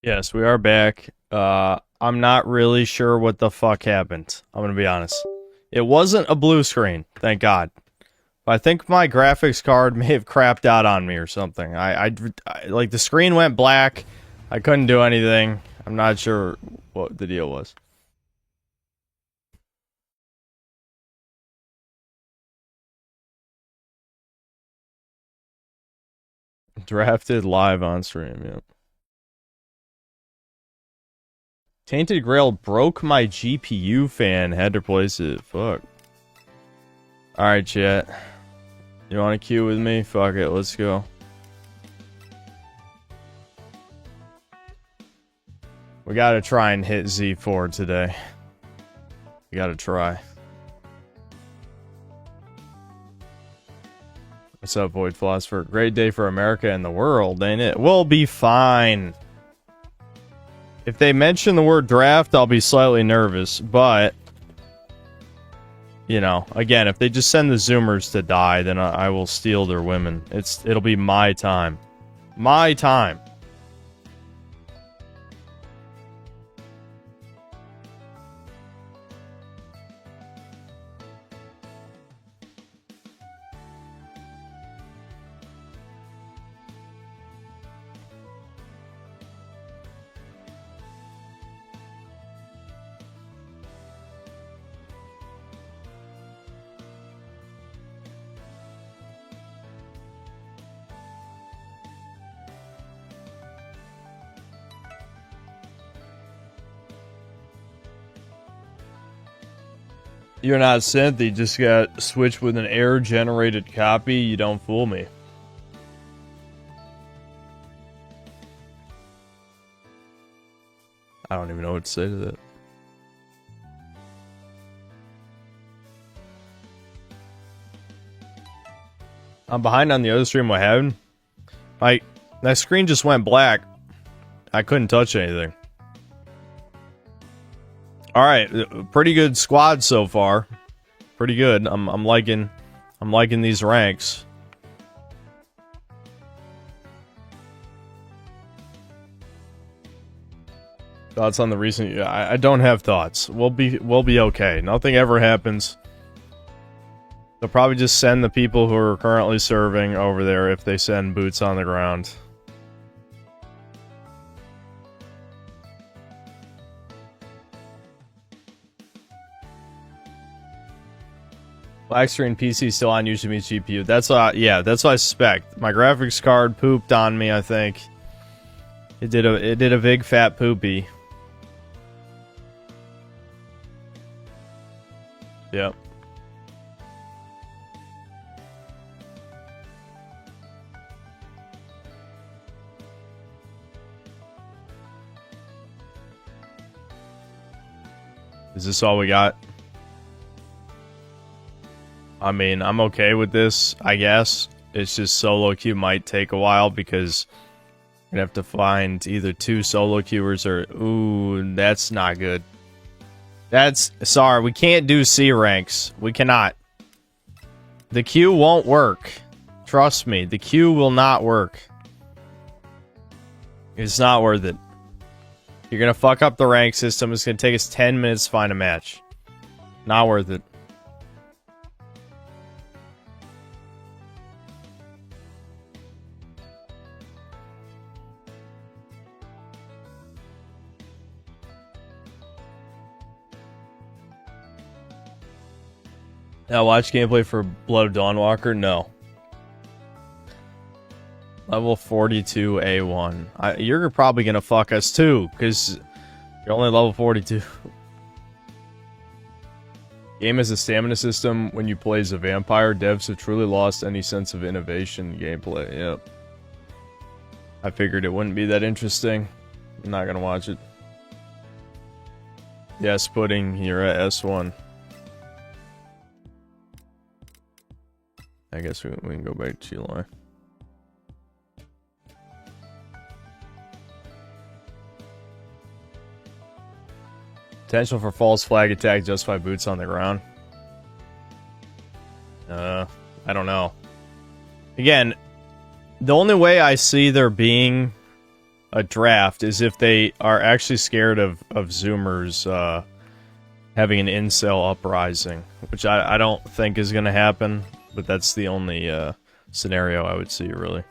Yes, we are back. I'm not really sure what the fuck happened. I'm gonna be honest. It wasn't a blue screen, thank God. I think my graphics card may have crapped out on me or something. Like the screen went black. I couldn't do anything. I'm not sure what the deal was. Drafted live on stream. Yep. Tainted Grail broke my GPU fan. Had to replace it. Fuck. All right, chat. You want to queue with me? Fuck it. Let's go. We gotta try and hit Z4 today. We gotta try. What's up, Void Philosopher? Great day for America and the world, ain't it? We'll be fine. If they mention the word draft, I'll be slightly nervous, but... You know, again, if they just send the Zoomers to die, then I will steal their women. It'll be my time. My time. You're not synth, you just got switched with an error-generated copy. You don't fool me. I don't even know what to say to that. I'm behind on the other stream. What happened? My screen just went black. I couldn't touch anything. All right, pretty good squad so far. Pretty good. I'm liking these ranks. Thoughts on the recent? I don't have thoughts. We'll be okay. Nothing ever happens. They'll probably just send the people who are currently serving over there if they send boots on the ground. Black screen PC still on, usually means GPU. That's yeah, that's what I suspect. My graphics card pooped on me, I think. It did a big fat poopy. Yep. Is this all we got? I mean, I'm okay with this, I guess. It's just solo queue might take a while because you're gonna have to find either two solo queuers or... Ooh, that's not good. That's... Sorry, we can't do C ranks. We cannot. The queue won't work. Trust me, the queue will not work. It's not worth it. You're gonna fuck up the rank system. It's gonna take us 10 minutes to find a match. Not worth it. Now watch gameplay for Blood of Dawnwalker? No. Level 42 A1. You're probably gonna fuck us too, because you're only level 42. Game has a stamina system when you play as a vampire. Devs have truly lost any sense of innovation in gameplay. Yep. I figured it wouldn't be that interesting. I'm not gonna watch it. Yes, Pudding, you're at S1. I guess we can go back to July. Potential for false flag attack justify boots on the ground. I don't know. Again, the only way I see there being a draft is if they are actually scared of Zoomers having an incel uprising, which I don't think is going to happen, but that's the only scenario I would see, really.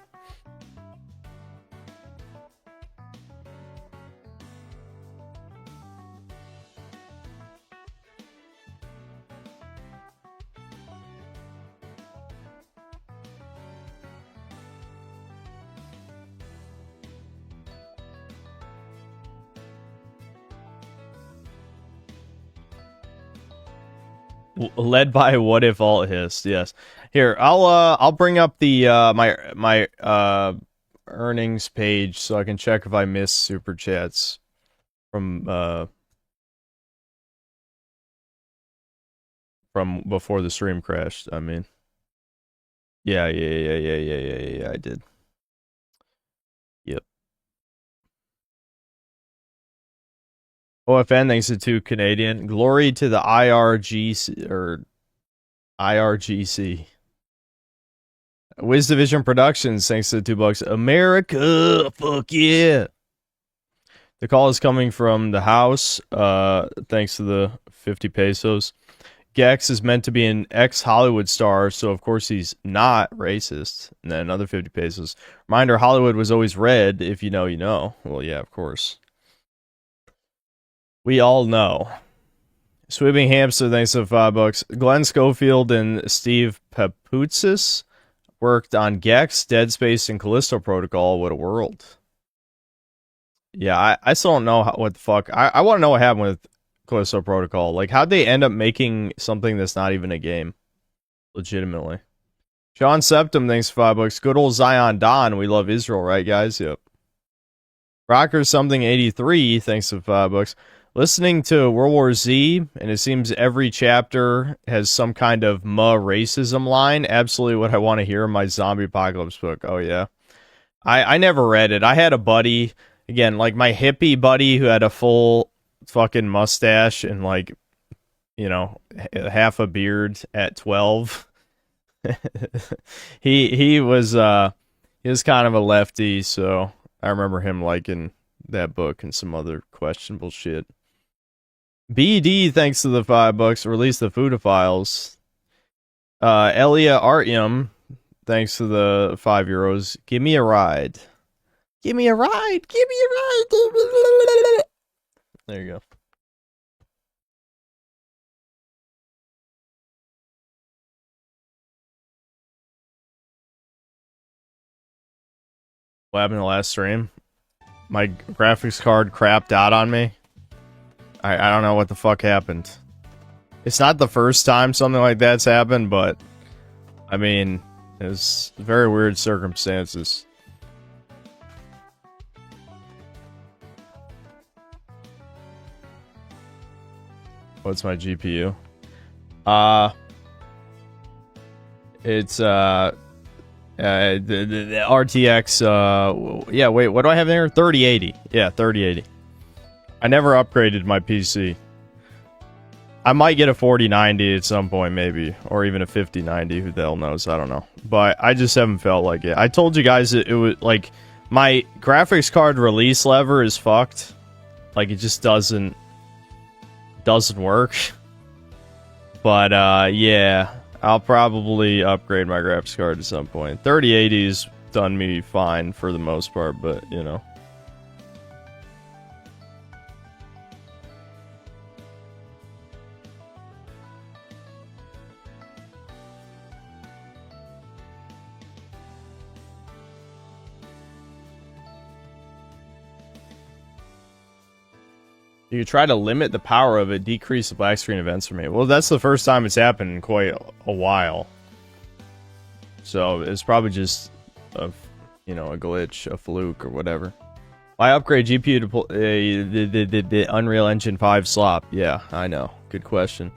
Led by What If Alt Hist, yes. Here, I'll bring up the my earnings page so I can check if I missed super chats from before the stream crashed. I mean, yeah, I did. Yep. OFN thanks to 2 Canadian. Glory to the IRGC or IRGC. Wiz Division Productions thanks to the $2. America, fuck yeah. The call is coming from the house. Thanks to the 50 pesos. Gex is meant to be an ex-Hollywood star, so of course he's not racist. And then another 50 pesos. Reminder, Hollywood was always red. If you know, you know. Well, yeah, of course. We all know. Sweeping Hamster, thanks to $5. Glenn Schofield and Steve Papoutsis worked on Gex, Dead Space, and Callisto Protocol. What a world. Yeah, I still don't know what the fuck. I want to know what happened with Callisto Protocol. Like, how'd they end up making something that's not even a game? Legitimately. Sean Septum, thanks for $5. Good old Zion Don. We love Israel, right, guys? Yep. Rocker something 83, thanks for $5. Listening to World War Z, and it seems every chapter has some kind of racism line. Absolutely what I want to hear in my zombie apocalypse book. Oh, yeah. I never read it. I had a buddy, again, like my hippie buddy who had a full fucking mustache and, like, you know, half a beard at 12. he was kind of a lefty, so I remember him liking that book and some other questionable shit. BD, thanks to the $5, release the Foodophiles. Elia Artyom, thanks to the €5. Give me a ride. Give me a ride. Give me a ride. There you go. What happened in the last stream? My graphics card crapped out on me. I don't know what the fuck happened. It's not the first time something like that's happened, but I mean, it was very weird circumstances. What's my GPU? It's the RTX. Yeah, wait, what do I have there? 3080. Yeah, 3080. I never upgraded my PC. I might get a 4090 at some point, maybe. Or even a 5090, who the hell knows, I don't know. But I just haven't felt like it. I told you guys it was, like, my graphics card release lever is fucked. Like, it just doesn't work. But, yeah, I'll probably upgrade my graphics card at some point. 3080's done me fine for the most part, but, you know. You could try to limit the power of it, decrease the black screen events for me. Well, that's the first time it's happened in quite a while. So it's probably just a glitch, a fluke, or whatever. Why upgrade GPU to the Unreal Engine 5 slop? Yeah, I know. Good question.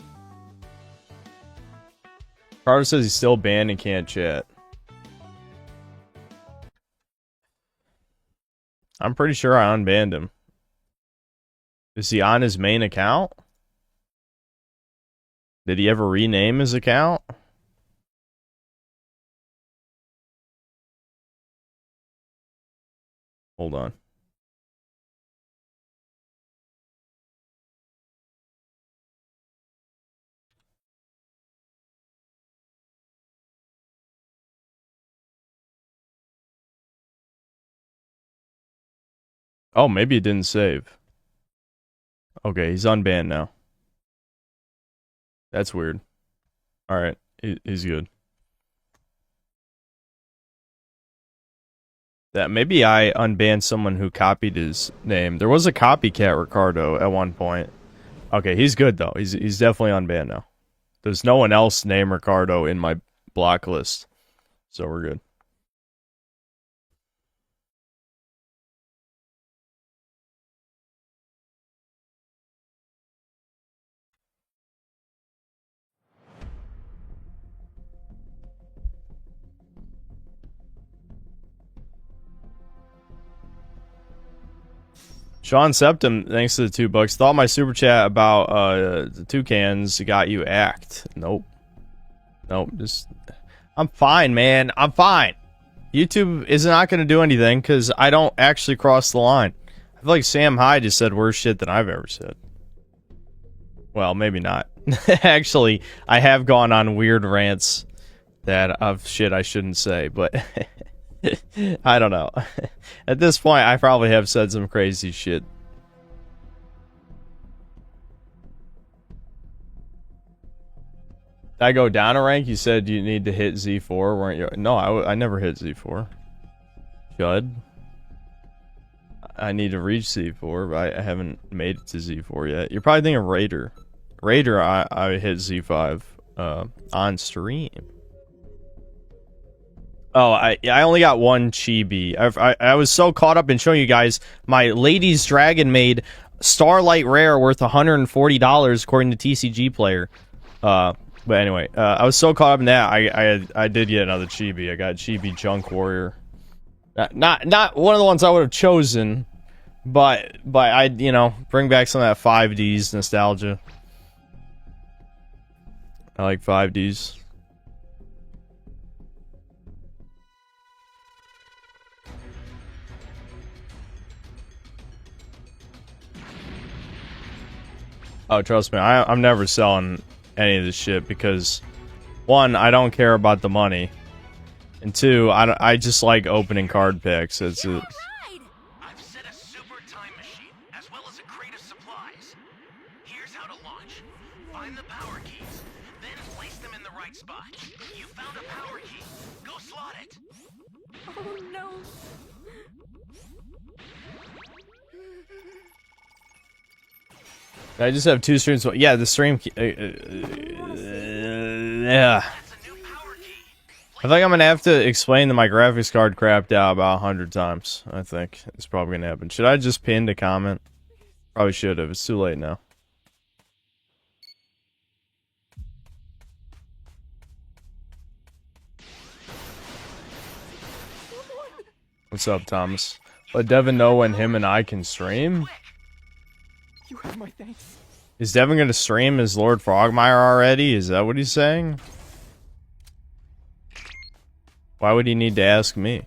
Carter says he's still banned and can't chat. I'm pretty sure I unbanned him. Is he on his main account? Did he ever rename his account? Hold on. Oh, maybe it didn't save. Okay, he's unbanned now. That's weird. Alright, he's good. That maybe I unbanned someone who copied his name. There was a copycat Ricardo at one point. Okay, he's good though. He's definitely unbanned now. There's no one else named Ricardo in my block list. So we're good. Sean Septim, thanks to the $2. Thought my super chat about the toucans got you act. Nope. Nope. Just I'm fine, man. I'm fine. YouTube is not going to do anything because I don't actually cross the line. I feel like Sam Hyde just said worse shit than I've ever said. Well, maybe not. Actually, I have gone on weird rants that of shit I shouldn't say, but I don't know. At this point, I probably have said some crazy shit. Did I go down a rank? You said you need to hit Z4, weren't you? No, I never hit Z4. Should. I need to reach Z4, but I haven't made it to Z4 yet. You're probably thinking Raider. Raider, I hit Z5 on stream. Oh, I only got one chibi. I was so caught up in showing you guys my Ladies Dragon made Starlight Rare worth $140 according to TCG Player. But anyway, I was so caught up in that I did get another chibi. I got Chibi Junk Warrior. Not one of the ones I would have chosen, but I bring back some of that 5Ds nostalgia. I like 5Ds. Oh, trust me, I'm never selling any of this shit because, one, I don't care about the money, and two, I just like opening card packs. That's it. I've set a super time machine as well as a crate of supplies. Here's how to launch. Find the power keys, then place them in the right spot. You found a power key. Go slot it. Oh no. I just have 2 streams. Yeah, the stream. Yeah. I think I'm gonna have to explain that my graphics card crapped out about 100 times. I think it's probably gonna happen. Should I just pin a comment? Probably should have. It's too late now. What's up, Thomas? Let Devin know when him and I can stream. You have my thanks. Is Devin gonna stream as Lord Frogmire already? Is that what he's saying? Why would he need to ask me?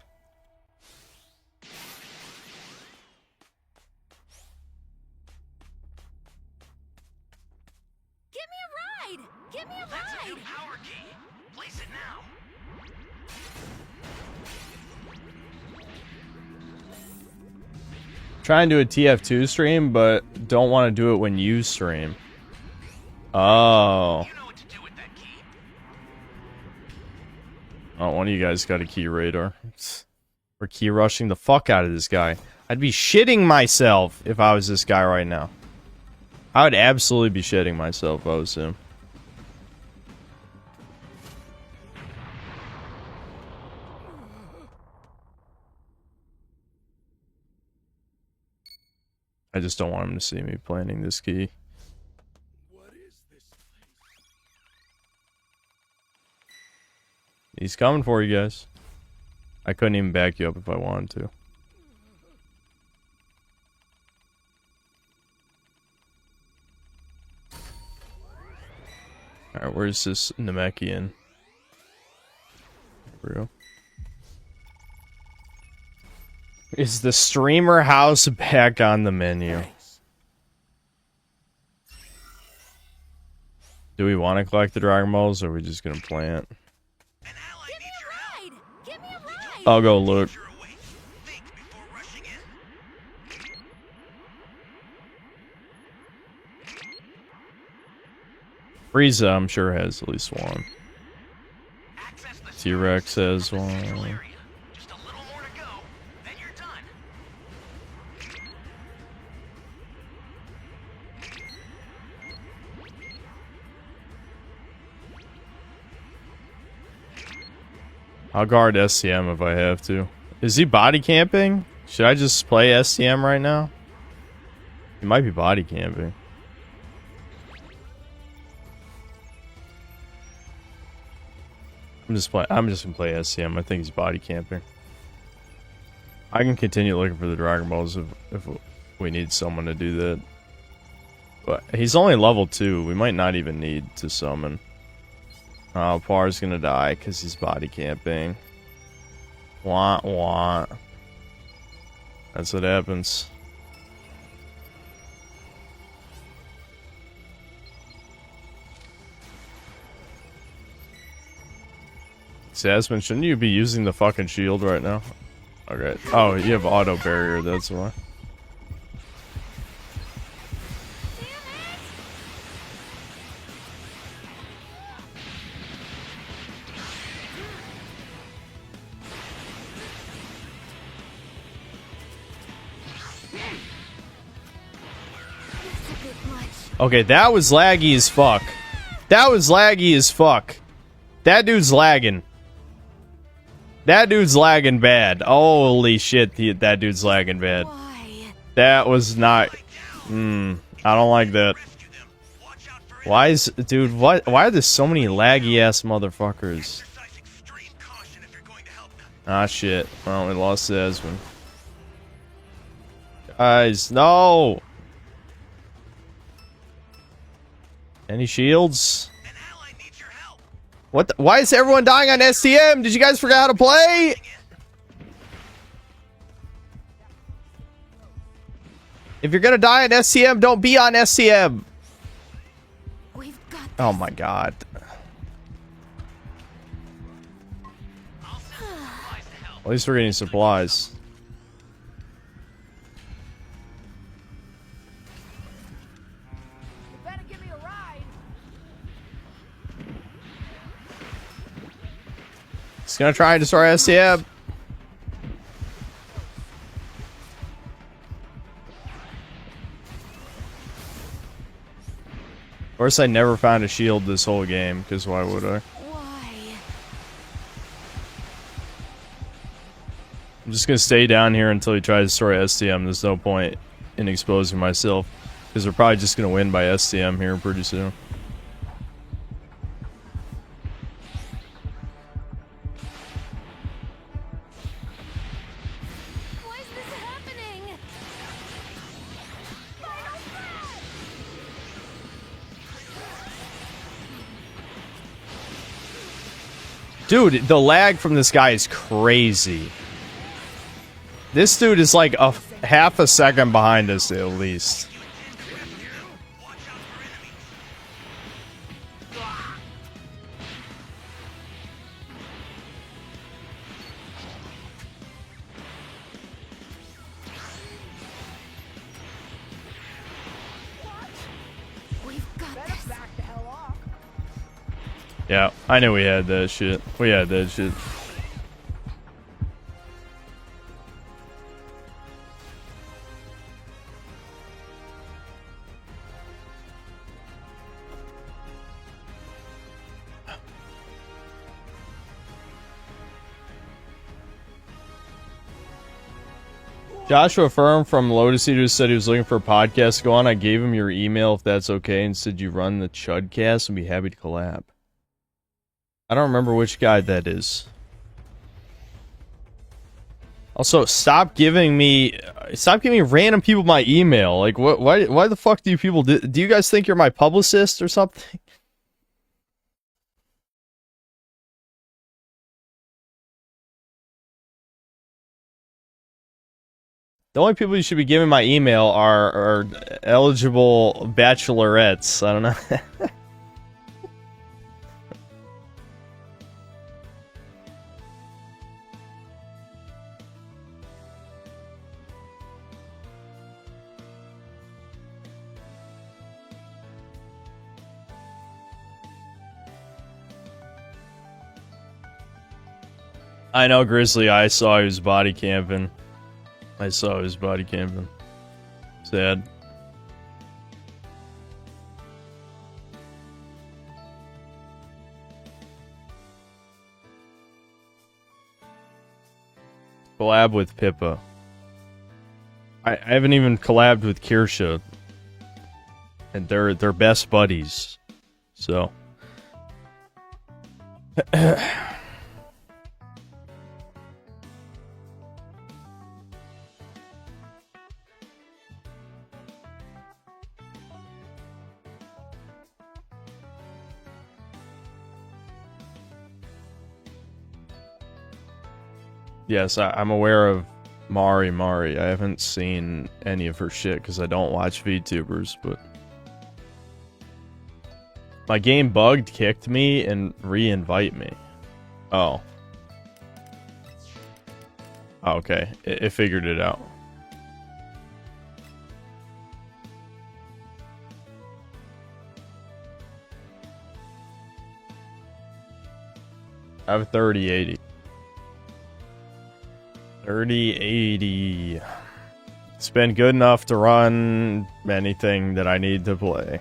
Give me a ride! Give me a That's a new ride! power key. Place it now. Trying to do a TF2 stream, but don't want to do it when you stream. Oh. You know what to do with that key. Oh, one of you guys got a key radar. We're key rushing the fuck out of this guy. I'd be shitting myself if I was this guy right now. I would absolutely be shitting myself if I was him. I just don't want him to see me planting this key. What is this place? He's coming for you guys. I couldn't even back you up if I wanted to. Alright, where's this Namekian? Bro. Is the streamer house back on the menu? Do we want to collect the Dragon Balls, or are we just gonna plant? An ally Give me needs your help. a ride! Give me a ride! I'll go look. You're awake. Think before rushing in. Frieza, I'm sure, has at least one. Access the T-Rex has central one. area. Just a little more to go, then you're done. I'll guard SCM if I have to. Is he body camping? Should I just play SCM right now? He might be body camping. I'm just gonna play SCM. I think he's body camping. I can continue looking for the Dragon Balls if we need someone to do that. But he's only level 2. We might not even need to summon. Oh, Par's gonna die because he's body camping. Wah wah. That's what happens. Jasmine, shouldn't you be using the fucking shield right now? Okay. Oh, you have auto barrier, that's why. That's a bit much. Okay, that was laggy as fuck. That was laggy as fuck. That dude's lagging. That dude's lagging bad. Holy shit, that dude's lagging bad. Why? That was not... I don't like that. Rescue them. Watch out for Why is... Dude, what? Why are there so many laggy-ass motherfuckers? exercise extreme caution if you're going to help them. Ah, shit. Well, we lost Jasmine. Guys, no! Any shields? An ally needs your help. What the, why is everyone dying on STM? Did you guys forget how to play? If you're gonna die on SCM, don't be on SCM. We've got Oh my god. I'll send supplies to help. At least we're getting supplies. You better give me a ride. He's gonna try and destroy SCM. Of course, I never found a shield this whole game, because why would I? Why? I'm just gonna stay down here until he tries to destroy STM. There's no point in exposing myself, because they're probably just gonna win by STM here pretty soon. Why is this happening? Final threat! Dude, the lag from this guy is crazy. This dude is like a half a second behind us at least. Watch out for enemies. We've got this. Yeah, I knew we had that shit. We had that shit. Joshua Firm from Lotus Eaters said he was looking for a podcast to go on. I gave him your email if that's okay and said you run the Chudcast and be happy to collab. I don't remember which guy that is. Also, stop giving me random people my email. Like, what? Why the fuck do you people do you guys think you're my publicist or something? The only people you should be giving my email are eligible bachelorettes. I don't know. I know, Grizzly. I saw he was body camping. Sad. Collab with Pippa. I haven't even collabed with Kirsha. And they're best buddies. So. Yes, I'm aware of Mari. I haven't seen any of her shit because I don't watch VTubers, but... My game bugged, kicked me, and re-invite me. Oh. Oh, okay. It figured it out. I have 3080. 3080. It's been good enough to run anything that I need to play.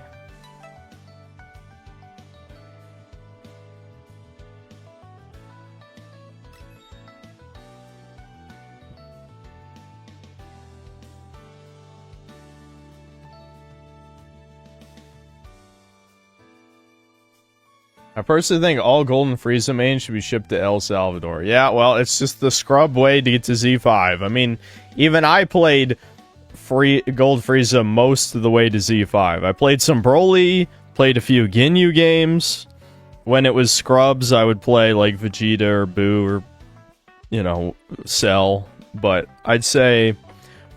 I personally think all Golden Frieza mains should be shipped to El Salvador. Yeah, well, it's just the scrub way to get to Z5. I mean, even I played Gold Frieza most of the way to Z5. I played some Broly, played a few Ginyu games. When it was scrubs, I would play like Vegeta or Boo or, you know, Cell. But I'd say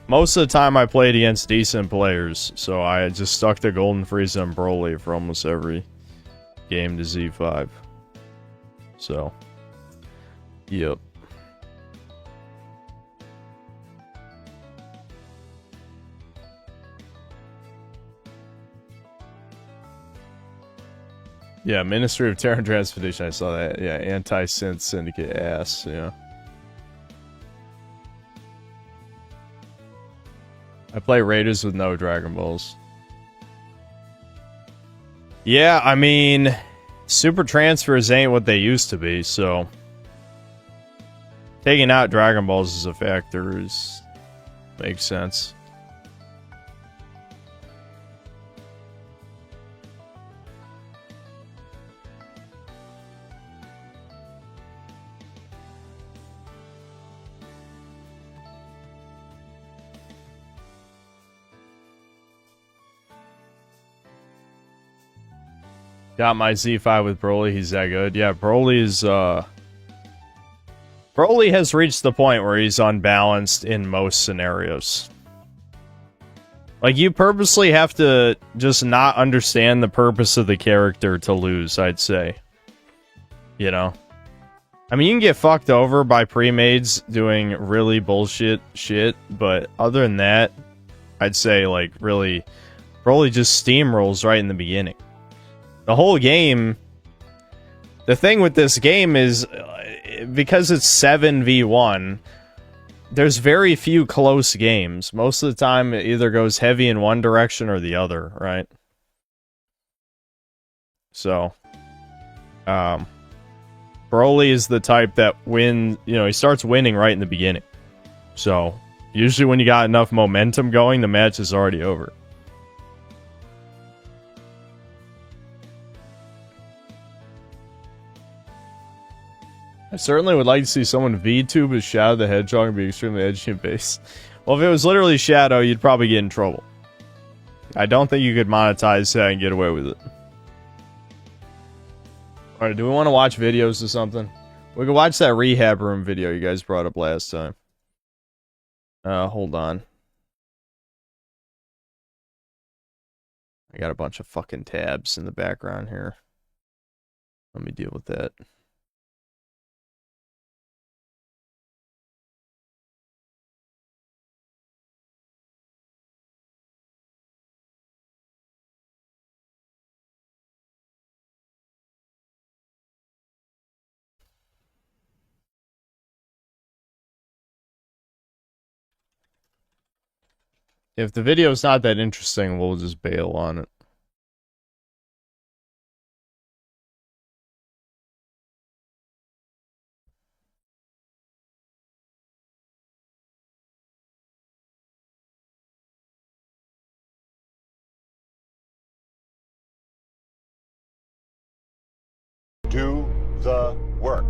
most of the time I played against decent players. So I just stuck to Golden Frieza and Broly for almost every game to Z5. So, yep. Yeah, Ministry of Terran Transportation, I saw that. Yeah, Anti-Synth Syndicate ass, yeah. I play Raiders with no Dragon Balls. Yeah, I mean, super transfers ain't what they used to be, so taking out Dragon Balls as a factor makes sense. Got my Z5 with Broly, he's that good. Yeah, Broly has reached the point where he's unbalanced in most scenarios. Like, you purposely have to just not understand the purpose of the character to lose, I'd say. You know? I mean, you can get fucked over by pre-mades doing really bullshit shit, but other than that, I'd say, like, really, Broly just steamrolls right in the beginning. The whole game, the thing with this game is, because it's 7v1, there's very few close games. Most of the time, it either goes heavy in one direction or the other, right? So, Broly is the type that he starts winning right in the beginning. So, usually when you got enough momentum going, the match is already over. I certainly would like to see someone VTube as Shadow the Hedgehog and be extremely edgy and base. Well, if it was literally Shadow, you'd probably get in trouble. I don't think you could monetize that and get away with it. Alright, do we want to watch videos or something? We could watch that rehab room video you guys brought up last time. Hold on. I got a bunch of fucking tabs in the background here. Let me deal with that. If the video's not that interesting, we'll just bail on it. Do the work.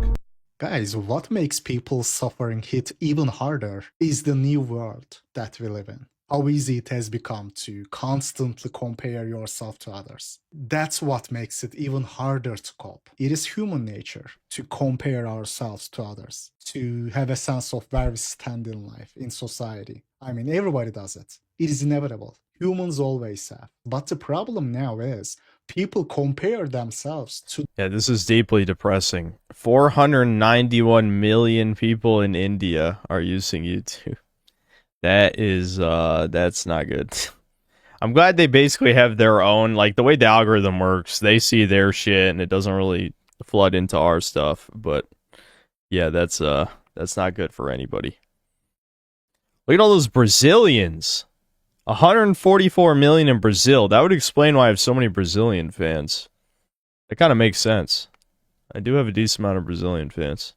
Guys, what makes people suffering hit even harder is the new world that we live in. How easy it has become to constantly compare yourself to others. That's what makes it even harder to cope. It is human nature to compare ourselves to others, to have a sense of where we stand in life, in society. I mean, everybody does it. It is inevitable. Humans always have. But the problem now is people compare themselves to. Yeah, this is deeply depressing. 491 million people in India are using YouTube. That is, that's not good. I'm glad they basically have their own, like, the way the algorithm works, they see their shit and it doesn't really flood into our stuff. But, yeah, that's not good for anybody. Look at all those Brazilians. 144 million in Brazil. That would explain why I have so many Brazilian fans. That kind of makes sense. I do have a decent amount of Brazilian fans.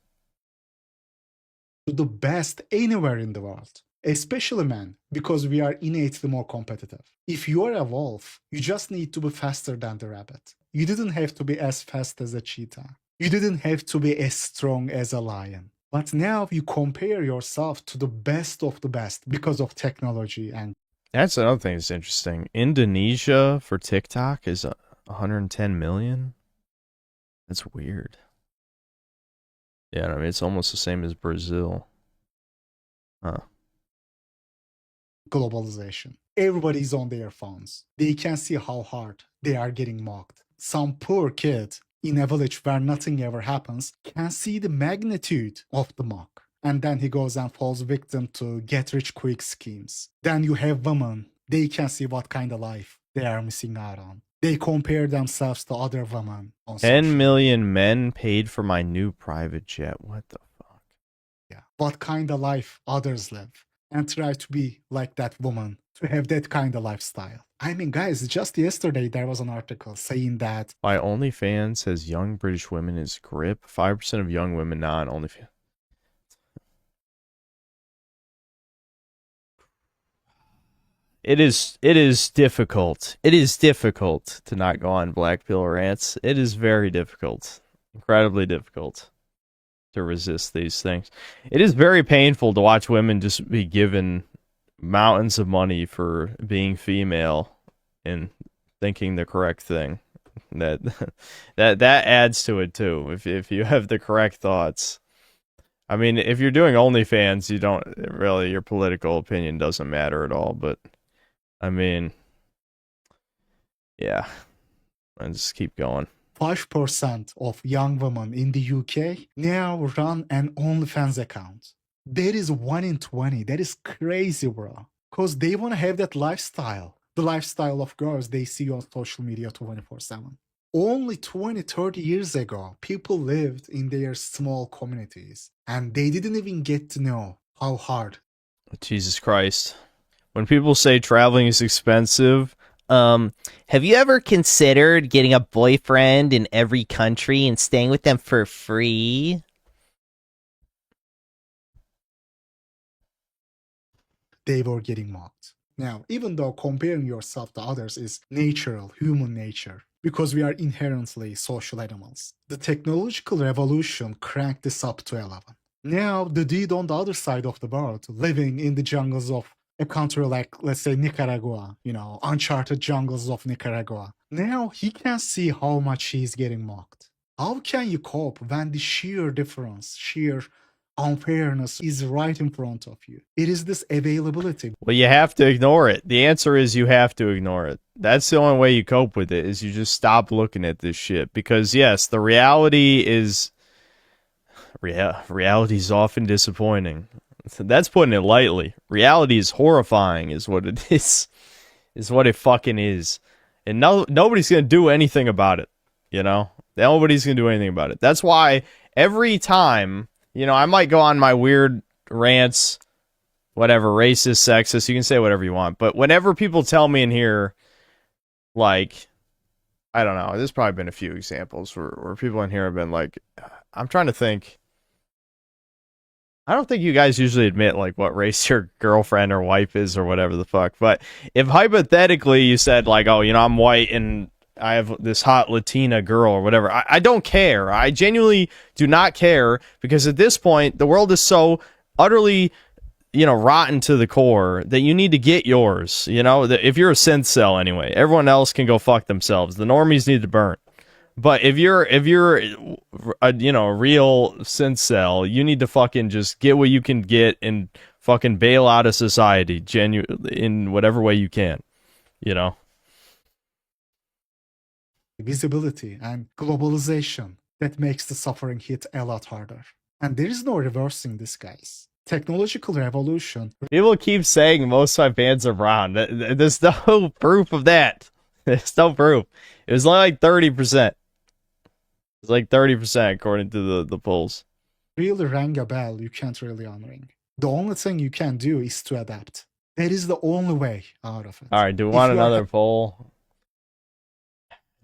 To the best anywhere in the world, especially men, because we are innately more competitive. If you are a wolf, you just need to be faster than the rabbit. You didn't have to be as fast as a cheetah. You didn't have to be as strong as a lion. But now you compare yourself to the best of the best because of technology. And that's another thing that's interesting. Indonesia for TikTok is 110 million. That's weird. Yeah, I mean, it's almost the same as Brazil. Huh. Globalization. Everybody's on their phones. They can see how hard they are getting mocked. Some poor kid in a village where nothing ever happens can see the magnitude of the mock. And then he goes and falls victim to get-rich-quick schemes. Then you have women. They can see what kind of life they are missing out on. They compare themselves to other women. 10 million men paid for my new private jet. What the fuck? Yeah. What kind of life others live. And try to be like that woman, to have that kind of lifestyle. I mean, guys, just yesterday there was an article saying that My OnlyFans has young British women in its grip. 5% of young women now on OnlyFans. It is difficult. It is difficult to not go on Black Pill rants. It is very difficult. Incredibly difficult to resist these things. It is very painful to watch women just be given mountains of money for being female and thinking the correct thing. That adds to it too. If you have the correct thoughts. I mean, if you're doing OnlyFans, you don't really, your political opinion doesn't matter at all, but I mean, yeah, and just keep going. 5% of young women in the UK now run an OnlyFans account. That is 1 in 20. That is crazy, bro. Because they want to have that lifestyle. The lifestyle of girls they see on social media 24/7. Only 20, 30 years ago, people lived in their small communities and they didn't even get to know how hard. Jesus Christ. When people say traveling is expensive, have you ever considered getting a boyfriend in every country and staying with them for free? They were getting mocked. Now, even though comparing yourself to others is natural, human nature, because we are inherently social animals, the technological revolution cranked this up to 11. Now, the dude on the other side of the world, living in the jungles of a country like, let's say, Nicaragua, uncharted jungles of Nicaragua, now he can see how much he's getting mocked. How can you cope when the sheer difference, sheer unfairness is right in front of you? It is this availability. Well, you have to ignore it. The answer is you have to ignore it. That's the only way you cope with it, is you just stop looking at this shit. Because, yes, the reality is... reality is often disappointing. That's putting it lightly. Reality is horrifying, is what it is. Is what it fucking is. And nobody's going to do anything about it. Nobody's going to do anything about it. That's why every time, I might go on my weird rants whatever, racist, sexist, you can say whatever you want. But whenever people tell me in here, like, I don't know, there's probably been a few examples where people in here have been like, I'm trying to think. I don't think you guys usually admit like what race your girlfriend or wife is or whatever the fuck. But if hypothetically you said like, oh, you know, I'm white and I have this hot Latina girl or whatever, I don't care. I genuinely do not care, because at this point the world is so utterly, you know, rotten to the core that you need to get yours. You know, if you're a synth cell anyway, everyone else can go fuck themselves. The normies need to burn. But if you're a, you know, a real synth cell, you need to fucking just get what you can get and fucking bail out of society in whatever way you can, you know. Visibility and globalization that makes the suffering hit a lot harder. And there is no reversing this, guys. Technological revolution. People keep saying most of my fans are brown. There's no proof of that. There's no proof. It was only like 30%. It's like 30% according to the polls. Really rang a bell you can't really unring. The only thing you can do is to adapt. That is the only way out of it. All right, do we want another poll?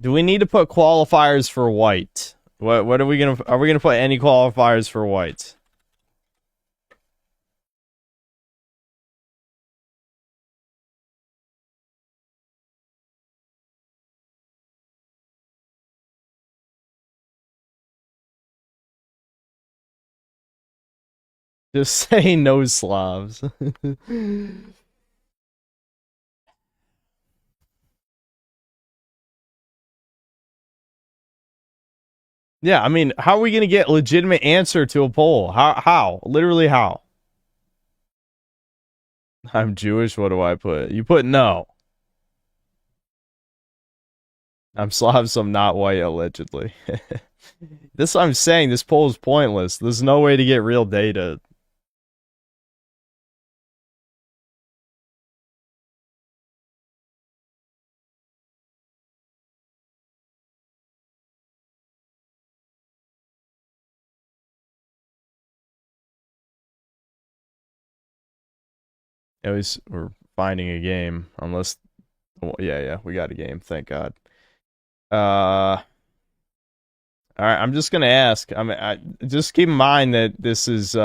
Do we need to put qualifiers for white? What are we gonna put any qualifiers for white? Just say no Slavs. Yeah, I mean, how are we going to get a legitimate answer to a poll? How? Literally how? I'm Jewish, what do I put? You put no. I'm Slav, so I'm not white, allegedly. This I'm saying, this poll is pointless. There's no way to get real data. At least we're finding a game, unless, well, yeah, we got a game, thank God. All right, I'm just gonna ask. I just keep in mind that this is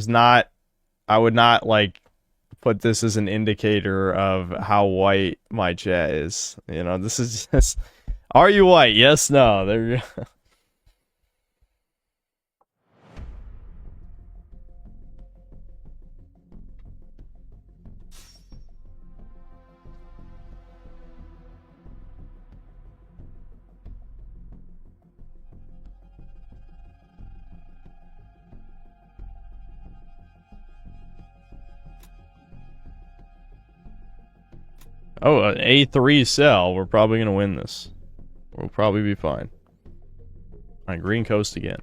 not. I would not like put this as an indicator of how white my chat is. You know, this is just. Are you white? Yes, no. There you go. Oh, an A3 cell. We're probably going to win this. We'll probably be fine. Alright, Green Coast again.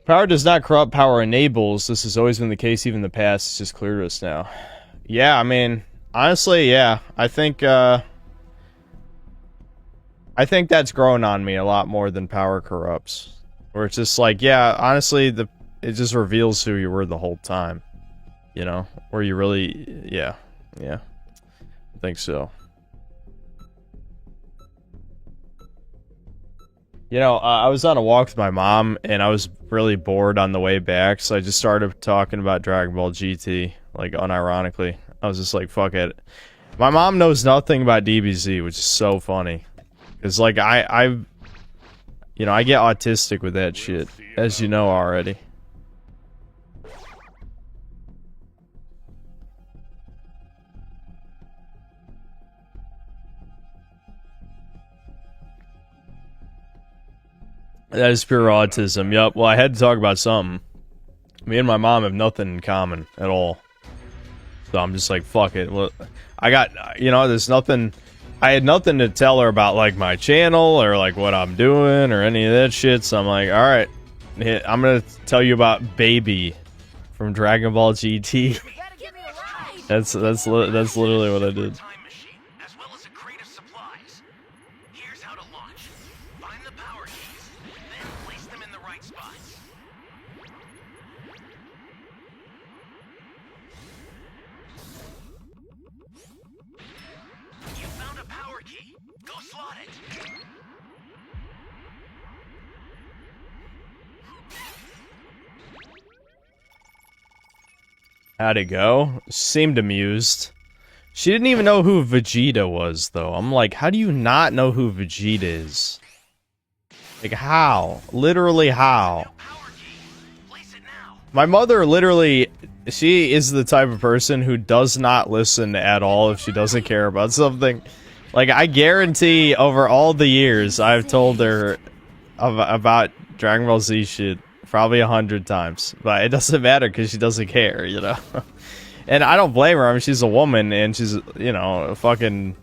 Power does not corrupt, power enables. This has always been the case, even in the past. It's just clear to us now. Yeah, I mean, honestly, yeah. I think that's grown on me a lot more than power corrupts. Where it's just like, yeah, honestly, it just reveals who you were the whole time. You know, where you really, yeah, I think so. You know, I was on a walk with my mom, and I was really bored on the way back, so I just started talking about Dragon Ball GT, like, unironically. I was just like, fuck it. My mom knows nothing about DBZ, which is so funny. Because, like, I get autistic with that shit, as you know already. That is pure autism. Yup. Well, I had to talk about something. Me and my mom have nothing in common at all. So I'm just like, fuck it. Well, I got, you know, there's nothing. I had nothing to tell her about, like, my channel or, like, what I'm doing or any of that shit. So I'm like, all right, I'm going to tell you about Baby from Dragon Ball GT. You gotta give me a ride. That's literally what I did. Time machine, as well as a crate of supplies. Here's how to launch. Find the power keys, then place them in the right spots. power key. Go slot it. How'd it go? Seemed amused. She didn't even know who Vegeta was, though. I'm like, how do you not know who Vegeta is? Like, how? Literally, how? Power key. Place it now. My mother literally, she is the type of person who does not listen at all if she doesn't care about something. Like, I guarantee over all the years I've told her about Dragon Ball Z shit probably 100 times. But it doesn't matter because she doesn't care, you know? And I don't blame her. I mean, she's a woman and she's, you know, a fucking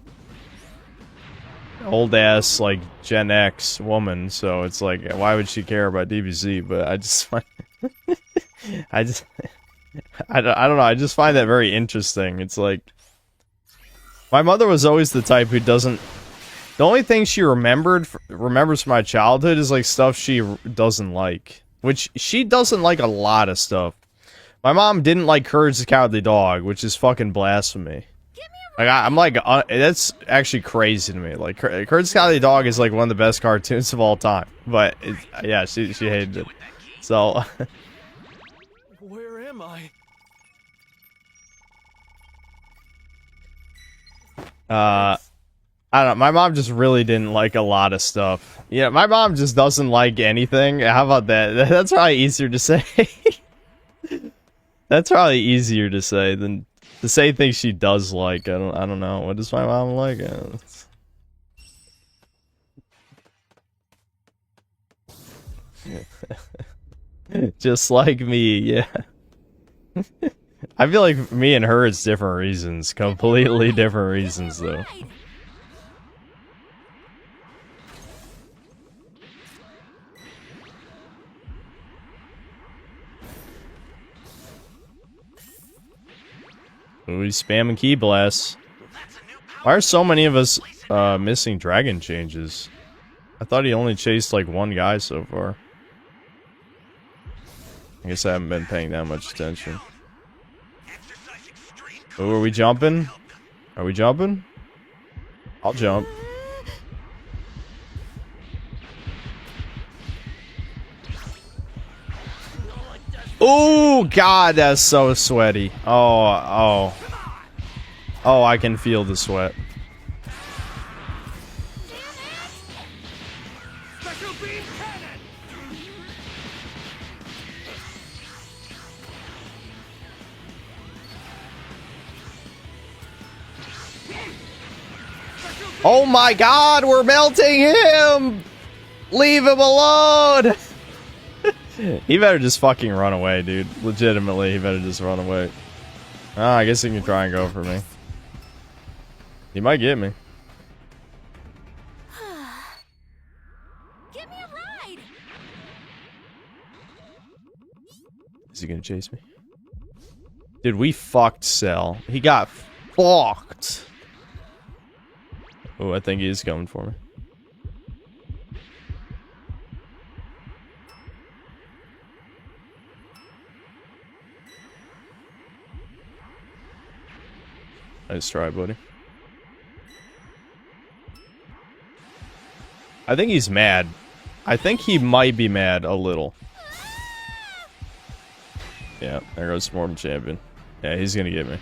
old-ass, like, Gen X woman. So it's like, why would she care about DBZ? But I just find... I don't know. I just find that very interesting. It's like... My mother was always the type who doesn't... The only thing she remembers from my childhood is, like, stuff she doesn't like. Which, she doesn't like a lot of stuff. My mom didn't like Courage the Cowardly Dog, which is fucking blasphemy. Like, I'm like, that's actually crazy to me. Like, Courage the Cowardly Dog is, like, one of the best cartoons of all time. But, yeah, she hated it. So... Where am I? I don't know, my mom just really didn't like a lot of stuff. Yeah, my mom just doesn't like anything. How about that? That's probably easier to say. That's probably easier to say than to say things she does like. I don't know. What does my mom like? Just like me, yeah. I feel like me and her, it's different reasons. Completely different reasons, though. Ooh, he's spamming Key Blast. Why are so many of us missing dragon changes? I thought he only chased like one guy so far. I guess I haven't been paying that much attention. Oh, are we jumping? Are we jumping? I'll jump. Oh, God, that's so sweaty. Oh, I can feel the sweat. Oh my God, we're melting him! Leave him alone! He better just fucking run away, dude. Legitimately, he better just run away. Ah, I guess he can try and go for me. He might get me. Give me a ride. Is he gonna chase me? Dude, we fucked Cell. He got fucked. Oh, I think he is coming for me. Nice try, buddy. I think he's mad. I think he might be mad a little. Yeah, there goes Mortal Champion. Yeah, he's gonna get me.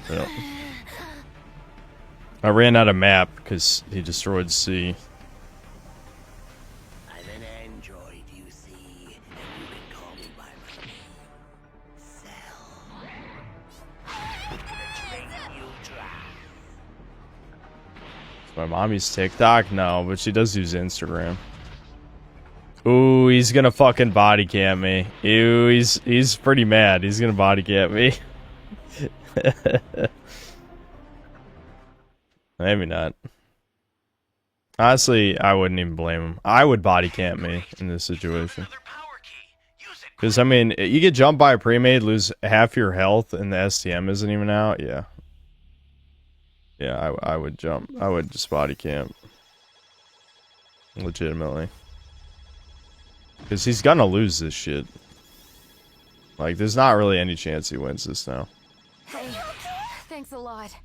Yep. I ran out of map because he destroyed C. I'm an android, you see, and you can call me by my name. Cell. The train you drive. My mom uses TikTok? No, but she does use Instagram. Ooh, he's gonna fucking body cam me. Ew, he's pretty mad. He's gonna body cam me. Maybe not. Honestly, I wouldn't even blame him. I would body cam me in this situation. Because, I mean, you get jumped by a pre-made, lose half your health, and the STM isn't even out. Yeah. Yeah, I would jump. I would just body cam. Legitimately. Because he's gonna lose this shit. Like, there's not really any chance he wins this now. Hey, thanks a lot.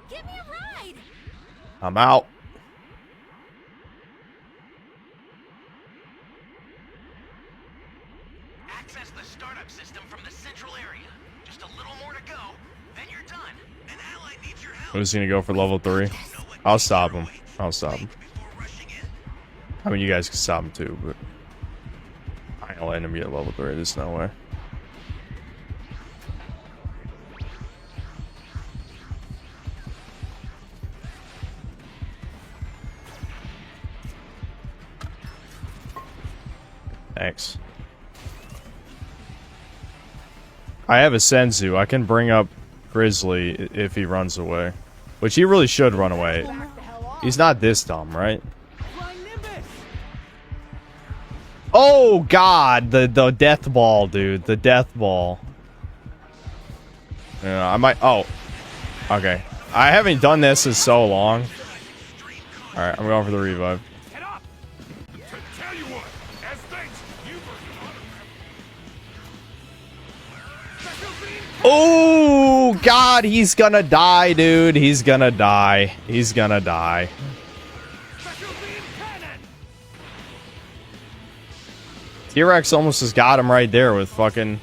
Give me a ride! I'm out. Access the startup system from the central area. Just a little more to go, then you're done. An ally needs your help. Who's gonna go for level 3? I'll stop him. I'll stop him. Before rushing in. I mean, you guys can stop him too, but I ain't letting him get level 3. There's no way. Thanks. I have a Senzu. I can bring up Grizzly if he runs away. Which he really should run away. He's not this dumb, right? Oh god, the death ball, dude. The death ball. Yeah, I might okay. I haven't done this in so long. Alright, I'm going for the revive. Get up! Tell you what, as thanks, you Oh god, he's gonna die, dude. He's gonna die. He's gonna die. T-Rex almost has got him right there with fucking...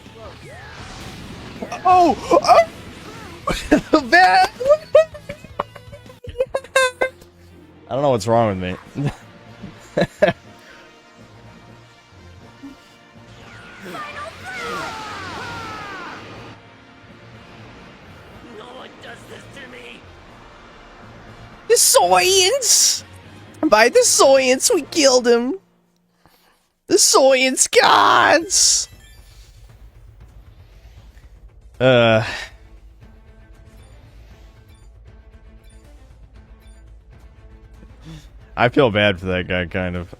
Oh! Man! I don't know what's wrong with me. No one does this to me. The Soyans! By the Soyans, we killed him. The Soyans gods! I feel bad for that guy, kind of.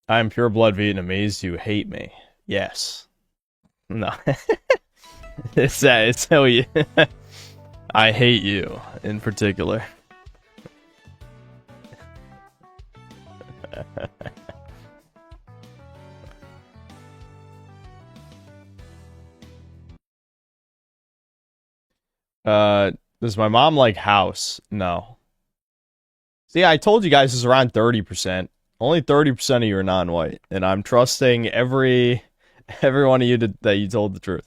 I'm pure blood Vietnamese. You hate me. Yes. No. It's that. It's how you. I hate you in particular. Does my mom like House? No. See, I told you guys it's around 30%. Only 30% of you are non-white, and I'm trusting every one of you that you told the truth.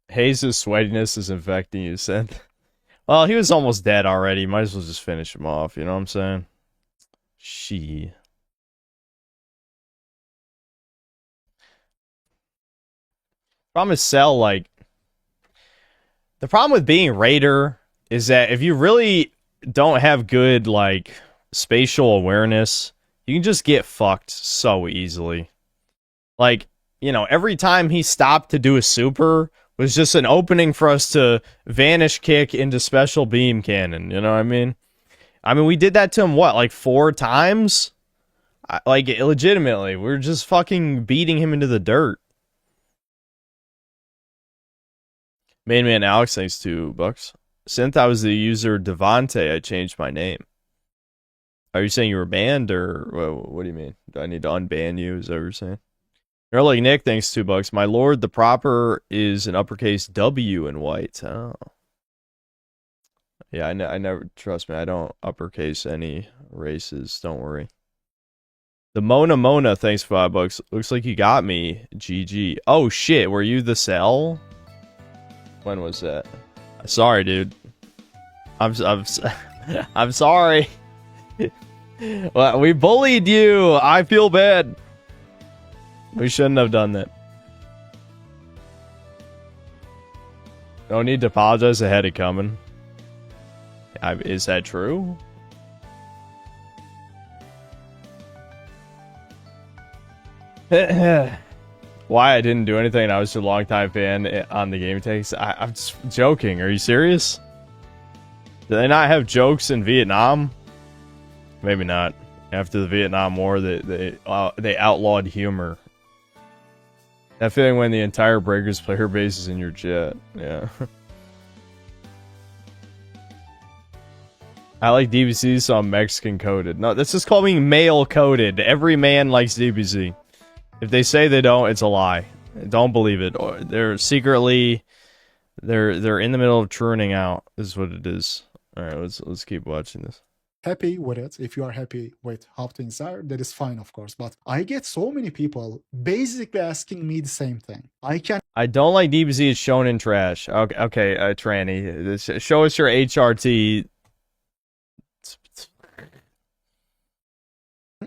Hayes' sweatiness is infecting you, Seth. Well, he was almost dead already. Might as well just finish him off, you know what I'm saying? Problem is Cell, like... The problem with being Raider is that if you really don't have good, like, spatial awareness, you can just get fucked so easily. Like, you know, every time he stopped to do a super was just an opening for us to vanish kick into special beam cannon, you know what I mean? I mean, we did that to him, what, like 4 times? Like, legitimately, we're just fucking beating him into the dirt. Main man Alex, thanks $2. Since I was the user Devante, I changed my name. Are you saying you were banned, or what do you mean? Do I need to unban you? Is that what you're saying? Early Nick, thanks $2. My lord, the proper is an uppercase W in white. Oh. Yeah, I never, trust me, I don't uppercase any races. Don't worry. The Mona, thanks $5. Looks like you got me. GG. Oh shit, were you the Cell? When was that? Sorry, dude. I'm sorry. Well, we bullied you. I feel bad. We shouldn't have done that. No need to apologize. I had it coming. Is that true? Why I didn't do anything, I was a long-time fan on the game takes. I'm just joking. Are you serious? Do they not have jokes in Vietnam? Maybe not. After the Vietnam War, they outlawed humor. That feeling when the entire Breakers player base is in your chat. Yeah. I like DBC, so I'm Mexican coded. No, this is called being male coded. Every man likes DBC. If they say they don't, it's a lie. Don't believe it. Or they're secretly, they're in the middle of churning out. Is what it is. All right, let's keep watching this. Happy with it. If you are happy with how things are, that is fine, of course. But I get so many people basically asking me the same thing. I don't like DBZ. It's shown in trash. Okay, Tranny, show us your HRT.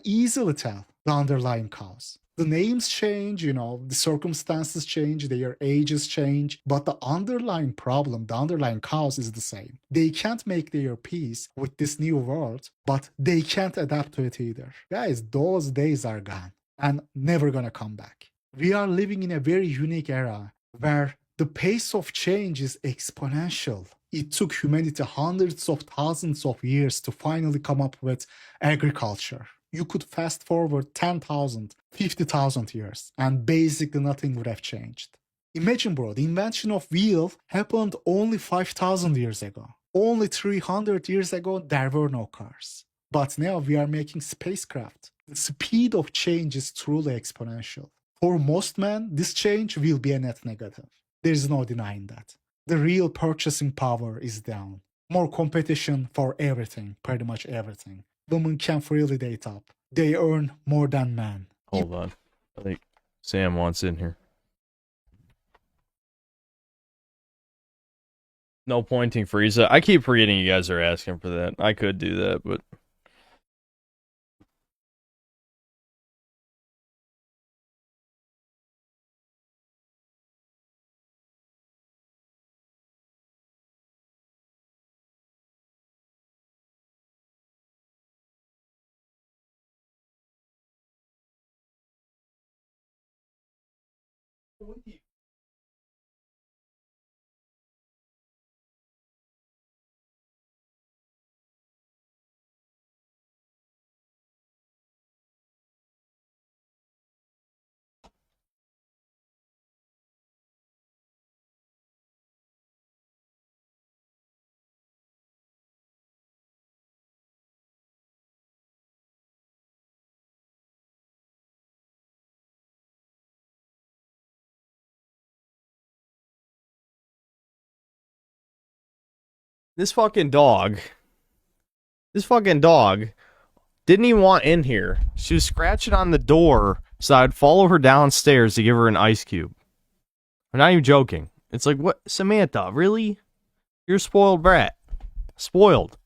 Easily tell the underlying cause. The names change, the circumstances change, their ages change, but the underlying problem, the underlying cause is the same. They can't make their peace with this new world, but they can't adapt to it either. Guys, those days are gone and never gonna come back. We are living in a very unique era where the pace of change is exponential. It took humanity hundreds of thousands of years to finally come up with agriculture. You could fast forward 10,000, 50,000 years, and basically nothing would have changed. Imagine, bro, the invention of wheel happened only 5,000 years ago. Only 300 years ago, there were no cars. But now we are making spacecraft. The speed of change is truly exponential. For most men, this change will be a net negative. There is no denying that. The real purchasing power is down. More competition for everything, pretty much everything. Women can freely date up. They earn more than men. Hold on. I think Sam wants in here. No pointing Frieza. I keep forgetting you guys are asking for that. I could do that, but... This fucking dog didn't even want in here. She was scratching on the door, so I'd follow her downstairs to give her an ice cube. I'm not even joking. It's like, what? Samantha, really? You're a spoiled brat. Spoiled.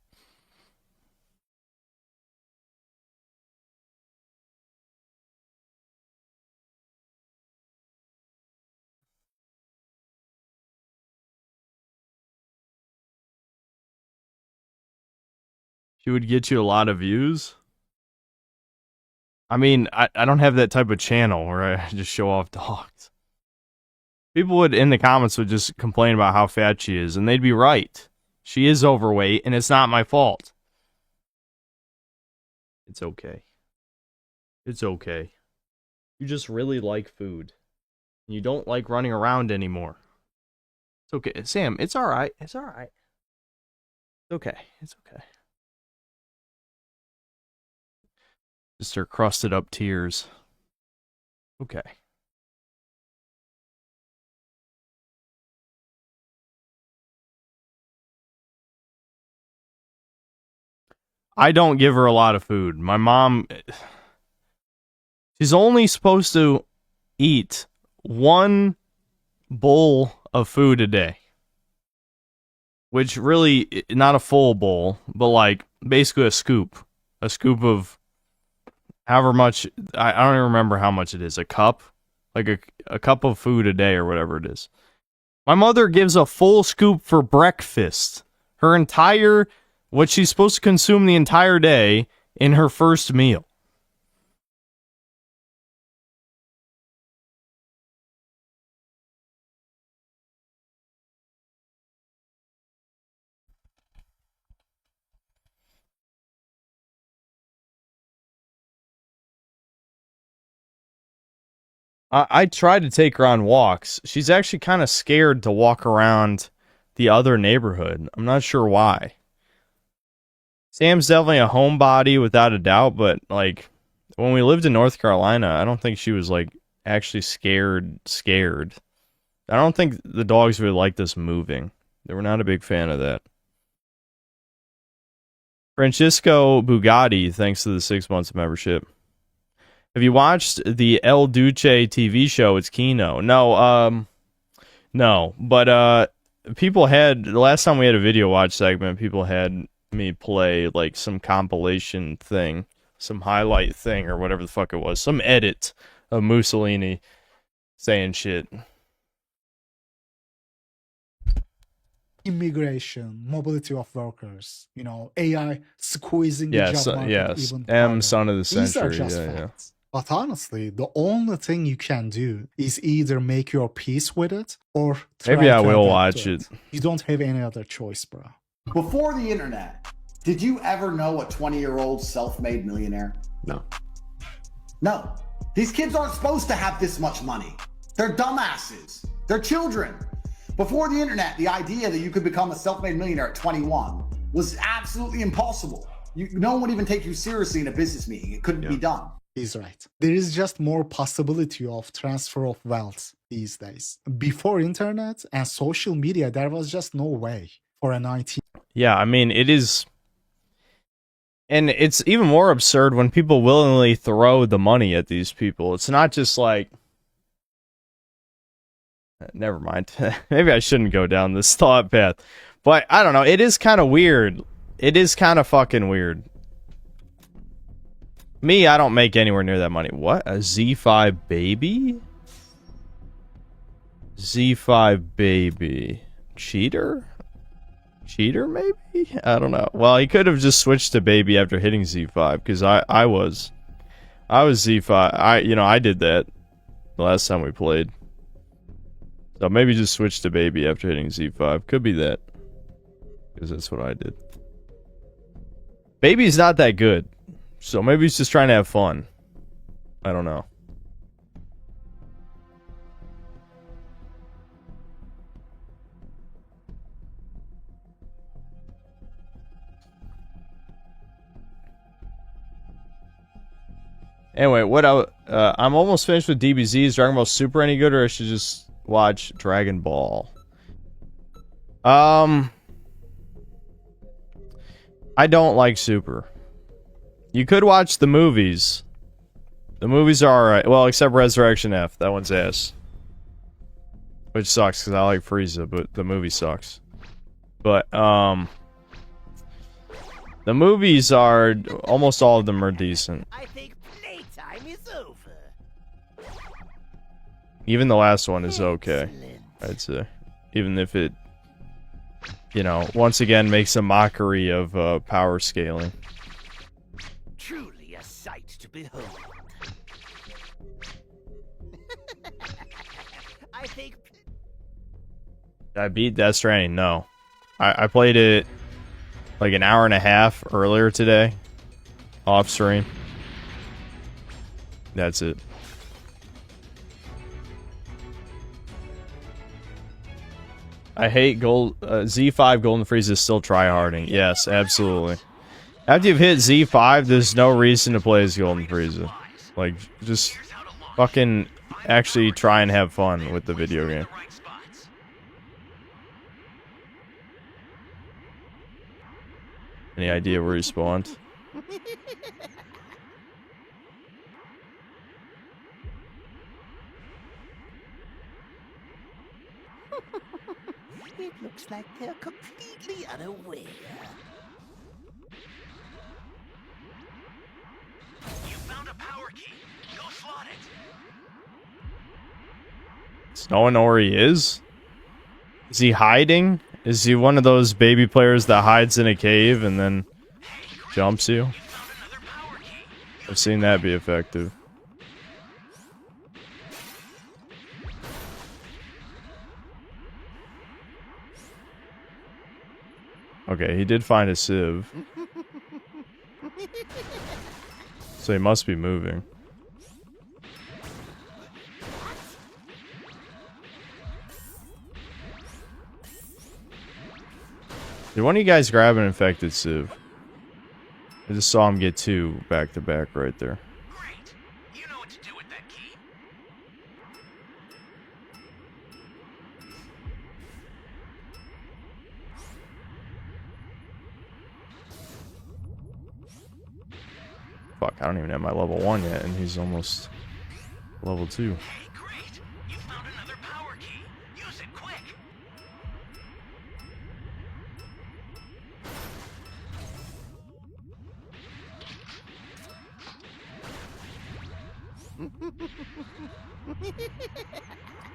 She would get you a lot of views. I mean, I don't have that type of channel where I just show off dogs. People would, in the comments, would just complain about how fat she is, and they'd be right. She is overweight, and it's not my fault. It's okay. It's okay. You just really like food. You don't like running around anymore. It's okay. Sam, it's alright. It's alright. It's okay. It's okay. Just her crusted up tears. Okay. I don't give her a lot of food. My mom, she's only supposed to eat one bowl of food a day. Which really, not a full bowl, but like basically a scoop. A scoop of however much, I don't even remember how much it is. A cup? Like a cup of food a day or whatever it is. My mother gives a full scoop for breakfast. Her entire, what she's supposed to consume the entire day in her first meal. I tried to take her on walks. She's actually kind of scared to walk around the other neighborhood. I'm not sure why. Sam's definitely a homebody without a doubt, but like when we lived in North Carolina, I don't think she was like actually scared. I don't think the dogs really liked us moving. They were not a big fan of that. Francisco Bugatti, thanks to the 6 months of membership. Have you watched the El Duce TV show? It's Kino. No, but people had, the last time we had a video watch segment, people had me play like some compilation thing, some highlight thing, or whatever the fuck it was, some edit of Mussolini saying shit. Immigration, mobility of workers, you know, AI squeezing the job market even M, harder. son of the These are century. just facts. But honestly, the only thing you can do is either make your peace with it or try Maybe I to will adapt watch to it. You don't have any other choice, bro. Before the internet, did you ever know a 20-year-old self-made millionaire? No. No. These kids aren't supposed to have this much money. They're dumbasses. They're children. Before the internet, the idea that you could become a self-made millionaire at 21 was absolutely impossible. No one would even take you seriously in a business meeting. It couldn't be done. He's right. There is just more possibility of transfer of wealth these days. Before internet and social media, there was just no way for a 19. Yeah, I mean, it is. And it's even more absurd when people willingly throw the money at these people. It's not just like. Never mind. Maybe I shouldn't go down this thought path. But I don't know. It is kind of weird. It is kind of fucking weird. Me, I don't make anywhere near that money. What? A Z5 baby? Z5 baby. Cheater? Cheater, maybe? I don't know. Well, he could have just switched to baby after hitting Z5, because I was Z5. I did that the last time we played. So maybe just switch to baby after hitting Z5. Could be that. Because that's what I did. Baby's not that good. So maybe he's just trying to have fun. I don't know. Anyway, I'm almost finished with DBZ. Is Dragon Ball Super any good, or I should just watch Dragon Ball? I don't like Super. You could watch the movies. The movies are alright. Well, except Resurrection F. That one's ass. Which sucks, because I like Frieza, but the movie sucks. But, the movies are... Almost all of them are decent. I think playtime is over. Even the last one is okay, I'd say. Even if it, once again makes a mockery of power scaling. Truly a sight to behold. I think. I beat Death Stranding? No. I played it like an hour and a half earlier today. Off stream. That's it. I hate Z5 Golden Frieza is still tryharding. Yes, absolutely. After you've hit Z5, there's no reason to play as Golden Frieza. Like, just fucking actually try and have fun with the video game. Any idea where he spawned? It looks like they're completely unaware. You found a power key. Go slot it. Does no one know where he is? Is he hiding? Is he one of those baby players that hides in a cave and then jumps you? I've seen that be effective. Okay, he did find a sieve. So he must be moving. Did one of you guys grab an infected Civ? I just saw him get 2 back to back right there. Great. You know what to do with that key. Fuck, I don't even have my level 1 yet, and he's almost level 2. Hey, great. You found another power key. Use it quick.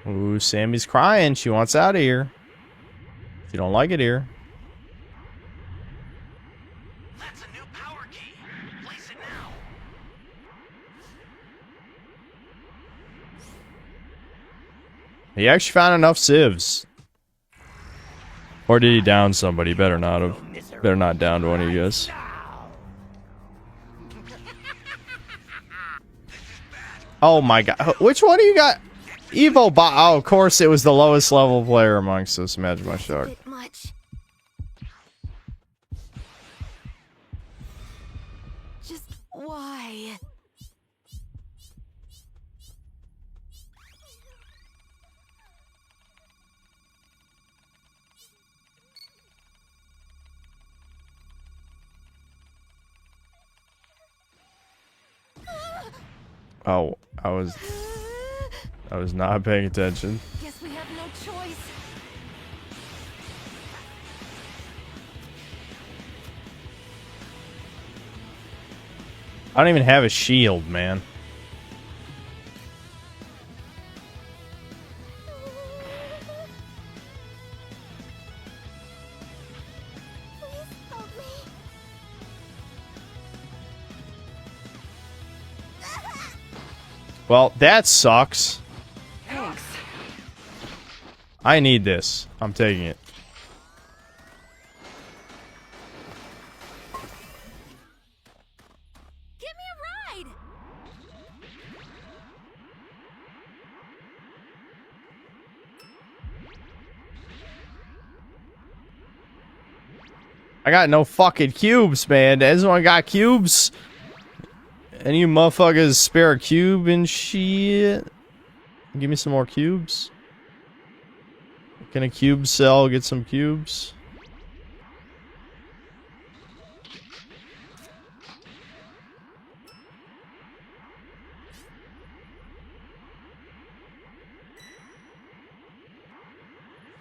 Ooh, Sammy's crying. She wants out of here. She don't like it here. That's a new power key. Place it now. He actually found enough civs. Or did he down somebody? Better not have. Better not down to one of you guys. Oh my god. Which one do you got? Evo bot. Oh, of course it was the lowest level player amongst us. Imagine my shark. Bit much. Just why? Oh, I was not paying attention. Guess we have no choice. I don't even have a shield, man. Please help me. Well, that sucks. Thanks. I need this. I'm taking it. Give me a ride. I got no fucking cubes, man. Everyone got cubes? And you motherfuckers spare a cube and shit? Give me some more cubes. Can a cube sell? Get some cubes?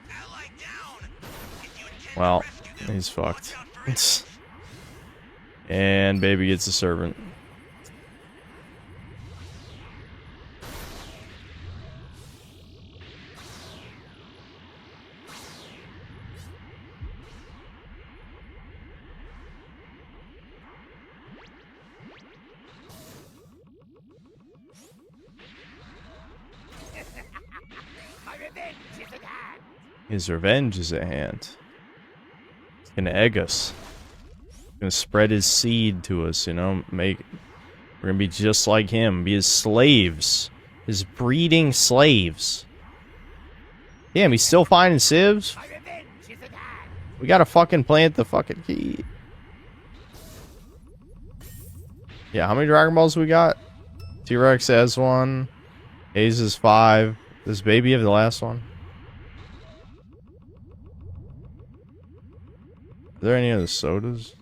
Ally down. If you intend to Well, rescue them, he's fucked. watch out for enemies. And baby gets a servant. His revenge is at hand. He's gonna egg us. He's gonna spread his seed to us, you know, we're gonna be just like him, be his slaves. His breeding slaves. Damn, he's still finding civs? We gotta fucking plant the fucking key. Yeah, how many Dragon Balls we got? T-Rex has 1. Ace is 5. Does baby have the last one? Are there any other sodas?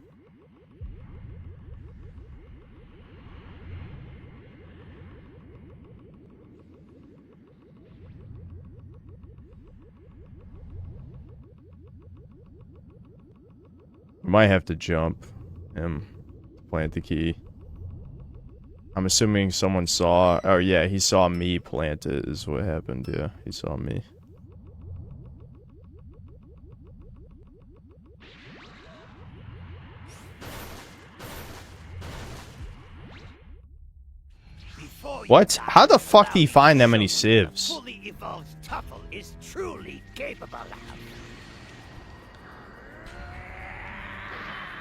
We might have to jump and plant the key. I'm assuming someone saw... Oh yeah, he saw me plant it is what happened. Yeah, he saw me. What? How the fuck do you find that many civs? Fully evolved Tuffle is truly capable of.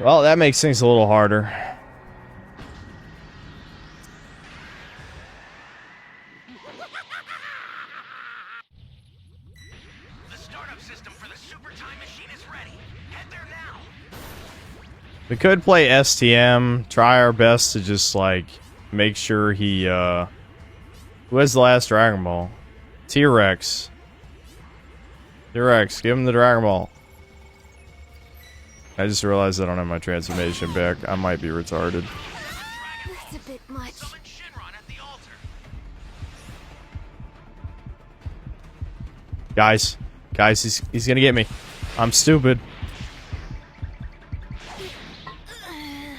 Well, that makes things a little harder. The startup system for the super time machine is ready. Head there now. We could play STM, try our best to just, like, make sure he, Who has the last Dragon Ball? T-Rex. T-Rex, give him the Dragon Ball. I just realized I don't have my transformation back. I might be retarded. That's a bit much. Summon Shinron at the altar. Guys, he's gonna get me. I'm stupid.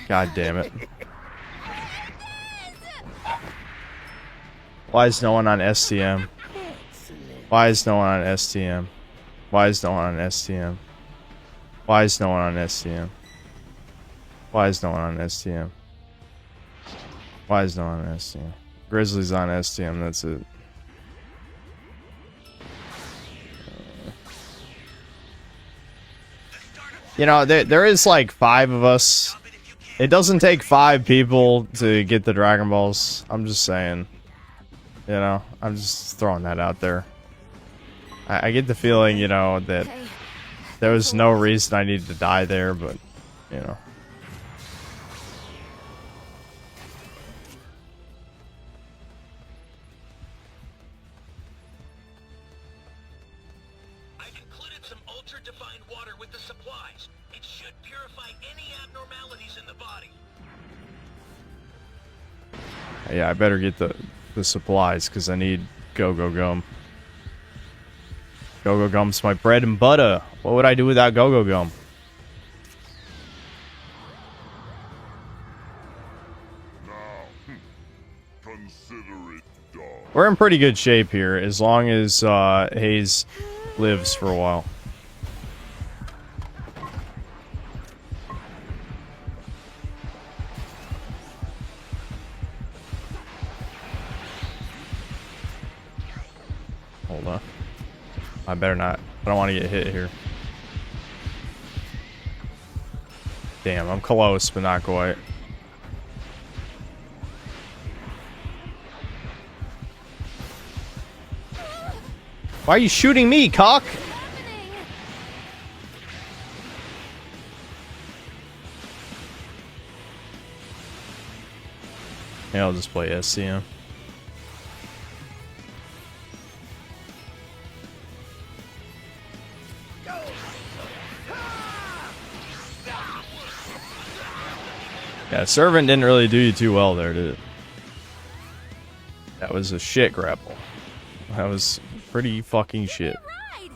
God damn it. Why is no one on STM? Why is no one on STM? Why is no one on STM? Why is no one on STM? Why is no one on STM? Why is no one on STM? Grizzly's on STM, that's it. You know, there is like 5 of us. It doesn't take 5 people to get the Dragon Balls. I'm just saying. You know, I'm just throwing that out there. I get the feeling, you know, that Okay. there was no reason I needed to die there, but, you know. I've included some ultra-defined water with the supplies. It should purify any abnormalities in the body. Yeah, I better get the supplies, because I need Go-Go Gum. Go-Go Gum's my bread and butter. What would I do without Go-Go Gum? Consider it done. We're in pretty good shape here, as long as Hayes lives for a while. Hold on. I better not. I don't want to get hit here. Damn, I'm close, but not quite. Why are you shooting me, cock? Yeah, I'll just play SCM. Yeah, Servant didn't really do you too well there, did it? That was a shit grapple. That was pretty fucking shit. Ride.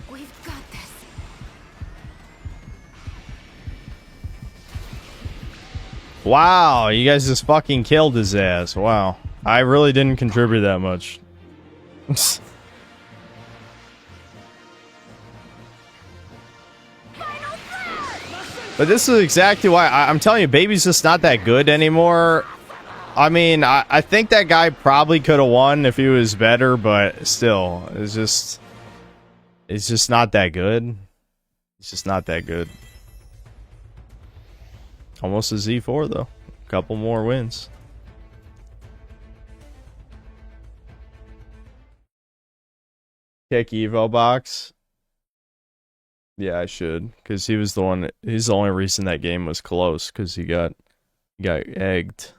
We've got this. Wow, you guys just fucking killed his ass. Wow. I really didn't contribute that much. But this is exactly why I'm telling you, Baby's just not that good anymore. I mean, I think that guy probably could have won if he was better, but still, it's just not that good. It's just not that good. Almost a Z4 though. A couple more wins. Kick Evo box. Yeah, I should, because he was the one. He's the only reason that game was close, because he got egged.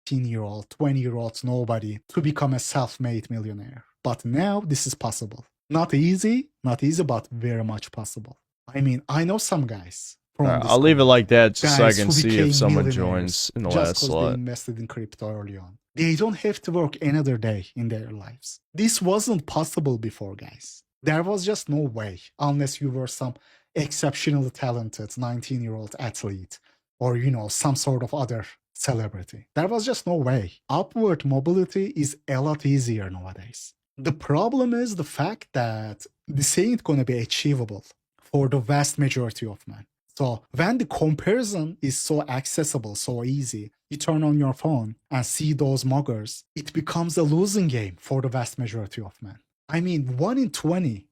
Year-old, 20-year-old nobody to become a self-made millionaire. But now this is possible. Not easy, but very much possible. I mean, I know some guys from Alright, this I'll leave it group, like that just so I guys can who see became if someone millionaires joins in the just last 'cause slot. they invested in crypto early on. They don't have to work another day in their lives. This wasn't possible before, guys. There was just no way, unless you were some exceptionally talented 19-year-old athlete or, you know, some sort of other celebrity. There was just no way. Upward mobility is a lot easier nowadays. The problem is the fact that this ain't gonna be achievable for the vast majority of men. So when the comparison is so accessible, so easy, you turn on your phone and see those muggers, it becomes a losing game for the vast majority of men. I mean, 1 in 20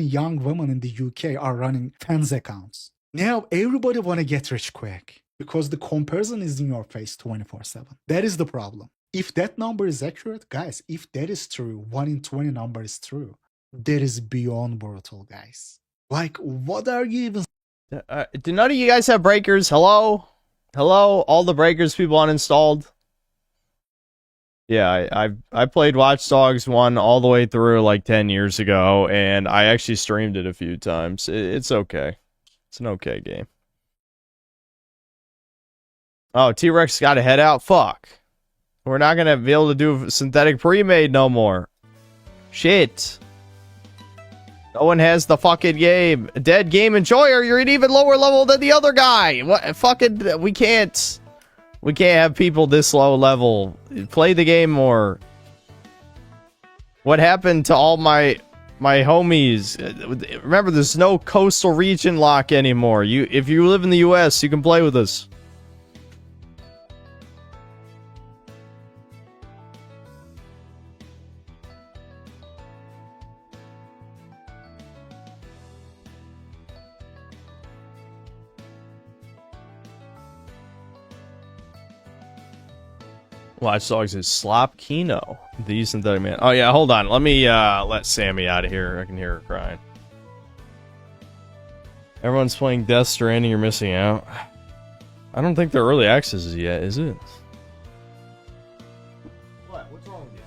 young women in the UK are running fans accounts. Now everybody want to get rich quick because the comparison is in your face 24/7. That is the problem. If that number is accurate, guys, if that is true, 1 in 20 number is true, that is beyond brutal, guys. Like, what are you even... Do none of you guys have breakers? Hello? Hello? All the breakers people uninstalled? Yeah, I played Watch Dogs 1 all the way through like 10 years ago, and I actually streamed it a few times. It's okay. It's an okay game. Oh, T-Rex got to head out? Fuck. We're not going to be able to do synthetic pre-made no more. Shit. No one has the fucking game. Dead game enjoyer, you're an even lower level than the other guy. What fucking... We can't have people this low level. Play the game more. What happened to all my homies? Remember, there's no coastal region lock anymore. If you live in the US, you can play with us. Watch Dogs is Slop Kino. The synthetic man. Oh yeah, hold on. Let me let Sammy out of here. I can hear her crying. Everyone's playing Death Stranding. You're missing out. I don't think they're early access yet, is it? What? What's wrong with you?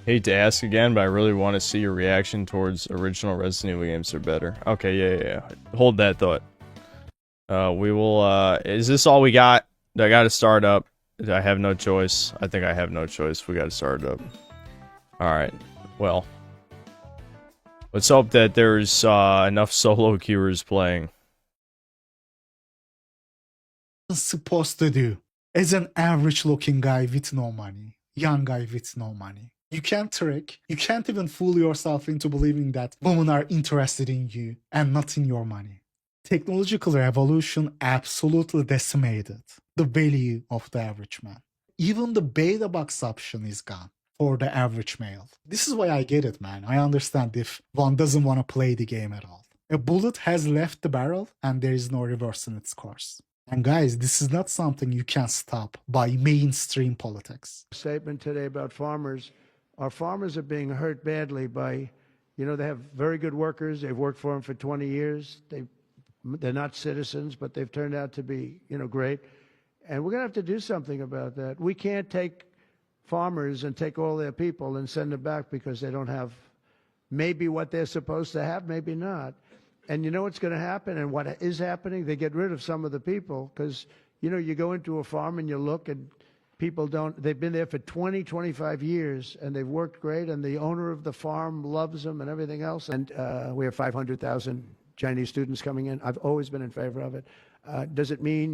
Hate to ask again, but I really want to see your reaction towards original Resident Evil games are better. Okay, yeah. Hold that thought. We will, is this all we got? I gotta start up. I have no choice. I think I have no choice. We gotta start up. Alright, well. Let's hope that there's enough solo queuers playing. supposed to do as an average looking guy with no money, young guy with no money? You can't trick, you can't even fool yourself into believing that women are interested in you and not in your money. Technological revolution absolutely decimated the value of the average man. Even the beta box option is gone for the average male. This is why I get it, man. I understand if one doesn't want to play the game at all. A bullet has left the barrel and there is no reversing its course. And guys, this is not something you can stop by mainstream politics. Statement today about farmers. Our farmers are being hurt badly by, they have very good workers. They've worked for them for 20 years. They're not citizens, but they've turned out to be, great. And we're going to have to do something about that. We can't take farmers and take all their people and send them back because they don't have maybe what they're supposed to have, maybe not. And you know what's going to happen and what is happening? They get rid of some of the people because, you go into a farm and you look and people they've been there for 20, 25 years and they've worked great and the owner of the farm loves them and everything else. And we have 500,000 Chinese students coming in. I've always been in favor of it. Does it mean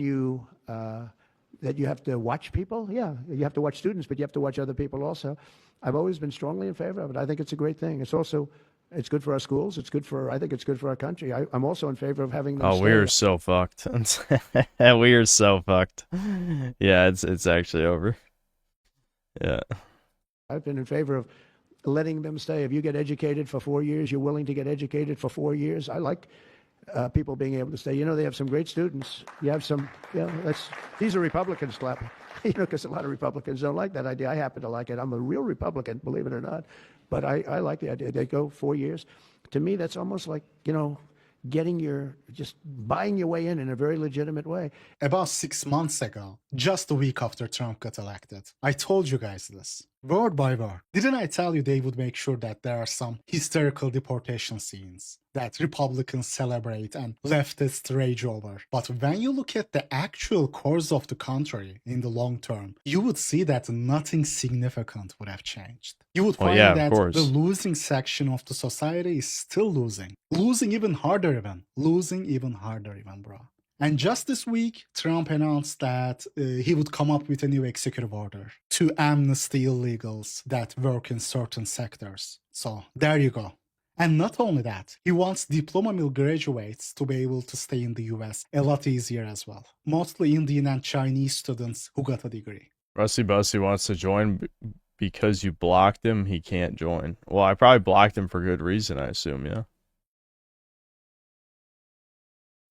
that you have to watch people? Yeah, you have to watch students, but you have to watch other people also. I've always been strongly in favor of it. I think it's a great thing. It's good for our schools. I think it's good for our country. I'm also in favor of having them. Oh, we are so fucked. We are so fucked. Yeah, it's actually over. Yeah. I've been in favor of letting them stay. If you get educated for 4 years, you're willing to get educated for 4 years. I like people being able to stay. They have some great students. You have some, these are Republicans clapping, because a lot of Republicans don't like that idea. I happen to like it. I'm a real Republican, believe it or not. But I like the idea. They go 4 years. To me, that's almost like, just buying your way in a very legitimate way. About 6 months ago, just a week after Trump got elected, I told you guys this. word by word. Didn't I tell you they would make sure that there are some hysterical deportation scenes that Republicans celebrate and leftists rage over? But when you look at the actual course of the country in the long term, you would see that nothing significant would have changed. You would find that the losing section of the society is still losing. Losing even harder even. Losing even harder even, bro. And just this week, Trump announced that he would come up with a new executive order to amnesty illegals that work in certain sectors. So there you go. And not only that, he wants diploma mill graduates to be able to stay in the US a lot easier as well. Mostly Indian and Chinese students who got a degree. Rusty Bussy wants to join because you blocked him. He can't join. Well, I probably blocked him for good reason, I assume, yeah.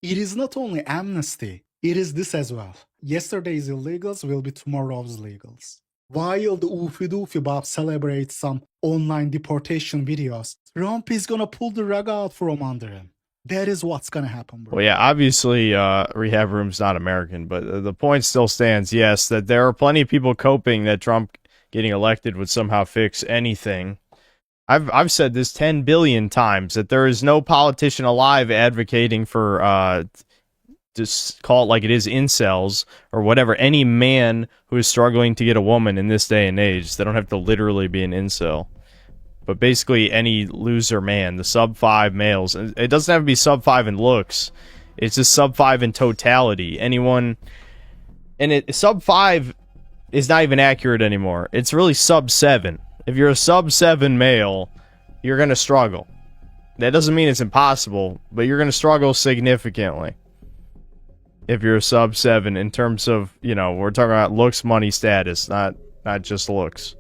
It is not only amnesty, it is this as well. Yesterday's illegals will be tomorrow's legals. While the Oofy Doofy Bob celebrates some online deportation videos, Trump is gonna pull the rug out from under him. That is what's gonna happen, bro. Well, yeah, obviously, Rehab Room's not American, but the point still stands, yes, that there are plenty of people coping that Trump getting elected would somehow fix anything. I've said this 10 billion times, that there is no politician alive advocating for, just call it like it is, incels, or whatever, any man who is struggling to get a woman in this day and age. They don't have to literally be an incel. But basically any loser man, the sub-5 males, it doesn't have to be sub-5 in looks. It's just sub-5 in totality. Anyone, and sub-5 is not even accurate anymore. It's really sub-7. If you're a sub-7 male, you're going to struggle. That doesn't mean it's impossible, but you're going to struggle significantly. If you're a sub-7 in terms of, you know, we're talking about looks, money, status, not just looks.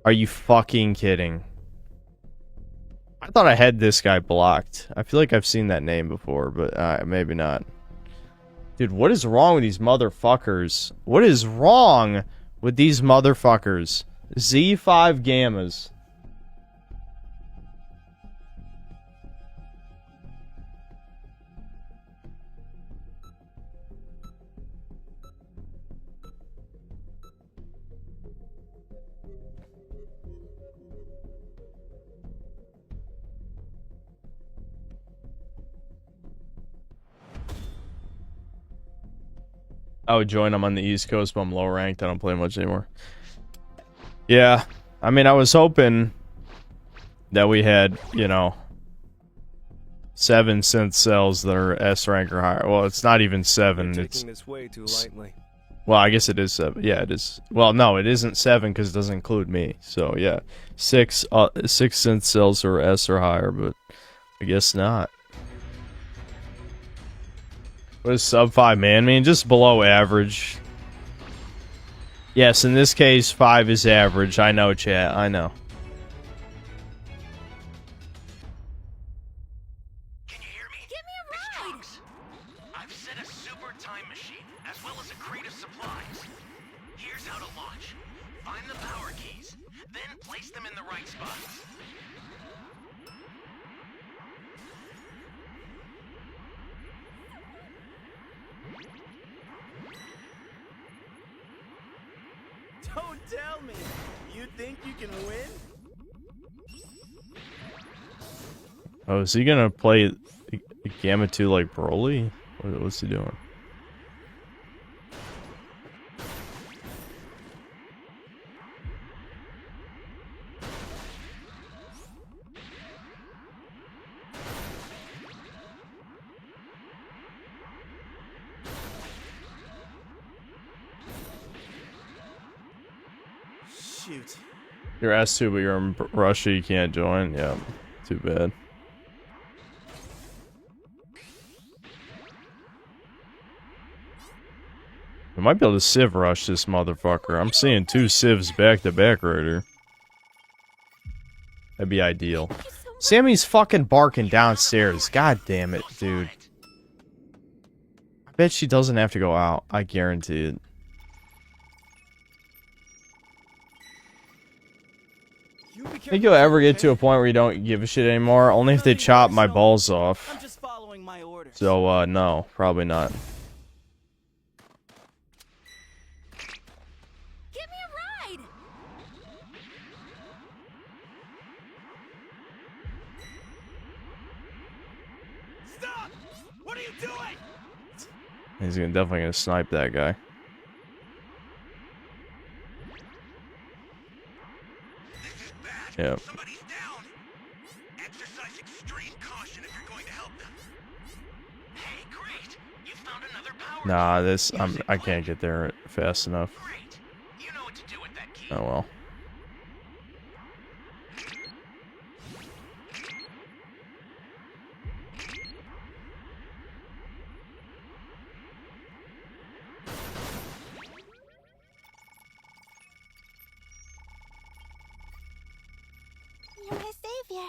Are you fucking kidding? I thought I had this guy blocked. I feel like I've seen that name before, but maybe not. Dude, what is wrong with these motherfuckers? What is wrong with these motherfuckers? Z5 Gammas. I would join. I'm on the East Coast, but I'm low ranked. I don't play much anymore. Yeah, I mean, I was hoping that we had, you know, 7 synth cells that are S rank or higher. Well, it's not even 7. It's this way too lightly. Well, I guess it is 7. Yeah, it is. Well, no, it isn't 7 because it doesn't include me. So yeah, 6 synth cells are S or higher, but I guess not. What does sub-5 man mean? Just below average. Yes, in this case, 5 is average. I know, chat. I know. Can you hear me? Give me a ride! I've set a super time machine, as well as a crate of supplies. Here's how to launch. Find the power keys, then place them in the right spots. Don't tell me! You think you can win? Oh, is he gonna play Gamma 2 like Broly? What's he doing? Shoot. You're S2, but you're in Russia. You can't join. Yeah, too bad. We might be able to Civ rush this motherfucker. I'm seeing 2 Civs back to back right here. That'd be ideal. Sammy's fucking barking downstairs. God damn it, dude. I bet she doesn't have to go out. I guarantee it. Think you'll ever get to a point where you don't give a shit anymore? Only if they chop my balls off. I'm just following my orders. So, no, probably not. Give me a ride! What are you doing? He's definitely gonna snipe that guy. Yep. Somebody's down. Exercise extreme caution if you're going to help them. Hey, great. You found another power. Nah, this I can't get there fast enough. Great. You know what to do with that key. Oh well. You're my savior.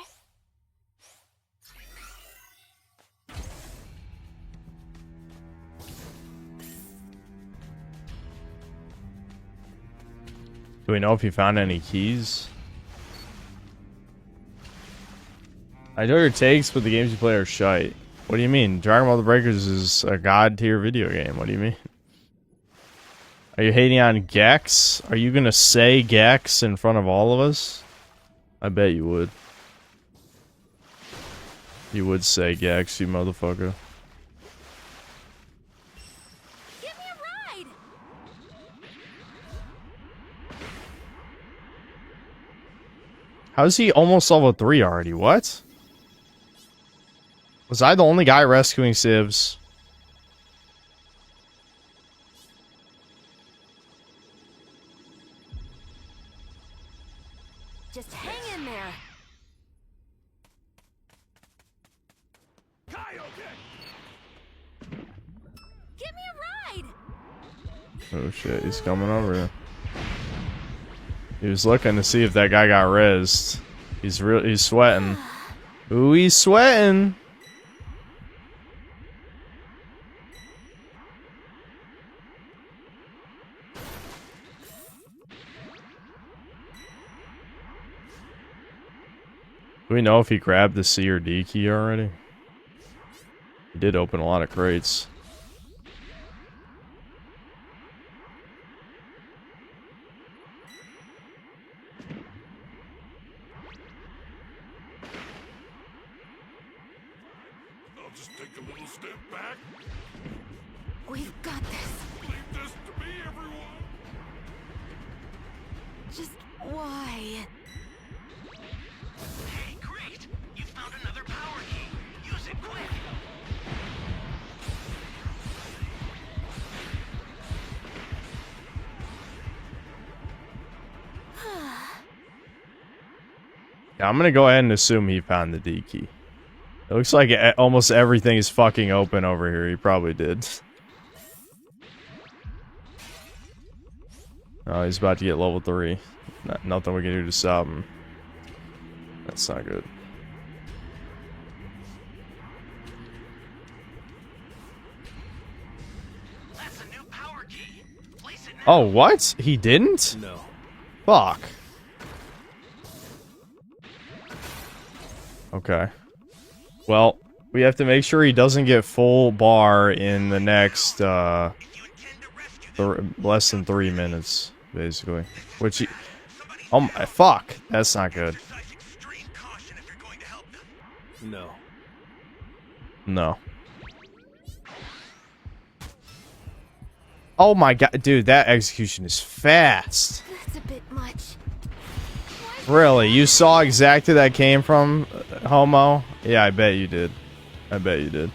Do we know if he found any keys? I know your takes, but the games you play are shite. What do you mean? Dragon Ball The Breakers is a god tier video game. What do you mean? Are you hating on Gex? Are you gonna say Gex in front of all of us? I bet you would. You would say Gex, you motherfucker. Give me a ride. How's he almost level 3 already? What? Was I the only guy rescuing civs? Just hang in there. Give me a ride. Oh shit, he's coming over here. He was looking to see if that guy got rezzed. He's sweating. Ooh, he's sweating. Do we know if he grabbed the C or D key already? He did open a lot of crates. I'll just take a little step back. We've got this. Leave this to me, everyone. Just why? Hey, great. You found another power key. Use it quick. Yeah, I'm gonna go ahead and assume he found the D key. It looks like almost everything is fucking open over here. He probably did. Oh, he's about to get level 3. Nothing we can do to stop him. That's not good. That's a new power key. Place it now. Oh, what? He didn't? No. Fuck. Okay. Well, we have to make sure he doesn't get full bar in the next, less than 3 minutes, basically. Which he... Oh my... Fuck. That's not good. Exercise extreme caution if you're going to help them. No. No. Oh my god. Dude, that execution is fast. That's a bit much. Really? You saw exactly that came from, Homo? Yeah, I bet you did. I bet you did.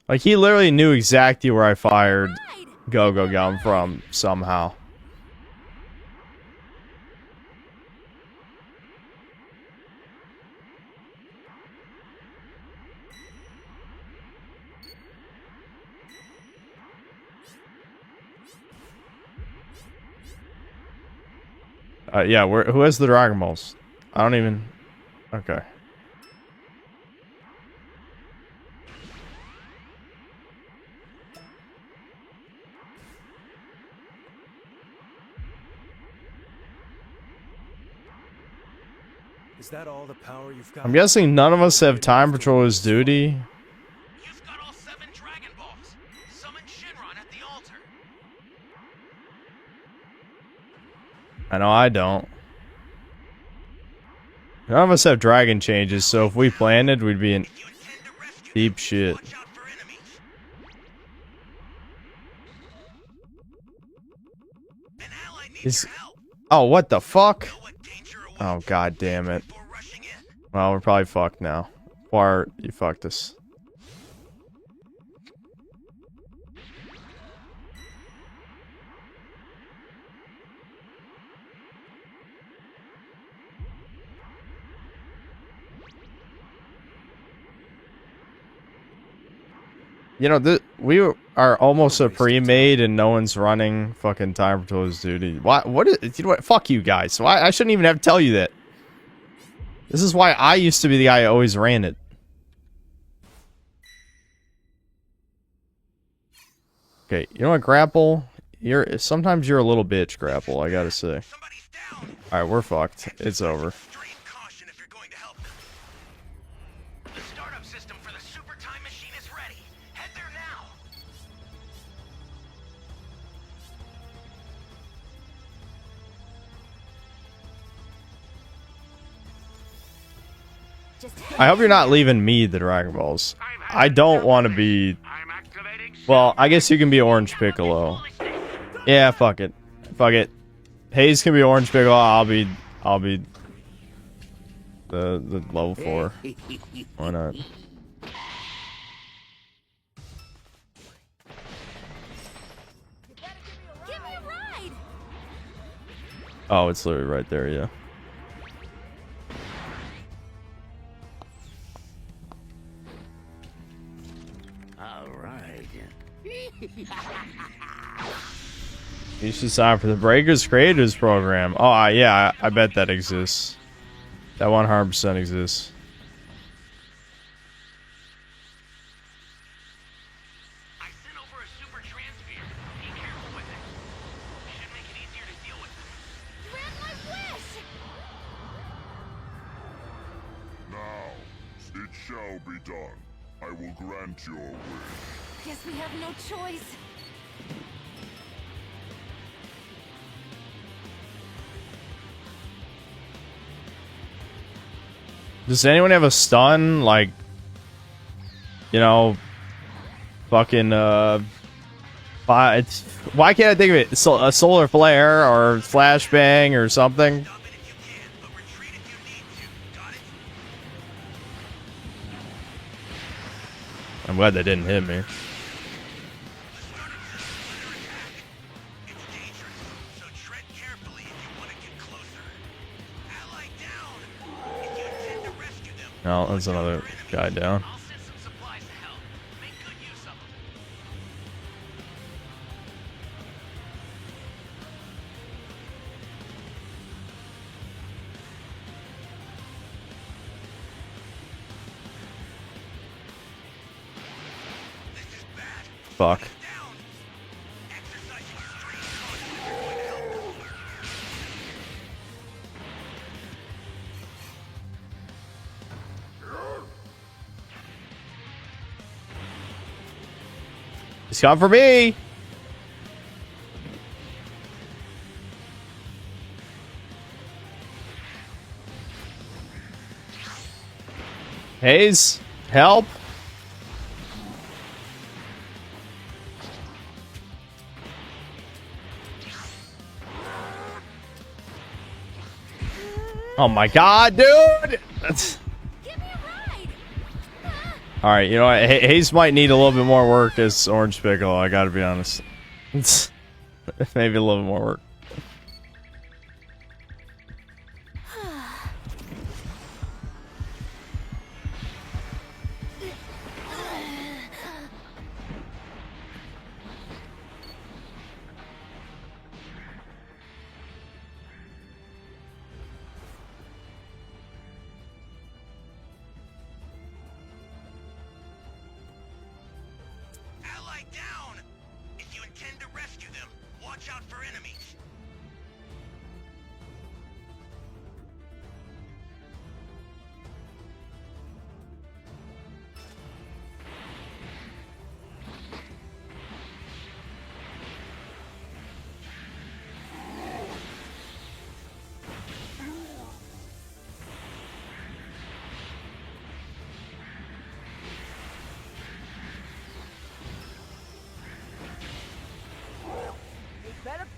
Like, he literally knew exactly where I fired Go-Go Gum from, somehow. Yeah, who has the Dragon Balls? I don't even... Okay. Is that all the power you've got? I'm guessing none of us have Time Patroller's duty. You've got all 7 Dragon Balls. Summon Shinron at the altar. I know I don't. None of us have dragon changes, so if we planted, we'd be in deep shit. Oh, what the fuck? Oh, god damn it. Well, we're probably fucked now. Or you fucked us. You know, we are almost a pre-made and no one's running fucking Time Patrol's duty. Why? What is? You know what? Fuck you guys. So I shouldn't even have to tell you that. This is why I used to be the guy who always ran it. Okay, you know what, Grapple? Sometimes you're a little bitch, Grapple, I gotta say. Alright, we're fucked. It's over. The startup system for the super time machine is ready. Head there now. I hope you're not leaving me the Dragon Balls. I don't want to be... Well, I guess you can be Orange Piccolo. Yeah, fuck it. Fuck it. Hayes can be Orange Piccolo, I'll be the level 4. Why not? Give me a ride. Oh, it's literally right there, yeah. All right. You should sign up for the Breakers Creators Program. Oh, yeah, I bet that exists. That 100% exists. I sent over a super transfer. Be careful with it. Should make it easier to deal with them. Grant my wish. Now, it shall be done. I will grant your wish. Guess we have no choice. Does anyone have a stun? Like, you know, fucking, why can't I think of it? A solar flare or flashbang or something? I'm glad they didn't hit me. No, that's another guy down. I'll send some supplies to help. Make good use of them. Fuck. He's coming for me! Hayes, help! Oh my god, dude! That's... Alright, you know what? Hayes might need a little bit more work as Orange Piccolo, I gotta be honest. Maybe a little bit more work.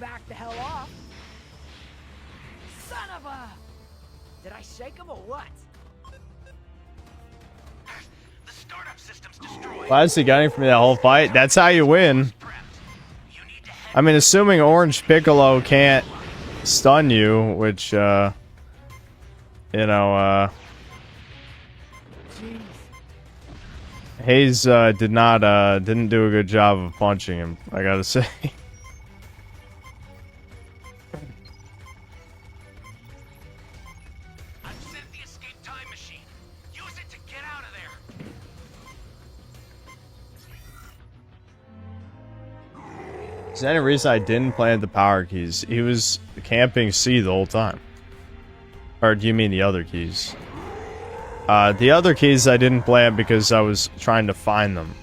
back the hell off. Son of a... Did I shake him or what? The startup system's destroyed. Why has he got him from that whole fight? That's how you win. I mean, assuming Orange Piccolo can't stun you, which, you know, Hayes didn't do a good job of punching him, I gotta say. I've sent the escape time machine. Use it to get out of there. Is there any reason I didn't plant the power keys? He was camping C the whole time. Or do you mean the other keys? The other keys I didn't plant because I was trying to find them.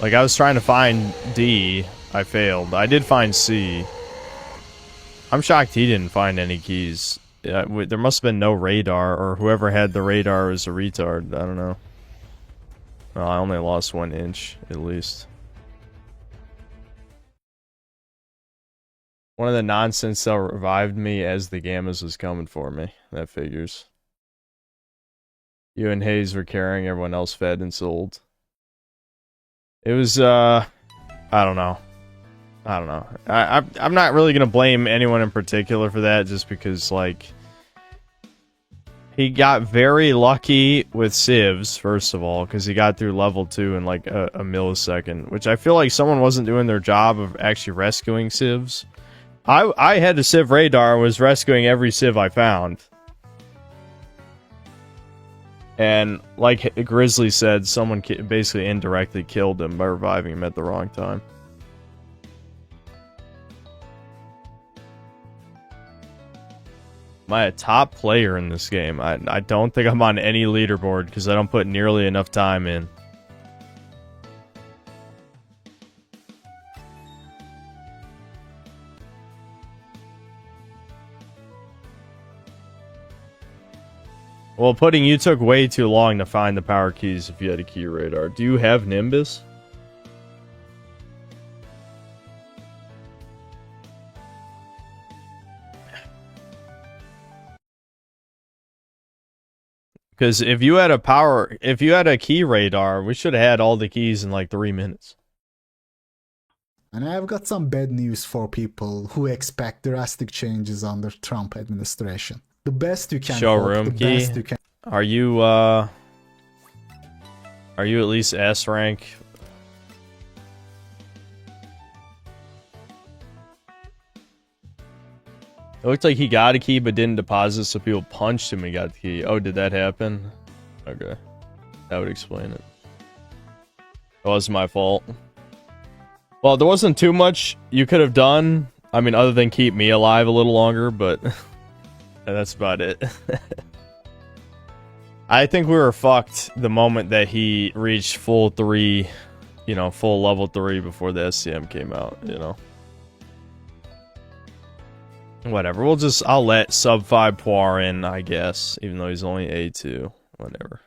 Like, I was trying to find D. I failed. I did find C. I'm shocked he didn't find any keys. Yeah, there must have been no radar, or whoever had the radar was a retard. I don't know. Well, I only lost 1 inch, at least. One of the nonsense that revived me as the Gammas was coming for me. That figures. You and Hayes were carrying, everyone else fed and sold. It was, I don't know. I'm not really gonna blame anyone in particular for that, just because, like, he got very lucky with civs, first of all, because he got through level 2 in, like, a millisecond, which I feel like someone wasn't doing their job of actually rescuing civs. I had a civ radar and was rescuing every civ I found. And like Grizzly said, someone basically indirectly killed him by reviving him at the wrong time. Am I a top player in this game? I don't think I'm on any leaderboard because I don't put nearly enough time in. Well, Pudding, you took way too long to find the power keys if you had a key radar. Do you have Nimbus? Because if you had a key radar, we should have had all the keys in like 3 minutes. And I've got some bad news for people who expect drastic changes under Trump administration. The best you can Showroom hope, the key. best you can. Are you at least S rank? It looked like he got a key but didn't deposit, so people punched him and got the key. Oh, did that happen? Okay. That would explain it. It wasn't my fault. Well, there wasn't too much you could have done. I mean, other than keep me alive a little longer, but that's about it. I think we were fucked the moment that he reached full 3, you know, full level 3 before the SCM came out, you know. Whatever, I'll let sub 5 Poir in, I guess, even though he's only A2. Whatever.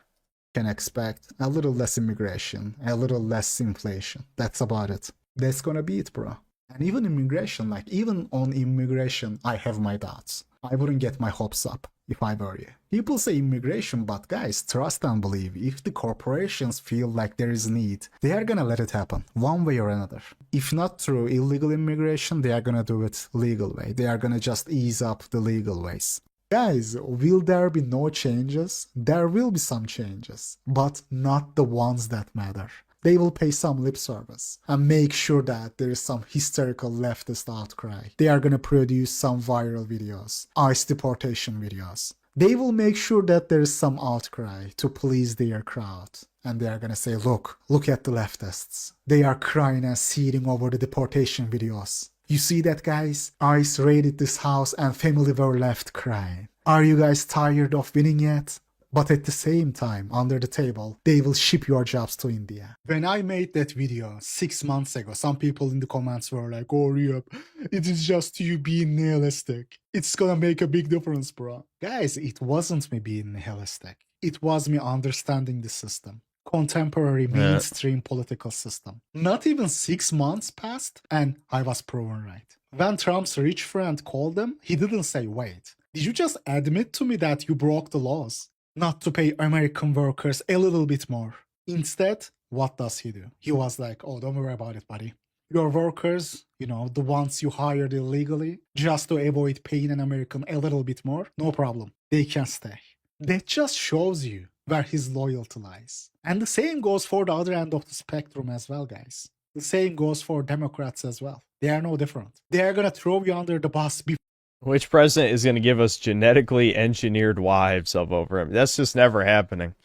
Can expect a little less immigration, a little less inflation. That's about it. That's gonna be it, bro. And even immigration, like, even on immigration, I have my doubts. I wouldn't get my hopes up if I were you. People say immigration, but guys, trust and believe. If the corporations feel like there is need, they are gonna let it happen, one way or another. If not through illegal immigration, they are gonna do it legal way. They are gonna just ease up the legal ways. Guys, will there be no changes? There will be some changes, but not the ones that matter. They will pay some lip service and make sure that there is some hysterical leftist outcry. They are gonna produce some viral videos, ICE deportation videos. They will make sure that there is some outcry to please their crowd. And they are gonna say, look at the leftists. They are crying and seething over the deportation videos. You see that, guys? ICE raided this house and family were left crying. Are you guys tired of winning yet? But at the same time, under the table, they will ship your jobs to India. When I made that video 6 months ago, some people in the comments were like, oh, Ryup, it is just you being nihilistic. It's gonna make a big difference, bro. Guys, it wasn't me being nihilistic. It was me understanding the system. contemporary Yeah. mainstream political system. Not even 6 months passed, and I was proven right. When Trump's rich friend called him, he didn't say, wait, did you just admit to me that you broke the laws? Not to pay American workers a little bit more. Instead, what does he do? He was like, oh, don't worry about it, buddy. Your workers, the ones you hired illegally, just to avoid paying an American a little bit more, no problem. They can stay. That just shows you where his loyalty lies. And the same goes for the other end of the spectrum as well, guys. The same goes for Democrats as well. They are no different. They are going to throw you under the bus before. Which president is going to give us genetically engineered wives up over him? That's just never happening.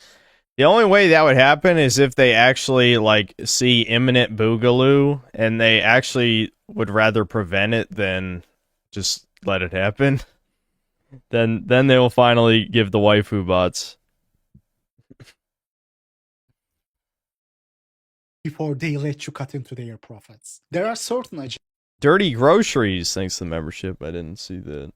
The only way that would happen is if they actually see imminent boogaloo and they actually would rather prevent it than just let it happen. Then they will finally give the waifu bots. Before they let you cut into their profits. There are certain Dirty groceries, thanks to the membership. I didn't see that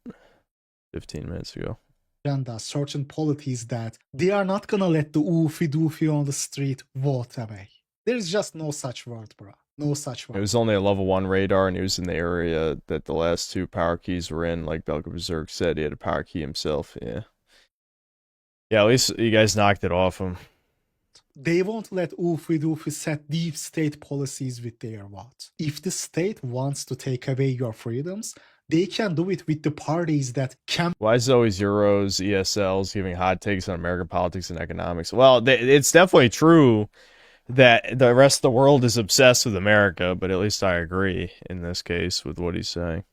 15 minutes ago. agendas, certain policies that they are not gonna let the oofy doofy on the street vote away. There's just no such word, bro. No such word. It was only a level 1 radar, and he was in the area that the last 2 power keys were in. Like Belka Berserk said, he had a power key himself. Yeah, at least you guys knocked it off him. They won't let oofy doofy set deep state policies with their vote. If the state wants to take away your freedoms, they can do it with the parties that can. Why is it always Euros, ESLs giving hot takes on American politics and economics? Well, it's definitely true that the rest of the world is obsessed with America, but at least I agree in this case with what he's saying.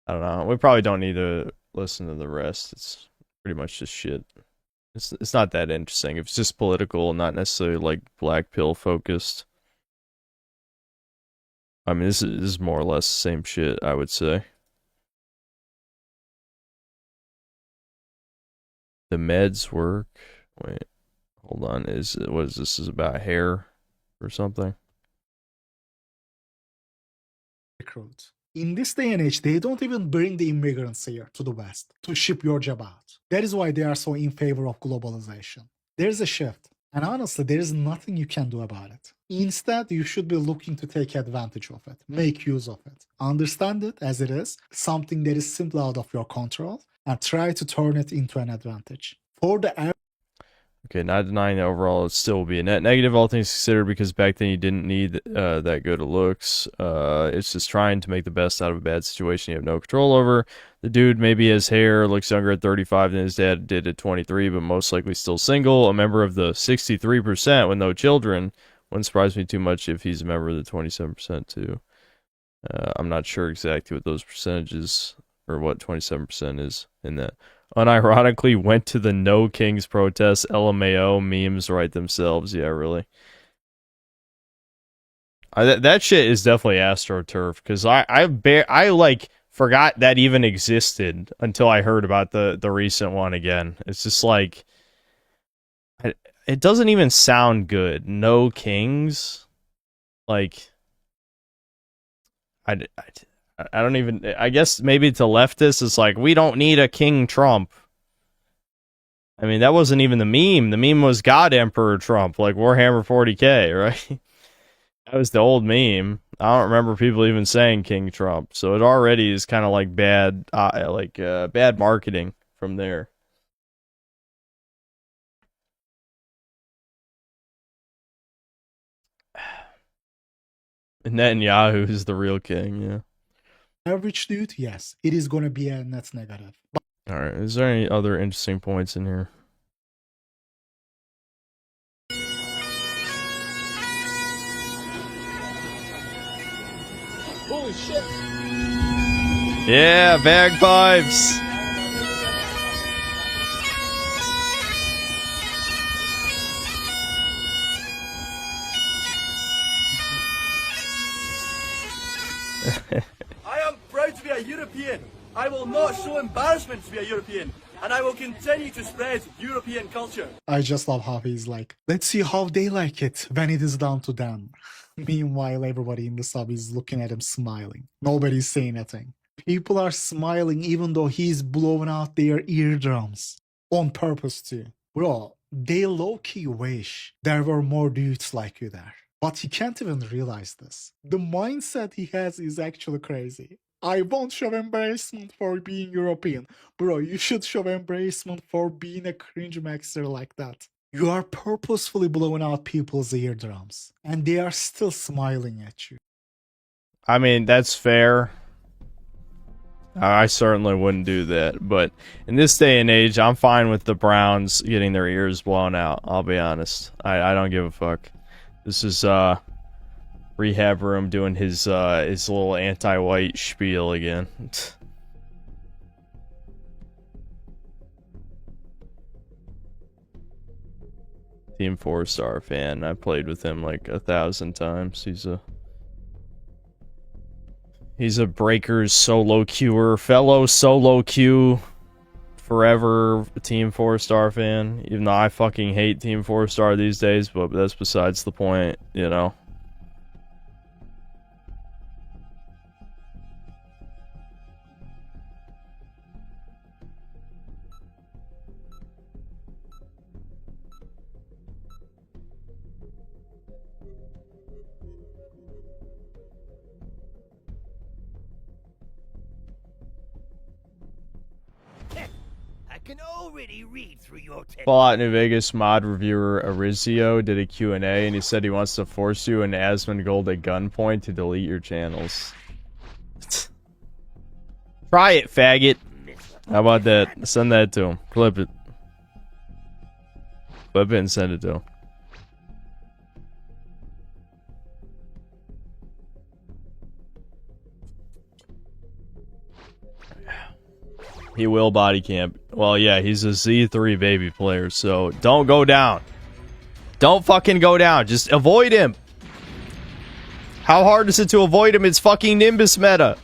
I don't know. We probably don't need to listen to the rest. It's pretty much just shit. It's not that interesting. It's just political, not necessarily black pill focused. I mean, this is more or less the same shit, I would say. The meds work. Wait, hold on. What is this? Is about hair or something? Recruit. In this day and age, they don't even bring the immigrants here to the West to ship your job out. That is why they are so in favor of globalization. There's a shift, and honestly, there is nothing you can do about it. Instead, you should be looking to take advantage of it, make use of it, understand it as it is, something that is simply out of your control, and try to turn it into an advantage. For the Okay, not denying that overall it still will be a net negative, all things considered, because back then you didn't need that good of looks. It's just trying to make the best out of a bad situation you have no control over. The dude maybe his hair looks younger at 35 than his dad did at 23, but most likely still single, a member of the 63% with no children. Wouldn't surprise me too much if he's a member of the 27% too. I'm not sure exactly what those percentages, or what 27% is in that. Unironically went to the No Kings protest. LMAO memes write themselves. Yeah, really. That shit is definitely AstroTurf, because I forgot that even existed until I heard about the recent one again. It's just it doesn't even sound good. No Kings, I don't even. I guess maybe to leftists, it's we don't need a King Trump. I mean, that wasn't even the meme. The meme was God Emperor Trump, like Warhammer 40k, right? That was the old meme. I don't remember people even saying King Trump, so it already is kind of bad, bad marketing from there. Netanyahu is the real king, yeah. average dude, yes, it is going to be a net negative. All right, is there any other interesting points in here? Holy shit! Yeah, bagpipes! I am proud to be a European. I will not show embarrassment to be a European, and I will continue to spread European culture. I just love how he's let's see how they like it when it is down to them. Meanwhile, everybody in the sub is looking at him smiling. Nobody's saying anything. People are smiling even though he's blowing out their eardrums. On purpose too. Bro, They low-key wish there were more dudes like you there. But he can't even realize this. The mindset he has is actually crazy. I won't show embarrassment for being European. Bro, you should show embarrassment for being a cringe maxer like that. You are purposefully blowing out people's eardrums, and they are still smiling at you. I mean, that's fair. I certainly wouldn't do that, but in this day and age, I'm fine with the Browns getting their ears blown out. I'll be honest. I don't give a fuck. This is Rehab Room doing his little anti-white spiel again. Team 4-star fan. I played with him like 1,000 times. He's a Breakers solo queuer, fellow solo queue, forever Team 4-star fan. Even though I fucking hate Team 4-star these days, but that's besides the point, you know. I can already read through your text. Fallout New Vegas mod reviewer Arizio did a Q&A and he said he wants to force you and Asmongold at gunpoint to delete your channels. Try it, faggot. How about that? Send that to him. Clip it. Clip it and send it to him. He will body camp. Well, yeah, he's a Z3 baby player, so don't go down. Don't fucking go down. Just avoid him. How hard is it to avoid him? It's fucking Nimbus meta.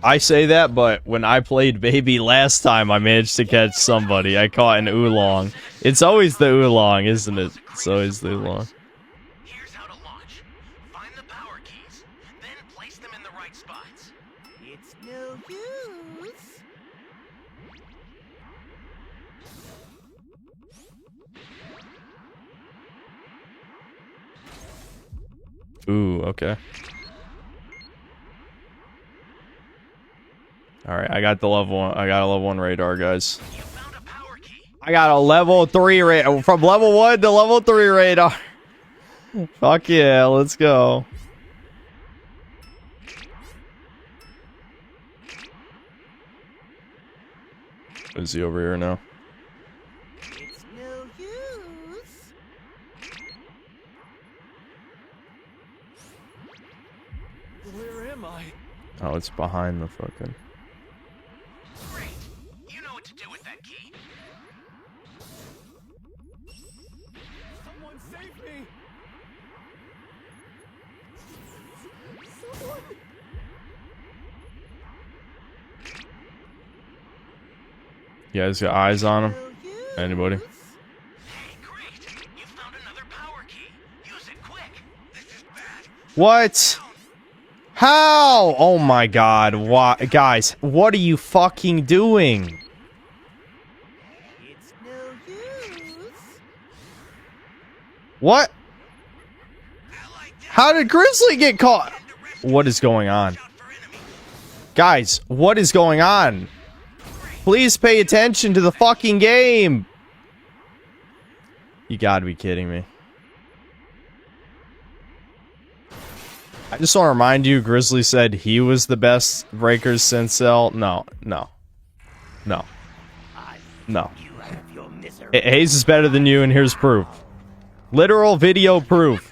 I say that, but when I played baby last time, I managed to catch somebody. I caught an oolong. It's always the oolong, isn't it? It's always the oolong. Here's how to launch. Find the power keys, then place them in the right spots. It's no use. Ooh, okay. Alright, I got the level one. I got a level 1 radar, guys. I got a level 3 radar. From level 1 to level 3 radar. Fuck yeah, let's go. Is he over here now? It's no use. Where am I? Oh, it's behind the fucking... Great. You know what to do with that key. Someone save me! You guys got eyes on him? Anybody? What? How? Oh my god. Why? Guys, what are you fucking doing? It's no use. What? How did Grizzly get caught? What is going on? Guys, what is going on? Please pay attention to the fucking game. You gotta be kidding me. I just want to remind you, Grizzly said he was the best Breakers since Cell. No. Hayes is better than you, and here's proof. Literal video proof.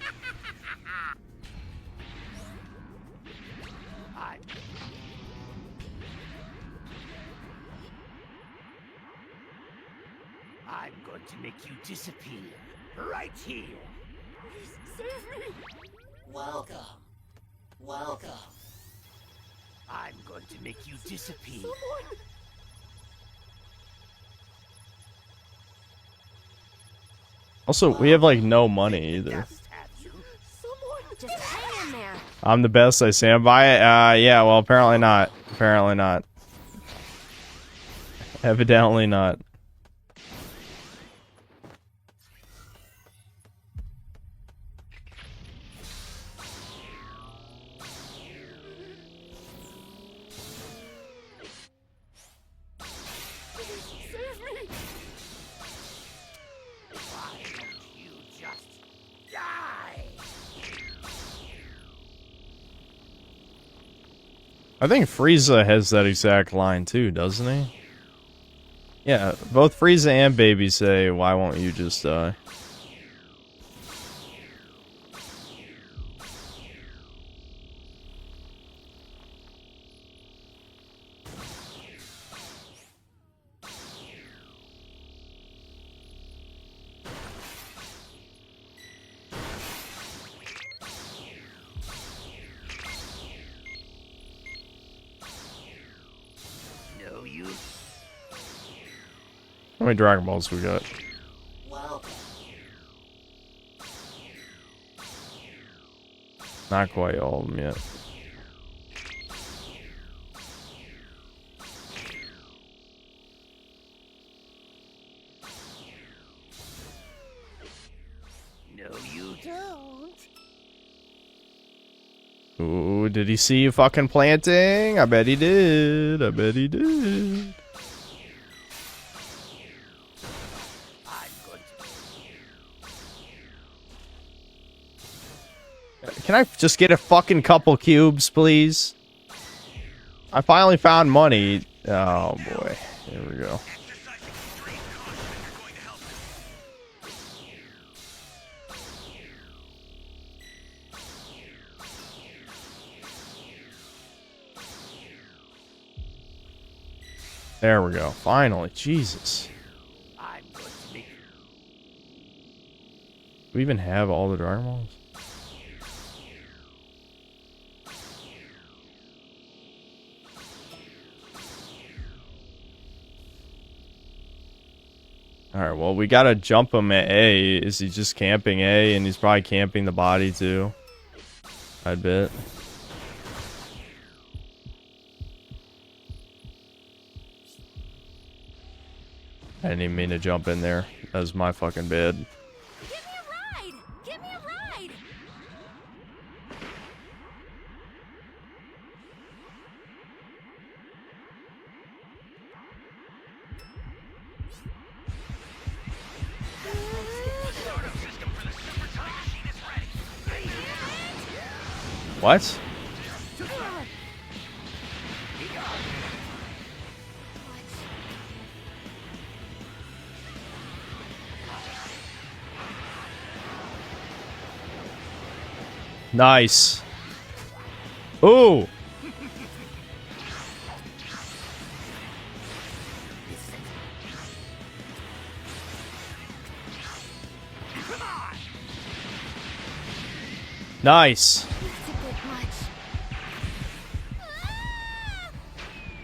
I'm going to make you disappear right here. Save me! Welcome. Welcome. I'm going to make you disappear. Someone! Also, we have like no money either. Someone! Just hang in there! I'm the best, I stand by it. Yeah, well, apparently not. Apparently not. Evidently not. Save me! Why don't you just die? I think Frieza has that exact line too, doesn't he? Yeah, both Frieza and Baby say, "Why won't you just die?" No use. How many Dragon Balls we got? Well, Not quite all of them yet. no, you don't. Ooh, did he see you fucking planting? I bet he did. I bet he did. I'm going to. Can I just get a fucking couple cubes, please? I finally found money. Oh boy. Here we go. There we go. Finally. Jesus. I'm going to make. Do we even have all the Dragon Balls? Alright, well, we gotta jump him at A. Is he just camping A? And he's probably camping the body, too. I'd bet. I didn't even mean to jump in there. That was my fucking bad. Give me a ride! Give me a ride! What? Nice. Ooh. Nice.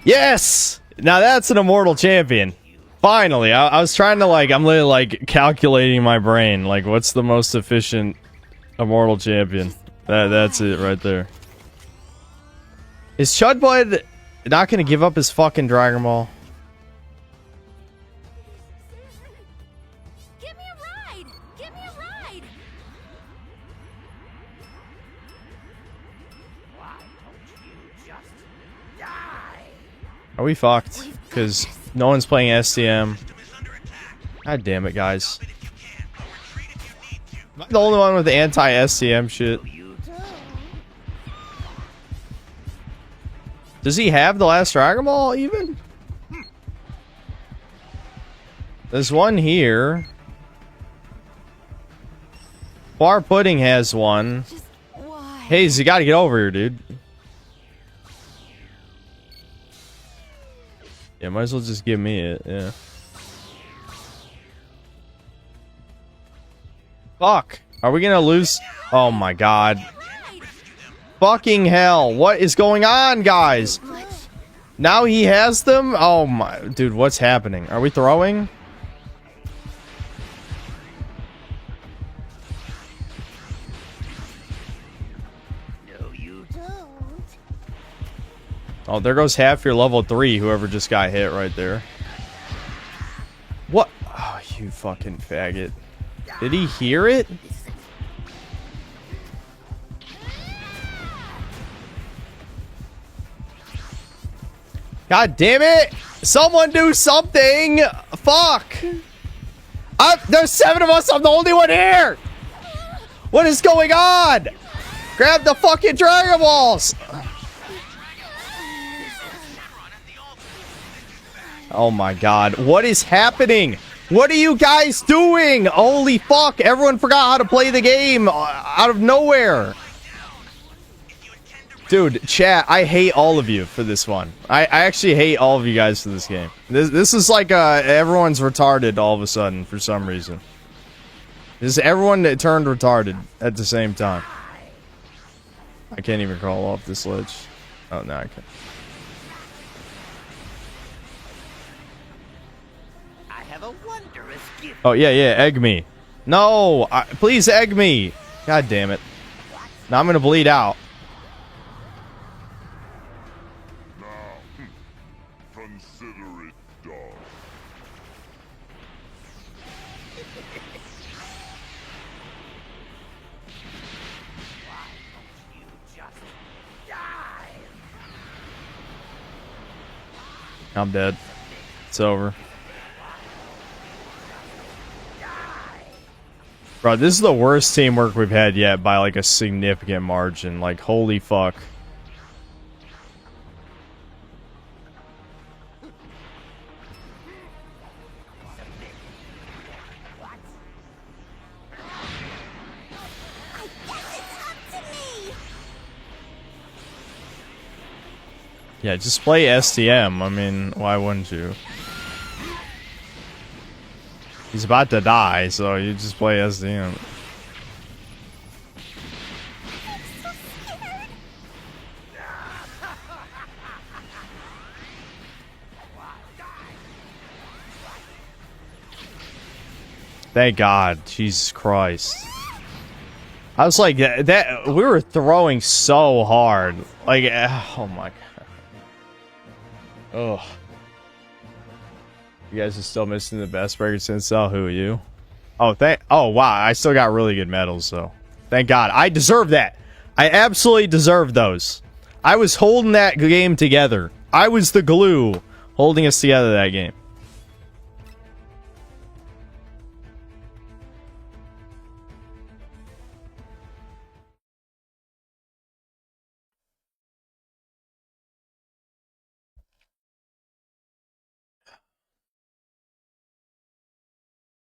Yes! Now that's an immortal champion. Finally. I was trying to I'm literally calculating my brain. What's the most efficient immortal champion? That's it right there. Is Chudbud not gonna give up his fucking Dragon Ball? Give me a ride! Give me a ride! Why don't you just die? Are we fucked? Because no one's playing STM. God damn it, guys. Am I the only one with the anti-STM shit? Does he have the last Dragon Ball, even? There's one here. Bar Pudding has one. Hayes, you gotta get over here, dude. Yeah, might as well just give me it, yeah. Fuck. Are we gonna lose? Oh my god. Fucking hell. What is going on, guys? Now he has them? Oh my... Dude, what's happening? Are we throwing? No, you don't. Oh, there goes half your level 3, whoever just got hit right there. What? Oh, you fucking faggot. Did he hear it? God damn it! Someone do something! Fuck! There's 7 of us, I'm the only one here! What is going on? Grab the fucking Dragon Balls! Oh my god, what is happening? What are you guys doing? Holy fuck, everyone forgot how to play the game out of nowhere. Dude, chat, I hate all of you for this one. I actually hate all of you guys for this game. This is like everyone's retarded all of a sudden for some reason. This is everyone that turned retarded at the same time. I can't even crawl off this ledge. Oh, no, I can't. I have a wondrous gift. Oh, yeah, egg me. No, please egg me. God damn it. Now I'm gonna bleed out. Consider it done. I'm dead. It's over. Bro, this is the worst teamwork we've had yet by like a significant margin. Like, holy fuck. Yeah, just play STM. I mean, why wouldn't you? He's about to die, so you just play STM. Thank God. Jesus Christ. I was like, that we were throwing so hard. Like, oh my God. Ugh. You guys are still missing the best record since who are you? Oh, wow, I still got really good medals, so thank God. I deserve that. I absolutely deserve those. I was holding that game together. I was the glue holding us together that game.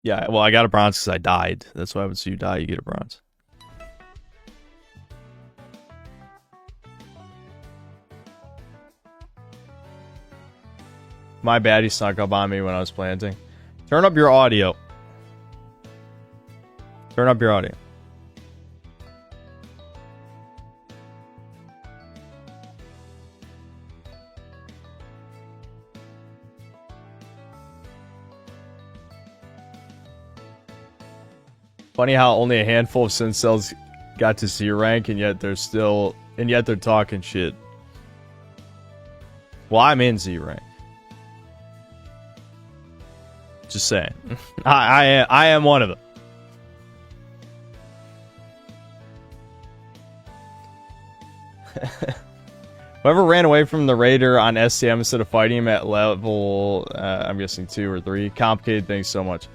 Yeah, well, I got a bronze because I died. That's why once you die, you get a bronze. My bad, he snuck up on me when I was planting. Turn up your audio. Turn up your audio. Funny how only a handful of Sin Cells got to C rank, and yet they're talking shit. Well, I'm in Z rank. Just saying. I am one of them. Whoever ran away from the raider on STM instead of fighting him at level, I'm guessing 2 or 3. Complicated things so much.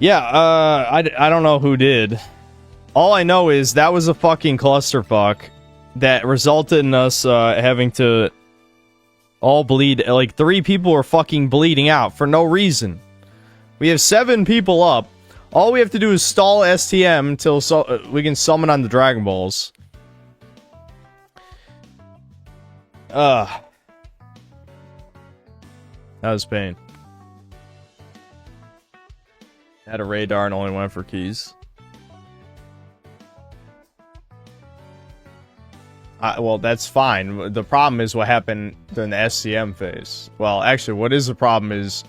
Yeah, I don't know who did. All I know is that was a fucking clusterfuck that resulted in us having to all bleed. Like, 3 people were fucking bleeding out for no reason. We have 7 people up. All we have to do is stall STM until we can summon on the Dragon Balls. That was pain. Had a radar and only went for keys. Well, that's fine. The problem is what happened during the SCM phase. Well, actually, what is the problem is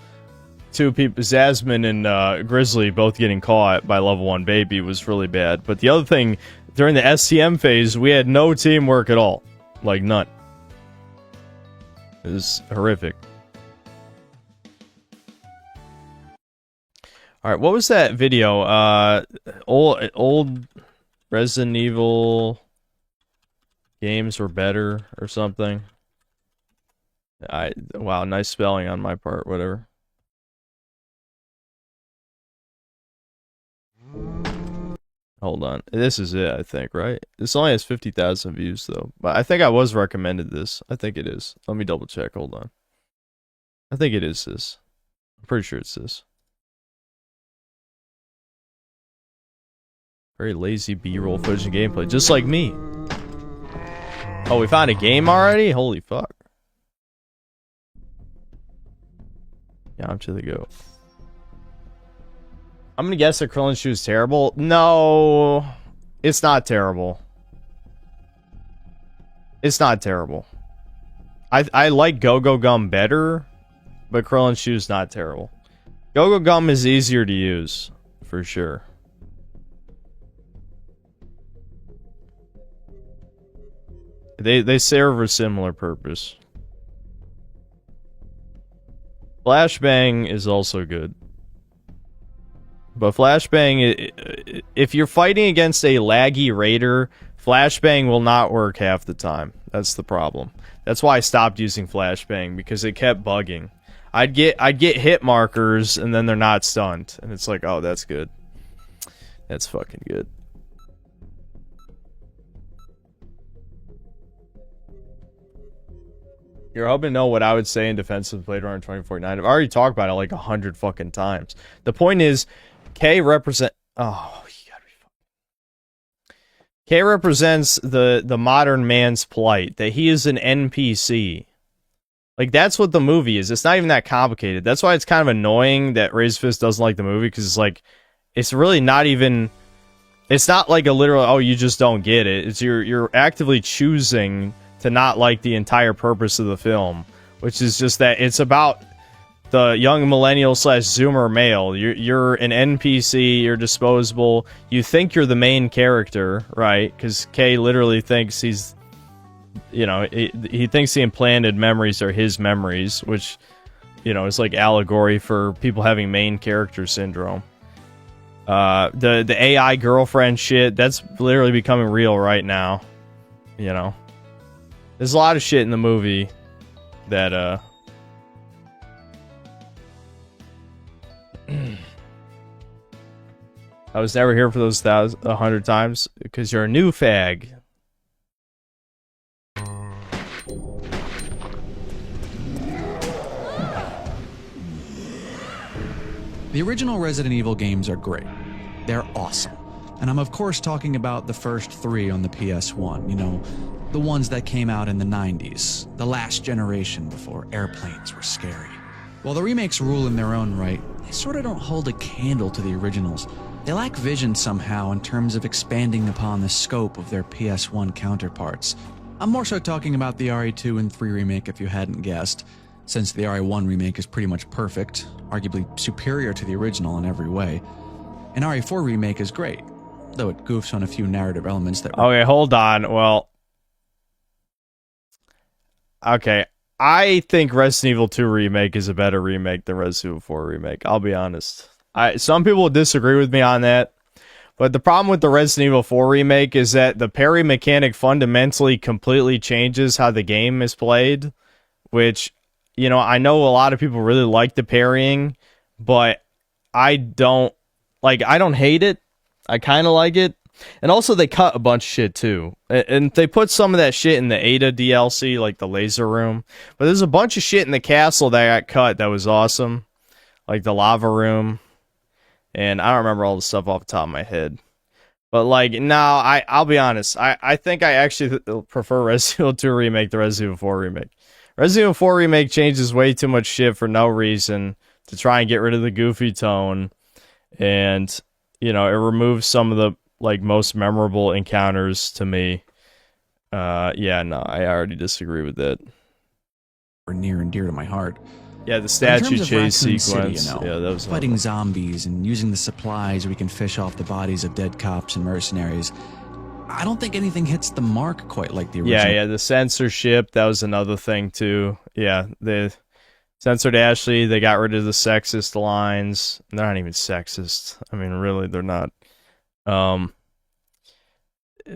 2 people, Zasmine and Grizzly, both getting caught by level 1 baby was really bad. But the other thing, during the SCM phase, we had no teamwork at all. Like, none. It was horrific. All right, what was that video? Old Resident Evil games were better or something. Wow, nice spelling on my part. Whatever. Hold on, this is it. I think, right? This only has 50,000 views though, but I think I was recommended this. I think it is. Let me double check. Hold on. I think it is this. I'm pretty sure it's this. Very lazy B-roll footage and gameplay, just like me. Oh, we found a game already? Holy fuck. Yeah, I'm to the go. I'm gonna guess that Krillin Shoe is terrible. No, it's not terrible. It's not terrible. I like Go-Go Gum better, but Krillin Shoe is not terrible. Go-Go Gum is easier to use, for sure. They serve a similar purpose. Flashbang is also good. But Flashbang, if you're fighting against a laggy raider, Flashbang will not work half the time. That's the problem. That's why I stopped using Flashbang, because it kept bugging. I'd get hit markers and then they're not stunned, and it's like, oh, that's good. That's fucking good. You're hoping to know what I would say in defense of Blade Runner 2049. I've already talked about it like 100 fucking times. The point is, K represents the modern man's plight, that he is an NPC. Like, that's what the movie is. It's not even that complicated. That's why it's kind of annoying that Razorfist doesn't like the movie, because it's like, it's really not even, it's not like a literal, oh, you just don't get it. It's you're actively choosing to not like the entire purpose of the film, which is just that it's about the young millennial / zoomer male. You're an NPC, you're disposable, you think you're the main character, right? Because Kay literally thinks he's, you know, he thinks the implanted memories are his memories, which, you know, is like allegory for people having main character syndrome. The AI girlfriend shit, that's literally becoming real right now, you know. There's a lot of shit in the movie that, I was never here for those 100 times, because you're a new fag. The original Resident Evil games are great. They're awesome. And I'm of course talking about the first 3 on the PS1, you know, the ones that came out in the 90s, the last generation before airplanes were scary. While the remakes rule in their own right, they sort of don't hold a candle to the originals. They lack vision somehow in terms of expanding upon the scope of their PS1 counterparts. I'm more so talking about the RE2 and 3 remake if you hadn't guessed, since the RE1 remake is pretty much perfect, arguably superior to the original in every way. And RE4 remake is great, though it goofs on a few narrative elements that... Okay, hold on. Well... Okay, I think Resident Evil 2 remake is a better remake than Resident Evil 4 remake. I'll be honest. Some people will disagree with me on that, but the problem with the Resident Evil 4 remake is that the parry mechanic fundamentally completely changes how the game is played, which, you know, I know a lot of people really like the parrying, but I don't hate it. I kind of like it. And also, they cut a bunch of shit, too. And they put some of that shit in the Ada DLC, like the laser room. But there's a bunch of shit in the castle that got cut that was awesome. Like the lava room. And I don't remember all the stuff off the top of my head. But, like, no, I'll be honest. I think I actually prefer Resident Evil 2 Remake to Resident Evil 4 Remake. Resident Evil 4 Remake changes way too much shit for no reason to try and get rid of the goofy tone. And, you know, it removes some of the, like, most memorable encounters to me. Yeah, no, I already disagree with that. Are near and dear to my heart. Yeah, the statue chase sequence. City, you know, yeah, that was fighting zombies and using the supplies we can fish off the bodies of dead cops and mercenaries. I don't think anything hits the mark quite like the original. Yeah, the censorship, that was another thing too. Yeah, Censored Ashley. They got rid of the sexist lines. They're not even sexist. I mean, really, they're not.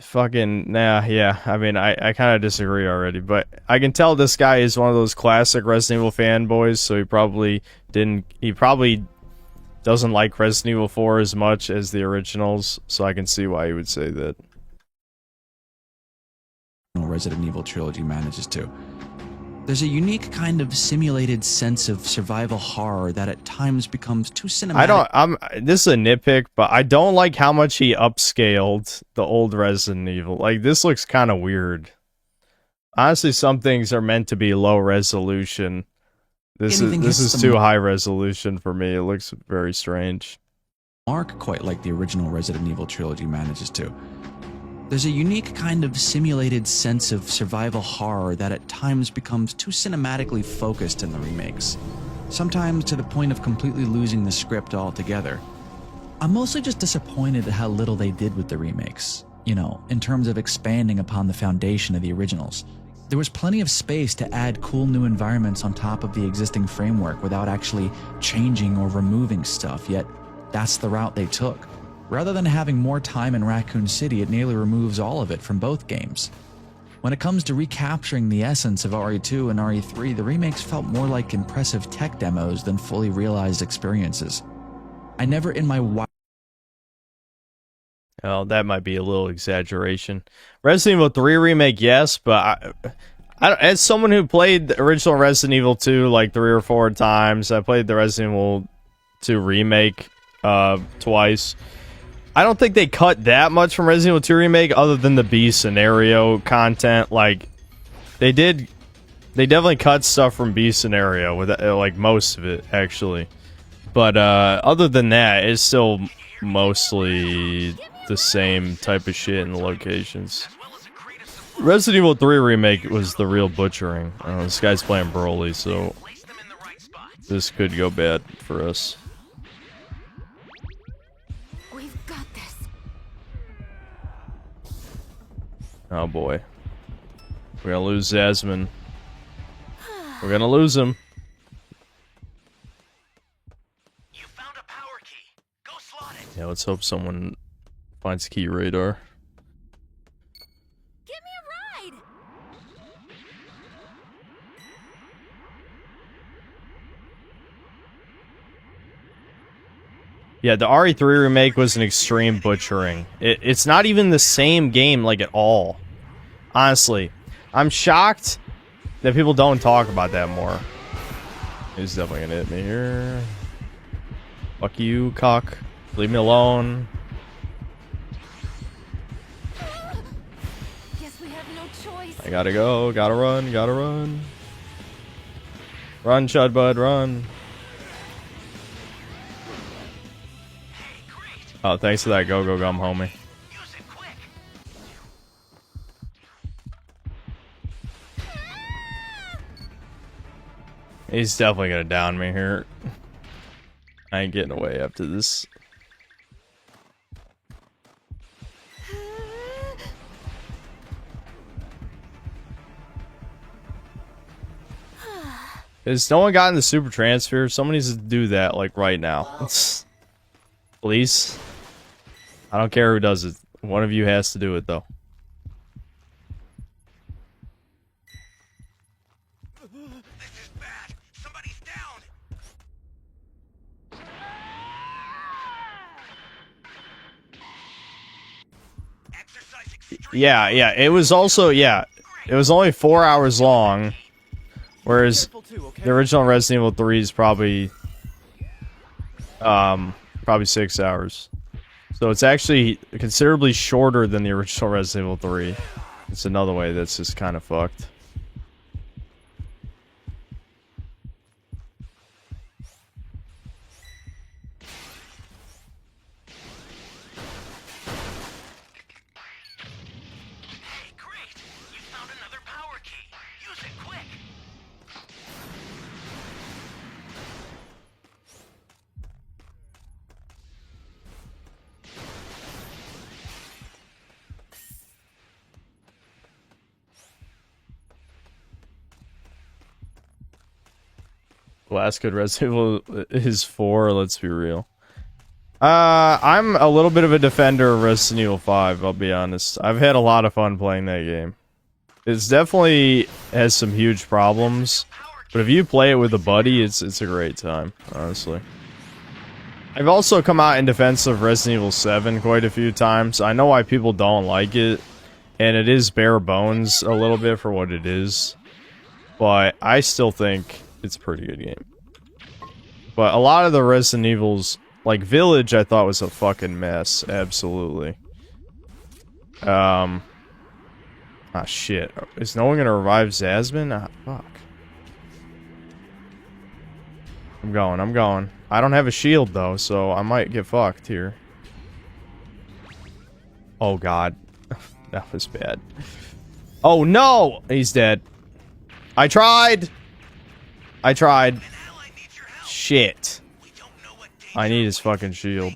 Fucking nah, yeah. I mean, I kind of disagree already, but I can tell this guy is one of those classic Resident Evil fanboys. So he probably doesn't like Resident Evil 4 as much as the originals. So I can see why he would say that. Resident Evil trilogy manages to. There's a unique kind of simulated sense of survival horror that at times becomes too cinematic. This is a nitpick, but I don't like how much he upscaled the old Resident Evil. Like, this looks kind of weird. Honestly, some things are meant to be low resolution. This is too high resolution for me. It looks very strange. Mark, quite like the original Resident Evil trilogy manages to. There's a unique kind of simulated sense of survival horror that at times becomes too cinematically focused in the remakes, sometimes to the point of completely losing the script altogether. I'm mostly just disappointed at how little they did with the remakes, you know, in terms of expanding upon the foundation of the originals. There was plenty of space to add cool new environments on top of the existing framework without actually changing or removing stuff, yet that's the route they took. Rather than having more time in Raccoon City, it nearly removes all of it from both games. When it comes to recapturing the essence of RE2 and RE3, the remakes felt more like impressive tech demos than fully realized experiences. I never in my Oh, that might be a little exaggeration. Resident Evil 3 remake, yes, but as someone who played the original Resident Evil 2 like 3 or 4 times, I played the Resident Evil 2 remake twice. I don't think they cut that much from Resident Evil 2 Remake other than the B scenario content. Like, they definitely cut stuff from B scenario, with like most of it, actually. But other than that, it's still mostly the same type of shit in the locations. Resident Evil 3 Remake was the real butchering. This guy's playing Broly, so this could go bad for us. Oh boy. We're gonna lose Zasmine. We're gonna lose him. You found a power key. Go slot it. Yeah, let's hope someone finds key radar. Give me a ride! Yeah, the RE3 remake was an extreme butchering. It's not even the same game, like, at all. Honestly. I'm shocked that people don't talk about that more. He's definitely gonna hit me here. Fuck you, cock. Leave me alone. Guess we have no choice. I gotta go. Gotta run. Gotta run. Run, Chudbud, run. Oh, thanks for that go-go gum, homie. He's definitely gonna down me here. I ain't getting away after this. Has no one gotten the super transfer? Someone needs to do that, like, right now. Please. I don't care who does it. One of you has to do it, though. Yeah, it was also, it was only 4 hours long, whereas the original Resident Evil 3 is probably 6 hours. So it's actually considerably shorter than the original Resident Evil 3. It's another way that's just kind of fucked. last good Resident Evil is 4, let's be real. I'm a little bit of a defender of Resident Evil 5, I'll be honest. I've had a lot of fun playing that game. It's definitely has some huge problems, but if you play it with a buddy, it's a great time, honestly. I've also come out in defense of Resident Evil 7 quite a few times. I know why people don't like it, and it is bare bones a little bit for what it is, but I still think it's a pretty good game. But a lot of the Resident Evils, like Village, I thought was a fucking mess, absolutely. Ah, shit. Is no one gonna revive Zasmine? Ah, fuck. I'm going. I don't have a shield, though, so I might get fucked here. Oh, God. That was bad. Oh, no! He's dead. I tried! Shit. I need his fucking shield.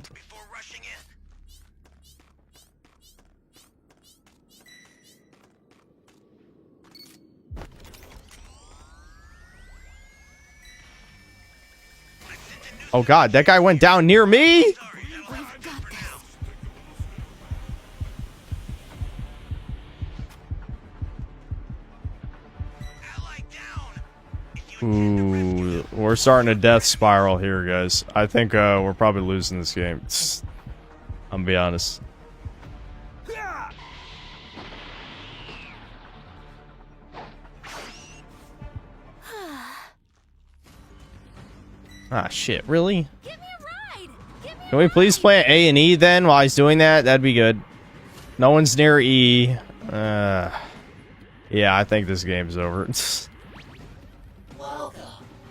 Oh god, that guy went down near me? Ooh, we're starting a death spiral here, guys. I think we're probably losing this game. I'm gonna be honest. Ah, shit, really? Can we please play A and E then while he's doing that? That'd be good. No one's near E. Yeah, I think this game's over.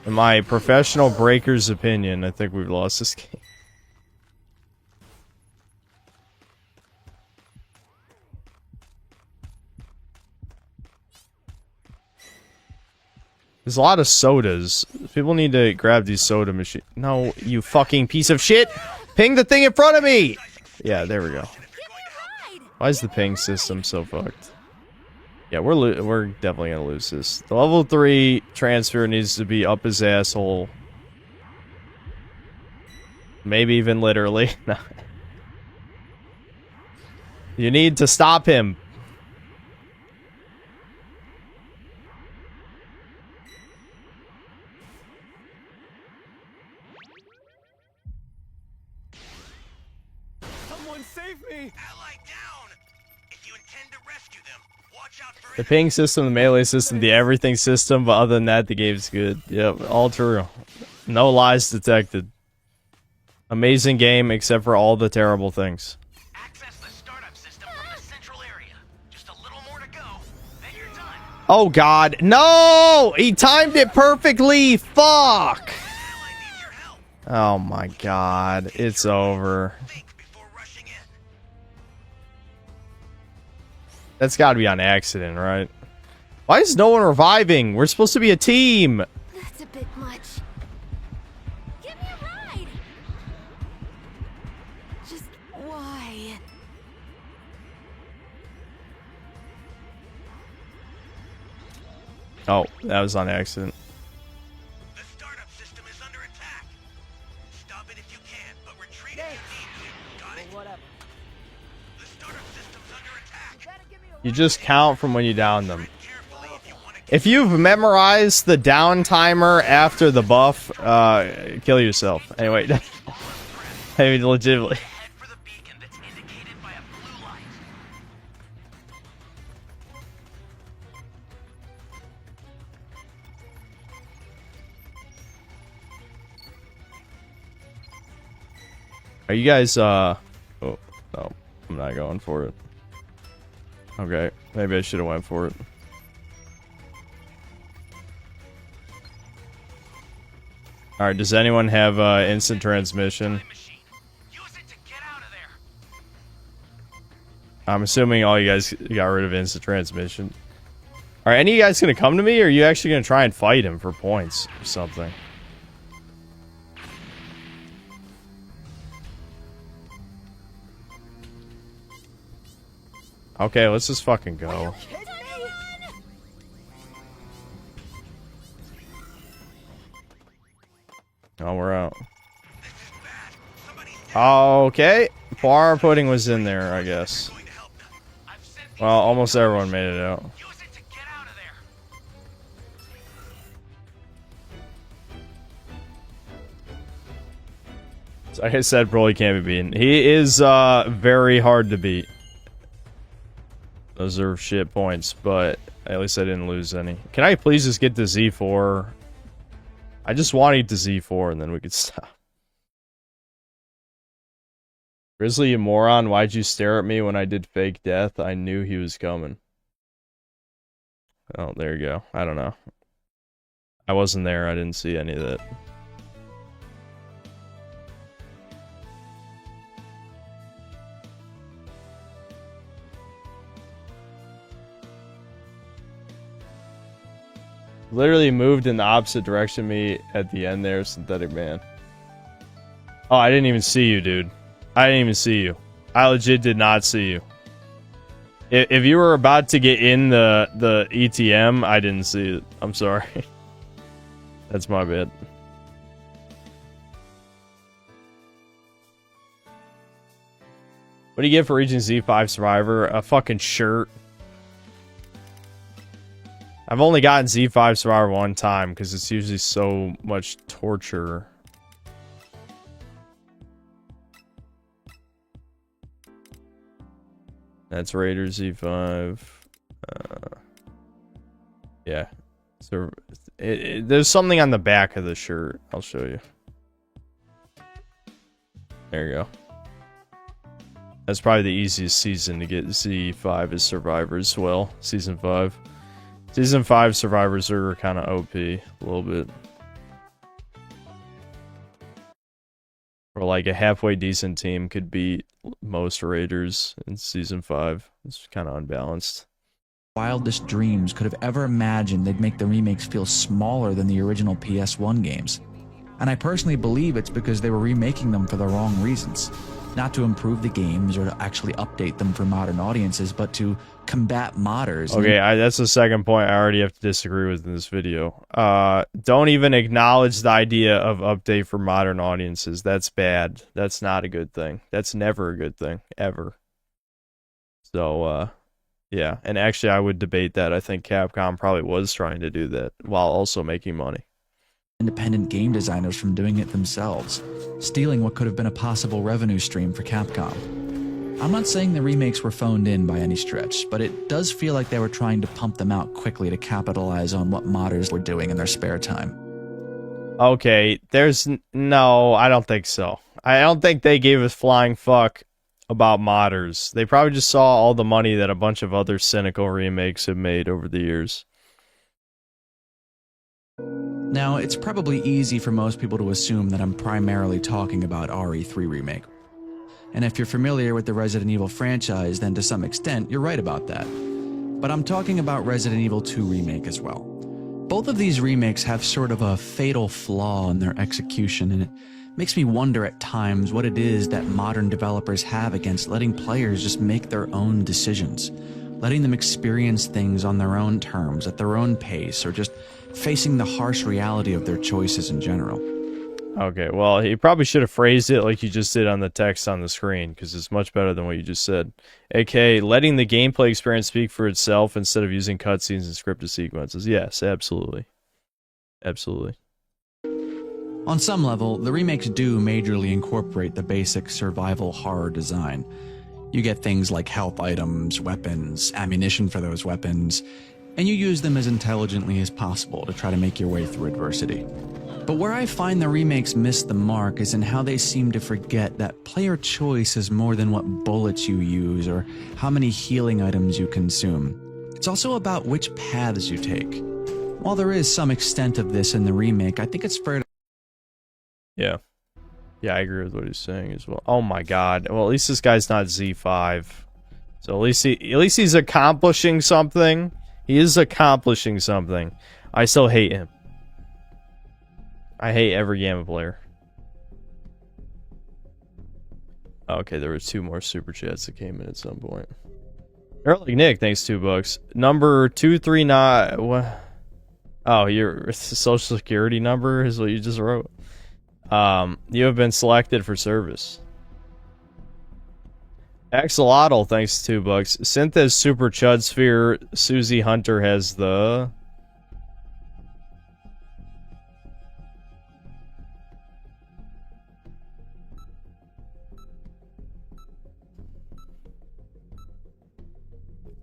In my professional breaker's opinion, I think we've lost this game. There's a lot of sodas. People need to grab these soda machines. No, you fucking piece of shit! Ping the thing in front of me! Yeah, there we go. Why is the ping system so fucked? Yeah, we're definitely gonna lose this. The level 3 transfer needs to be up his asshole. Maybe even literally. You need to stop him. The ping system, the melee system, the everything system, but other than that, the game's good. Yep, all true. No lies detected. Amazing game, except for all the terrible things. Access the startup system from the central area. Just a little more to go, then you're done. Oh god, no! He timed it perfectly! Fuck! Oh my god, it's over. That's gotta be on accident, right? Why is no one reviving? We're supposed to be a team! That's a bit much. Give me a ride! Just why? Oh, that was on accident. The startup system is under attack. Stop it if you can, but retreat if you need to. Got it? Whatever. The startup system's under attack. You just count from when you down them. If you've memorized the down timer after the buff, kill yourself. Anyway, I mean, legitimately. Head for the beacon that's indicated by a blue light. Are you guys, oh, no, I'm not going for it. Okay, maybe I should have went for it. Alright, does anyone have instant transmission? I'm assuming all you guys got rid of instant transmission. Alright, any of you guys gonna come to me, or are you actually gonna try and fight him for points or something? Okay, let's just fucking go. Oh, we're out. Okay. Bar pudding was in there, I guess. Well, almost everyone made it out. Like I said, Broly can't be beaten. He is very hard to beat. Those are shit points, but at least I didn't lose any. Can I please just get the Z4? I just want to eat the Z4 and then we could stop. Grizzly, you moron, why'd you stare at me when I did fake death? I knew he was coming. Oh, there you go. I don't know. I wasn't there. I didn't see any of that. Literally moved in the opposite direction of me at the end there, Synthetic Man. Oh, I didn't even see you, dude. I didn't even see you. I legit did not see you. If you were about to get in the ETM, I didn't see it. I'm sorry. That's my bad. What do you get for Region Z5 Survivor? A fucking shirt. I've only gotten Z5 Survivor one time because it's usually so much torture. That's Raider Z5. Yeah. So there's something on the back of the shirt. I'll show you. There you go. That's probably the easiest season to get Z5 as Survivor as well. Season 5. Season 5 Survivors are kind of OP a little bit. Or like a halfway decent team could beat most Raiders in Season 5. It's kind of unbalanced. Wildest dreams could have ever imagined they'd make the remakes feel smaller than the original PS1 games. And I personally believe it's because they were remaking them for the wrong reasons. Not to improve the games or to actually update them for modern audiences, but to combat modders. Okay, that's the second point I already have to disagree with in this video. Don't even acknowledge the idea of update for modern audiences. That's bad. That's not a good thing. That's never a good thing, ever. So, yeah. And actually, I would debate that. I think Capcom probably was trying to do that while also making money. Independent game designers from doing it themselves, stealing what could have been a possible revenue stream for Capcom. I'm not saying the remakes were phoned in by any stretch, but it does feel like they were trying to pump them out quickly to capitalize on what modders were doing in their spare time. Okay, no, I don't think so. I don't think they gave a flying fuck about modders. They probably just saw all the money that a bunch of other cynical remakes have made over the years. Now, it's probably easy for most people to assume that I'm primarily talking about RE3 Remake. And if you're familiar with the Resident Evil franchise, then to some extent, you're right about that. But I'm talking about Resident Evil 2 Remake as well. Both of these remakes have sort of a fatal flaw in their execution, and it makes me wonder at times what it is that modern developers have against letting players just make their own decisions, letting them experience things on their own terms, at their own pace, or just facing the harsh reality of their choices in general. Okay, well, he probably should have phrased it like you just did on the text on the screen, because it's much better than what you just said. AK, letting the gameplay experience speak for itself instead of using cutscenes and scripted sequences. Yes, absolutely. Absolutely. On some level, the remakes do majorly incorporate the basic survival horror design. You get things like health items, weapons, ammunition for those weapons, and you use them as intelligently as possible to try to make your way through adversity. But where I find the remakes miss the mark is in how they seem to forget that player choice is more than what bullets you use or how many healing items you consume. It's also about which paths you take. While there is some extent of this in the remake, I think it's fair to... Yeah. Yeah, I agree with what he's saying as well. Oh my god. Well, at least this guy's not Z5. So at least he's accomplishing something. He is accomplishing something. I still hate him. I hate every Gamma player. Okay, there was 2 more super chats that came in at some point. Early Nick, thanks $2. Number 239. What? Oh, your social security number is what you just wrote. You have been selected for service. Axolotl, thanks to $2. Synth has Super Chud Sphere. Susie Hunter has the...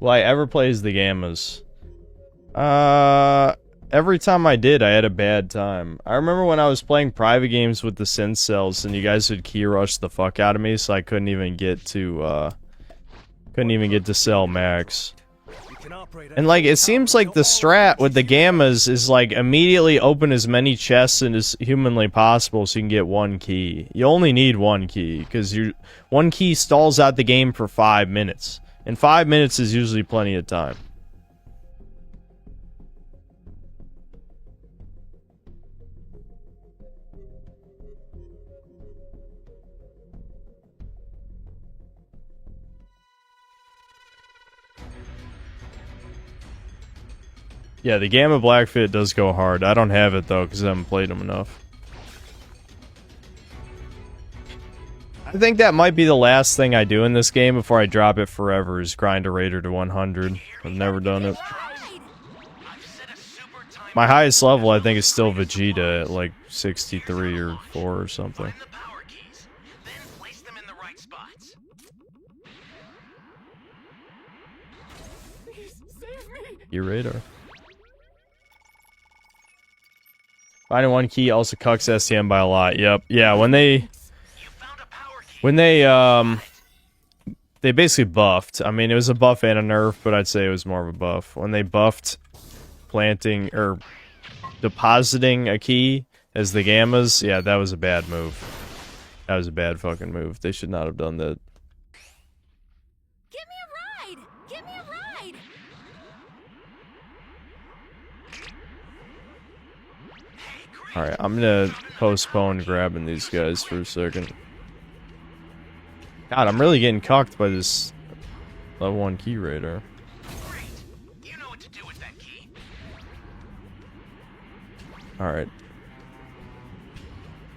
Will I ever play as the Gammas? Every time I did, I had a bad time. I remember when I was playing private games with the synth cells, and you guys would key rush the fuck out of me, so I couldn't even get to cell max. And like, it seems like the strat with the Gammas is like immediately open as many chests as humanly possible so you can get one key. You only need one key, because one key stalls out the game for 5 minutes. And 5 minutes is usually plenty of time. Yeah, the Gamma Blackfit does go hard. I don't have it though, because I haven't played them enough. I think that might be the last thing I do in this game before I drop it forever, is grind a Raider to 100. I've never done it. My highest level, I think, is still Vegeta at like 63 or 4 or something. Your radar. Finding one key also cucks STM by a lot. Yep. Yeah, when they basically buffed. I mean, it was a buff and a nerf, but I'd say it was more of a buff. When they buffed planting or depositing a key as the Gammas, yeah, that was a bad move. That was a bad fucking move. They should not have done that. Give me a ride! Give me a ride! Alright, I'm gonna postpone grabbing these guys for a second. God, I'm really getting cocked by this level 1 key raider. Alright.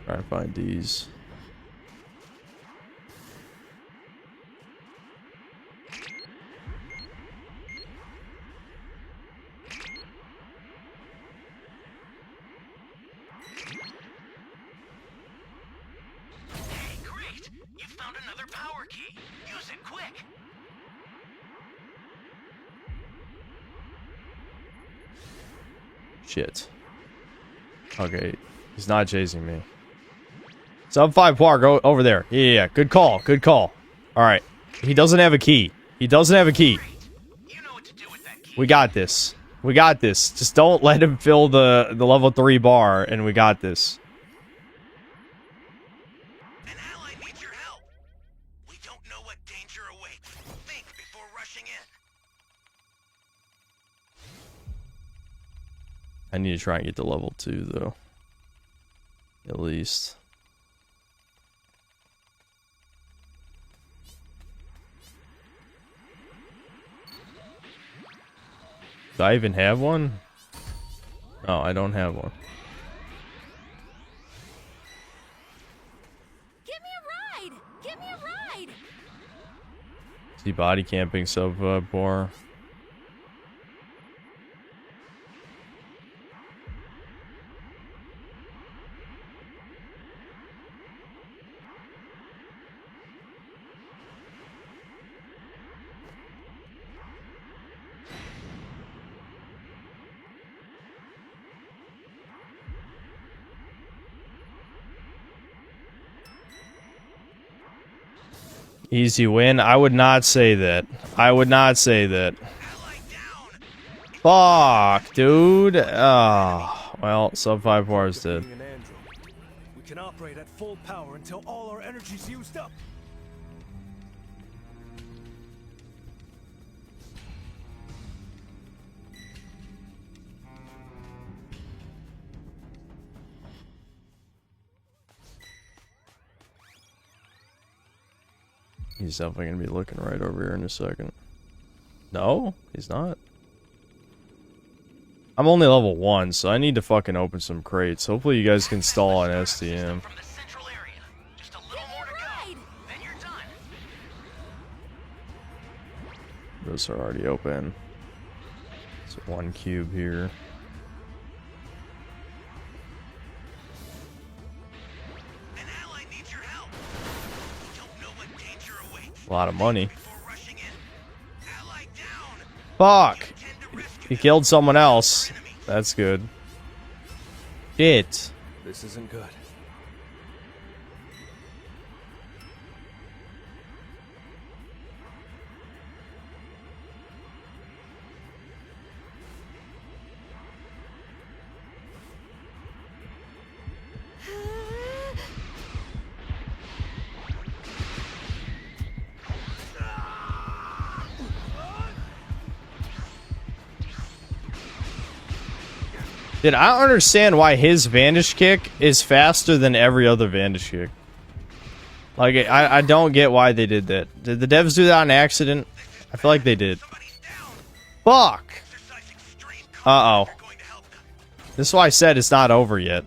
Try and find these. Shit. Okay, he's not chasing me. Sub 5 Poir, go over there. Yeah, good call, good call. Alright, he doesn't have a key. He doesn't have a key. We got this. We got this. Just don't let him fill the level 3 bar, and we got this. I need to try and get to level 2, though. At least. Do I even have one? No, I don't have one. Give me a ride! Give me a ride! Is he body camping sub Poir? Easy win? I would not say that. I would not say that. Fuck, dude. Oh, well, sub 5 Poir is dead. We can operate at full power until all our energy's used up. He's definitely gonna be looking right over here in a second. No, he's not. I'm only level 1, so I need to fucking open some crates. Hopefully you guys can stall an STM. Those are already open. So 1 cube here. A lot of money. Fuck! He killed someone else. That's good. Shit. This isn't good. Dude, I don't understand why his Vanish Kick is faster than every other Vanish Kick. Like, I don't get why they did that. Did the devs do that on accident? I feel like they did. Fuck! Uh-oh. This is why I said it's not over yet.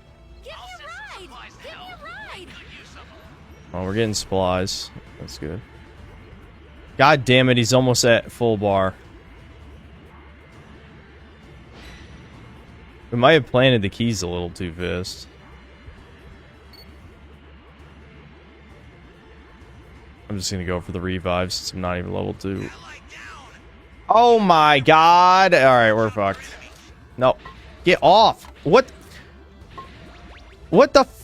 Oh, we're getting supplies. That's good. God damn it, he's almost at full bar. We might have planted the keys a little too fast. I'm just gonna go for the revive since I'm not even level 2. Oh my god! Alright, we're fucked. No. Get off! What? What the f—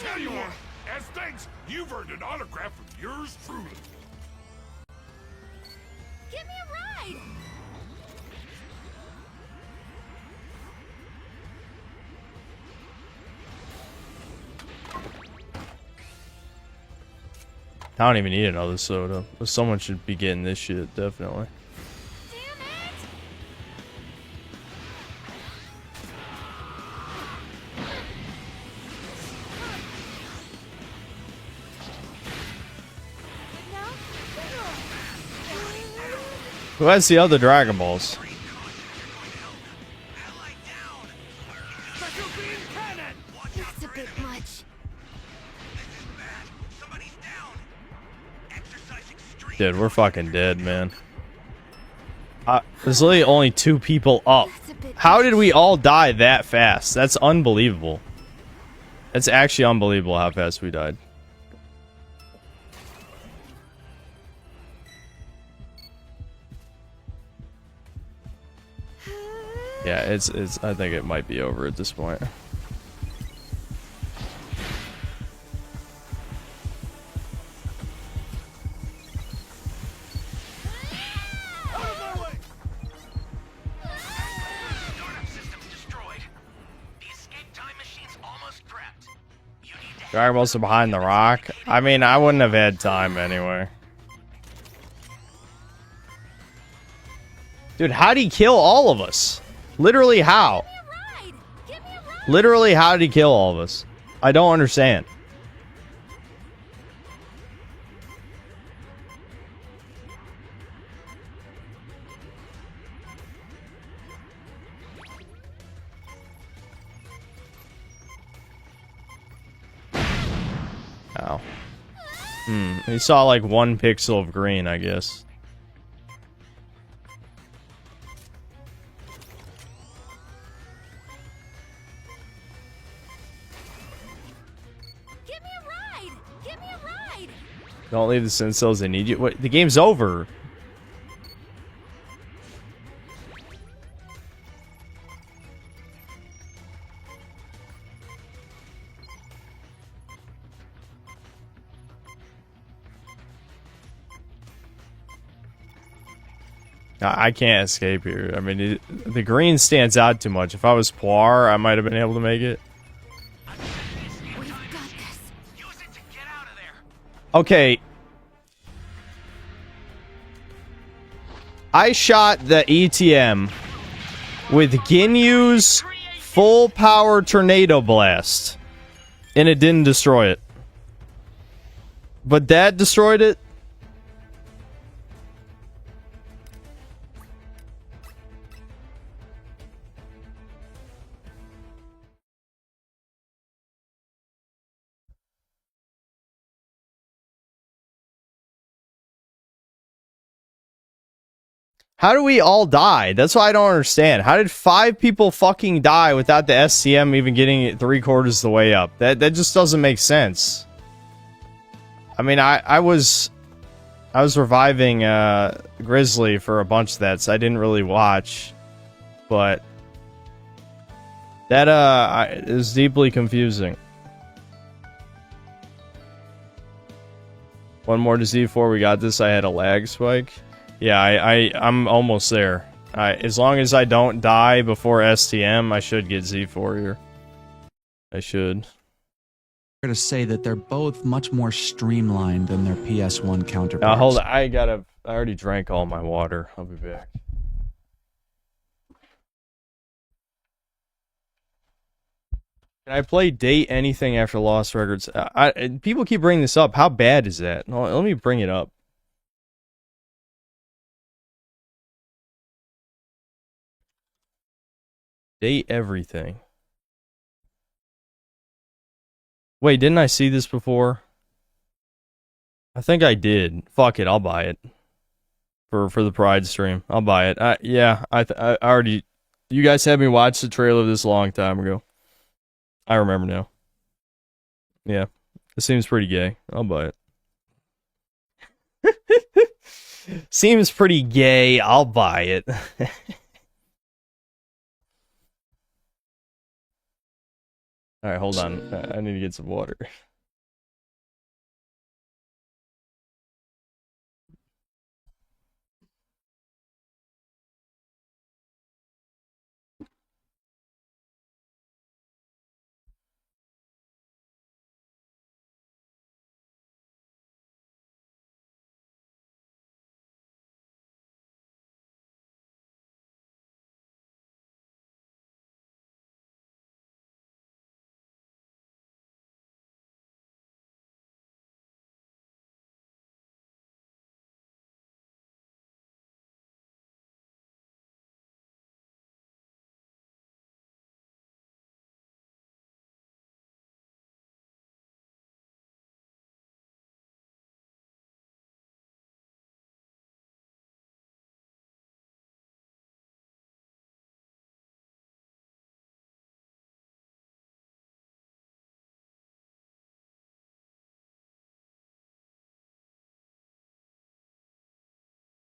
Tell you what, as thanks, you've earned an autograph from yours truly. Give me a ride! I don't even need another soda. Someone should be getting this shit, definitely. Who has the other Dragon Balls? That's a bit much. Dude, we're fucking dead, man. There's literally only 2 people up. How did we all die that fast? That's unbelievable. That's actually unbelievable how fast we died. Yeah, it's I think it might be over at this point. Dragon Balls are behind the rock. I mean, I wouldn't have had time anyway. Dude, how'd he kill all of us? Literally how? Literally how did he kill all of us? I don't understand. Ow. He saw like 1 pixel of green, I guess. Give me a ride! Give me a ride! Don't leave the Sin Cells, they need you. Wait, the game's over. I can't escape here. I mean, the green stands out too much. If I was Poir, I might have been able to make it. Okay. I shot the ETM with Ginyu's full power tornado blast. And it didn't destroy it. But that destroyed it? How do we all die? That's what I don't understand. How did 5 people fucking die without the SCM even getting it 3/4 of the way up? That just doesn't make sense. I mean, I was reviving Grizzly for a bunch of that, so I didn't really watch. But that is deeply confusing. One more to Z4, we got this. I had a lag spike. Yeah, I'm almost there. As long as I don't die before STM, I should get Z4 here. I should. I'm going to say that they're both much more streamlined than their PS1 counterparts. Hold on, I already drank all my water. I'll be back. Can I play Date anything after Lost Records? People keep bringing this up. How bad is that? No, let me bring it up. Date everything. Wait, didn't I see this before? I think I did. Fuck it, I'll buy it. For the Pride stream. I'll buy it. Yeah, I already... You guys had me watch the trailer of this a long time ago. I remember now. Yeah, it seems pretty gay. I'll buy it. Seems pretty gay. I'll buy it. Alright, hold on. I need to get some water.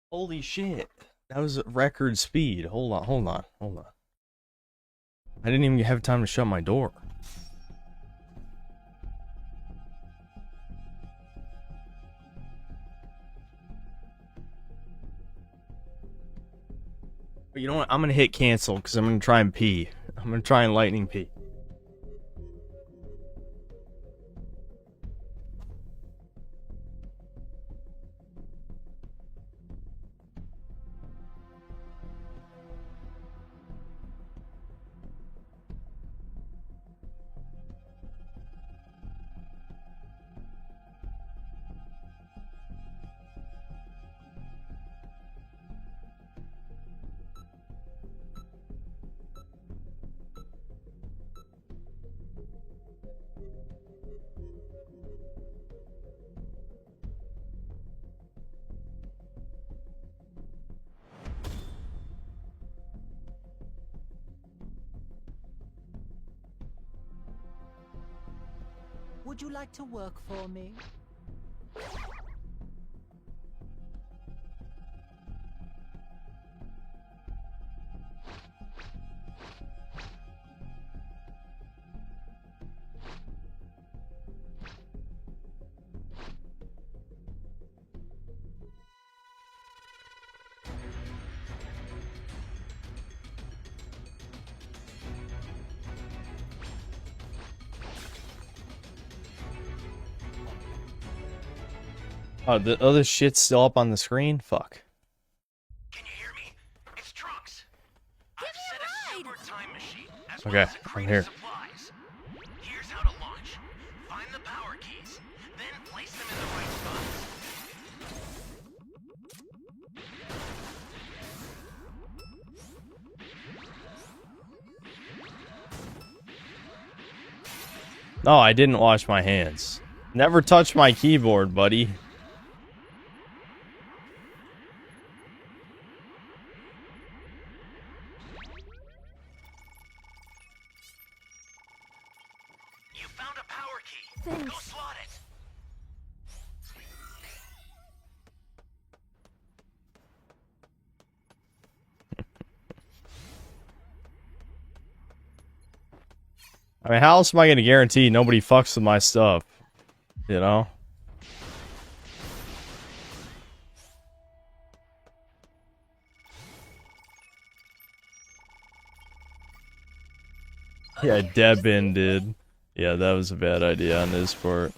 Holy shit. That was record speed. Hold on. I didn't even have time to shut my door. But you know what? I'm gonna hit cancel because I'm gonna try and pee. I'm gonna try and lightning pee. Would you like to work for me? Oh, the other shit's still up on the screen? Fuck. Can you hear me? It's Trunks. I've set a super time machine, as Okay, I'm here. Supplies. Here's how to launch. Find the power keys, then place them in the right spots. No, I didn't wash my hands. Never touch my keyboard, buddy. You found a power key. Thanks. Go slot it. I mean, how else am I going to guarantee nobody fucks with my stuff? You know? Yeah, Debin did. Yeah, that was a bad idea on his part.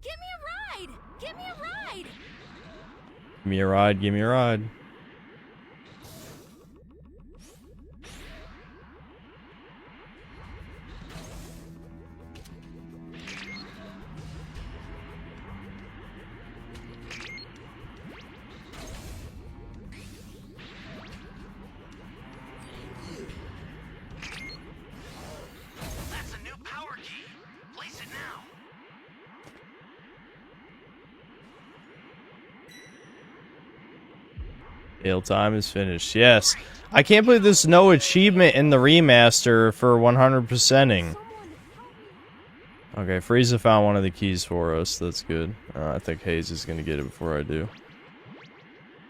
Give me a ride! Give me a ride! Give me a ride, give me a ride. That's a new power key. Place it now. Hail time is finished. Yes. I can't believe there's no achievement in the remaster for 100%ing. Okay, Frieza found one of the keys for us. That's good. I think Hayes is going to get it before I do.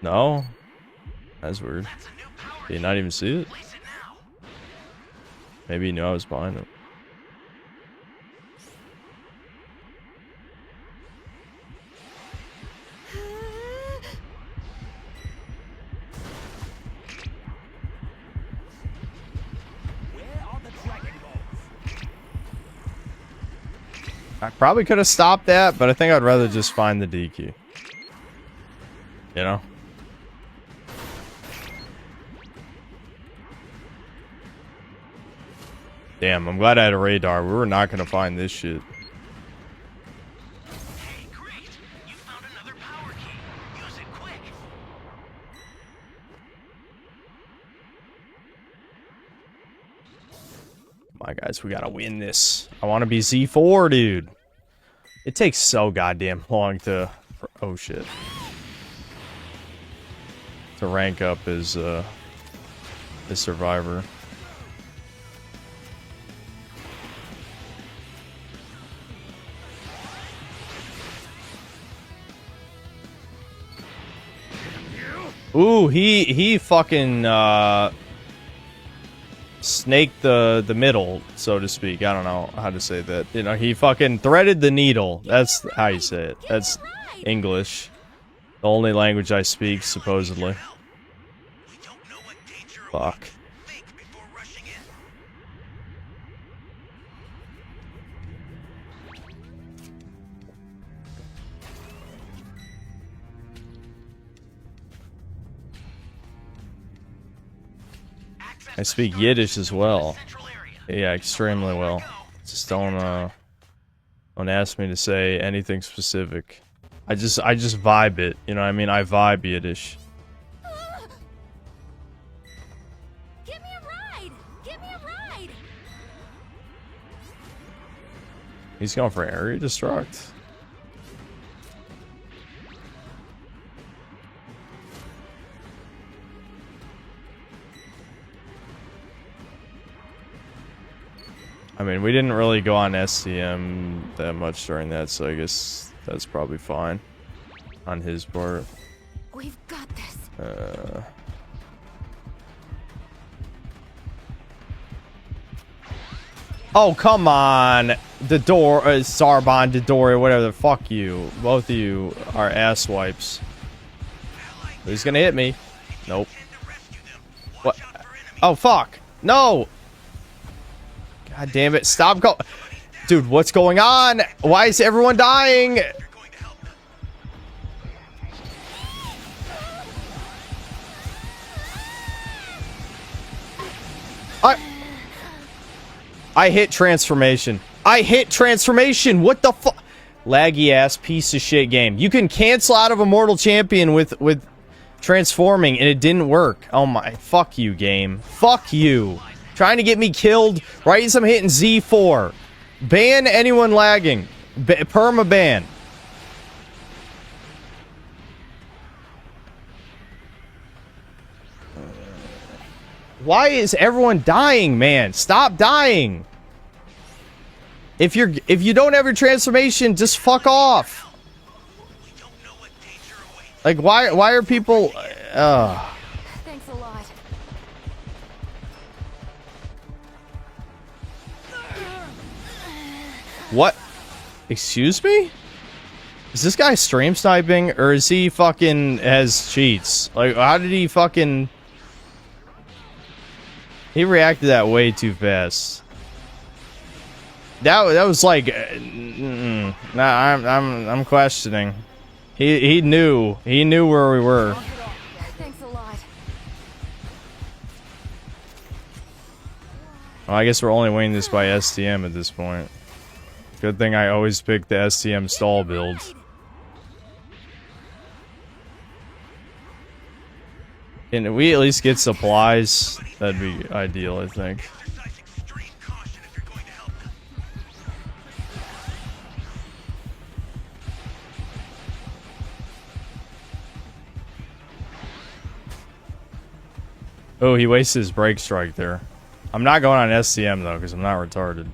No? That's weird. Did he not even see it? Maybe he knew I was behind him. I probably could have stopped that, but I think I'd rather just find the D key. You know? Damn, I'm glad I had a radar. We were not gonna find this shit. Hey, great. You found another power key. Use it quick. Come on, guys, we gotta win this. I want to be Z4, dude. It takes so goddamn long to... Oh, shit. To rank up as Survivor. Ooh, he fucking snaked the middle, so to speak. I don't know how to say that. You know, he fucking threaded the needle. That's how you say it. That's English. The only language I speak, supposedly. Fuck. I speak Yiddish as well. Yeah, extremely well. Just don't ask me to say anything specific. I just vibe it. You know what I mean? I vibe Yiddish. Give me a ride! Give me a ride! He's going for area destruct. I mean, we didn't really go on STM that much during that, so I guess that's probably fine on his part. We've got this. Oh, come on. The door, Sarbon, Dodoria, whatever. Fuck you. Both of you are ass wipes. He's gonna hit me. Nope. What? Oh, fuck. No! God damn it. Stop go. Dude, what's going on? Why is everyone dying? I hit transformation. I hit transformation. What the fuck? Laggy ass piece of shit game. You can cancel out of Immortal Champion with transforming and it didn't work. Oh my, fuck you game. Fuck you. Trying to get me killed right as I'm hitting Z4. Ban anyone lagging. Perma ban. Why is everyone dying, man? Stop dying. If you don't have your transformation, just fuck off. Like why are people Thanks a lot. What? Excuse me? Is this guy stream sniping or is he fucking has cheats? Like how did he fucking He reacted that way too fast. That was like, nah, I'm questioning. He knew where we were. Thanks a lot. Well, I guess we're only winning this by STM at this point. Good thing I always pick the STM stall build. Can we at least get supplies? That'd be ideal, I think. Oh, he wasted his break strike there. I'm not going on STM though, because I'm not retarded.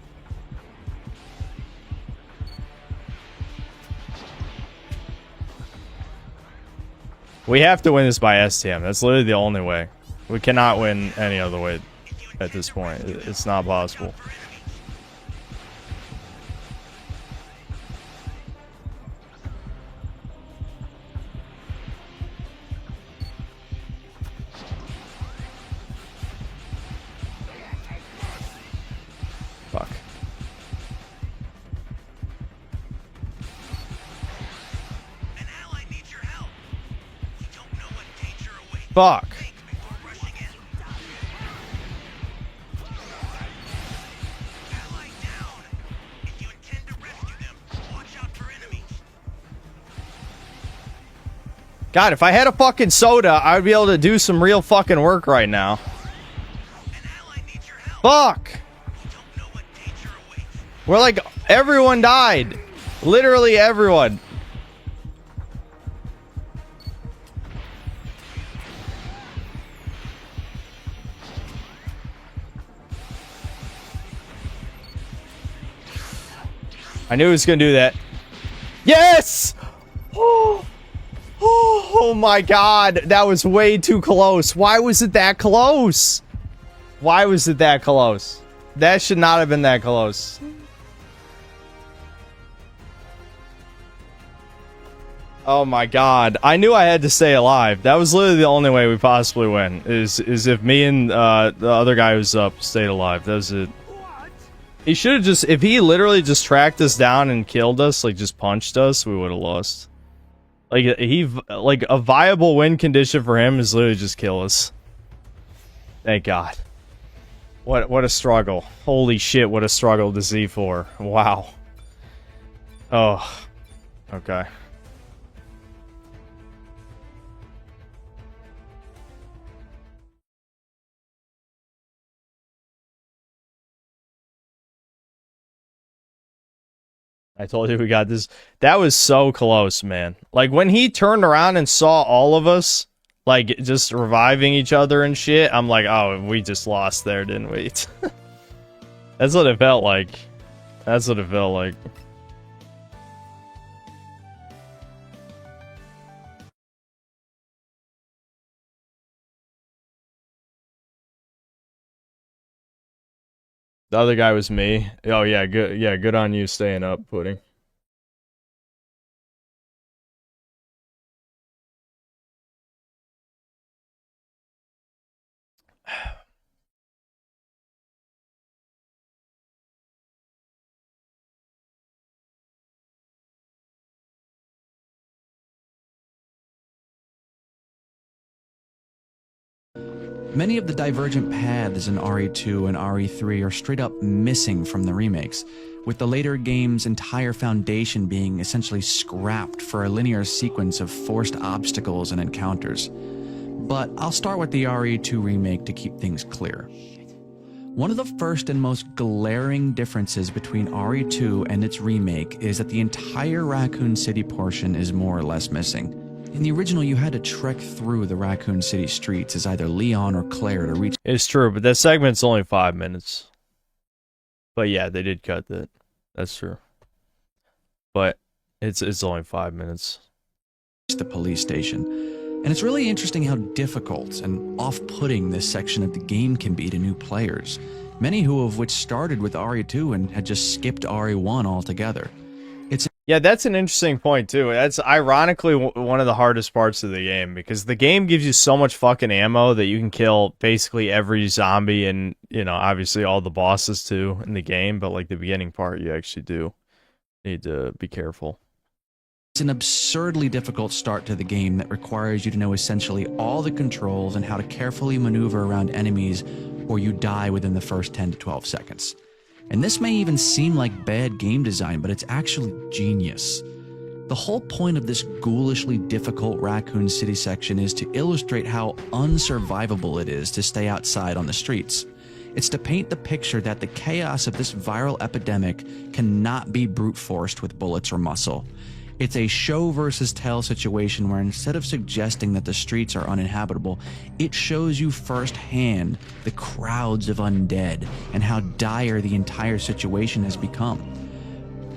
We have to win this by STM. That's literally the only way. We cannot win any other way at this point. It's not possible. Fuck. Fuck. God, if I had a fucking soda, I would be able to do some real fucking work right now. Fuck! We're like, everyone died. Literally everyone. I knew he was gonna do that. Yes! Oh my god, that was way too close. Why was it that close? Why was it that close? That should not have been that close. Oh my god. I knew I had to stay alive. That was literally the only way we possibly win. Is if me and the other guy who's up stayed alive. That was it. He should have just... If he literally just tracked us down and killed us, like just punched us, we would have lost. Like, like, a viable win condition for him is literally just kill us. Thank God. What a struggle. Holy shit, what a struggle to Z4. Wow. Oh. Okay. I told you we got this. That was so close, man. Like, when he turned around and saw all of us, like, just reviving each other and shit, I'm like, oh, we just lost there, didn't we? That's what it felt like. That's what it felt like. The other guy was me. Oh yeah, good. Yeah, good on you staying up, Pudding. Many of the divergent paths in RE2 and RE3 are straight up missing from the remakes, with the later game's entire foundation being essentially scrapped for a linear sequence of forced obstacles and encounters. But I'll start with the RE2 remake to keep things clear. One of the first and most glaring differences between RE2 and its remake is that the entire Raccoon City portion is more or less missing. In the original, you had to trek through the Raccoon City streets as either Leon or Claire to reach. It's true, but that segment's only 5 minutes. But yeah, they did cut that. That's true. But it's only 5 minutes. The police station. And it's really interesting how difficult and off-putting this section of the game can be to new players, many of which started with RE2 and had just skipped RE1 altogether. Yeah, that's an interesting point, too. That's ironically one of the hardest parts of the game, because the game gives you so much fucking ammo that you can kill basically every zombie and, you know, obviously all the bosses, too, in the game. But, like, the beginning part, you actually do need to be careful. It's an absurdly difficult start to the game that requires you to know essentially all the controls and how to carefully maneuver around enemies, or you die within the first 10 to 12 seconds. And this may even seem like bad game design, but it's actually genius. The whole point of this ghoulishly difficult Raccoon City section is to illustrate how unsurvivable it is to stay outside on the streets. It's to paint the picture that the chaos of this viral epidemic cannot be brute forced with bullets or muscle. It's a show versus tell situation where instead of suggesting that the streets are uninhabitable, it shows you firsthand the crowds of undead and how dire the entire situation has become.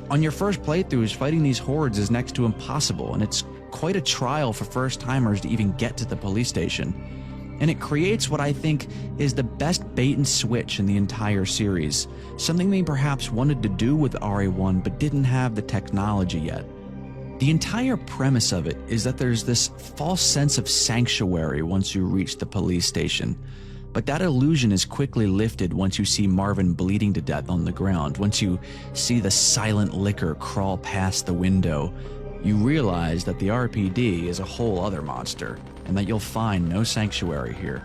On your first playthroughs, fighting these hordes is next to impossible, and it's quite a trial for first-timers to even get to the police station. And it creates what I think is the best bait and switch in the entire series, something they perhaps wanted to do with RE1 but didn't have the technology yet. The entire premise of it is that there's this false sense of sanctuary once you reach the police station. But that illusion is quickly lifted once you see Marvin bleeding to death on the ground, once you see the silent licker crawl past the window. You realize that the RPD is a whole other monster, and that you'll find no sanctuary here.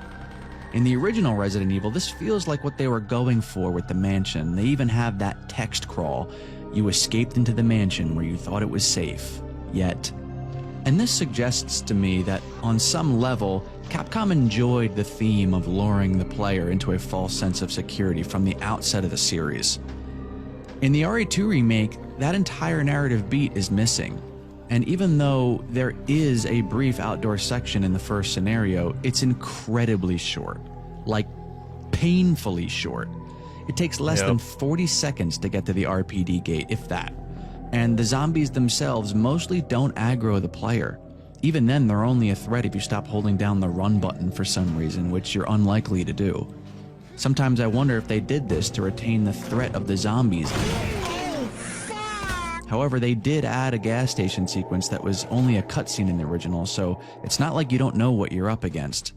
In the original Resident Evil, this feels like what they were going for with the mansion. They even have that text crawl. You escaped into the mansion where you thought it was safe. Yet. And this suggests to me that, on some level, Capcom enjoyed the theme of luring the player into a false sense of security from the outset of the series. In the RE2 remake, that entire narrative beat is missing. And even though there is a brief outdoor section in the first scenario, it's incredibly short. Like, painfully short. It takes less than 40 seconds to get to the RPD gate, if that. And the zombies themselves mostly don't aggro the player. Even then, they're only a threat if you stop holding down the run button for some reason, which you're unlikely to do. Sometimes I wonder if they did this to retain the threat of the zombies. However, they did add a gas station sequence that was only a cutscene in the original, so it's not like you don't know what you're up against.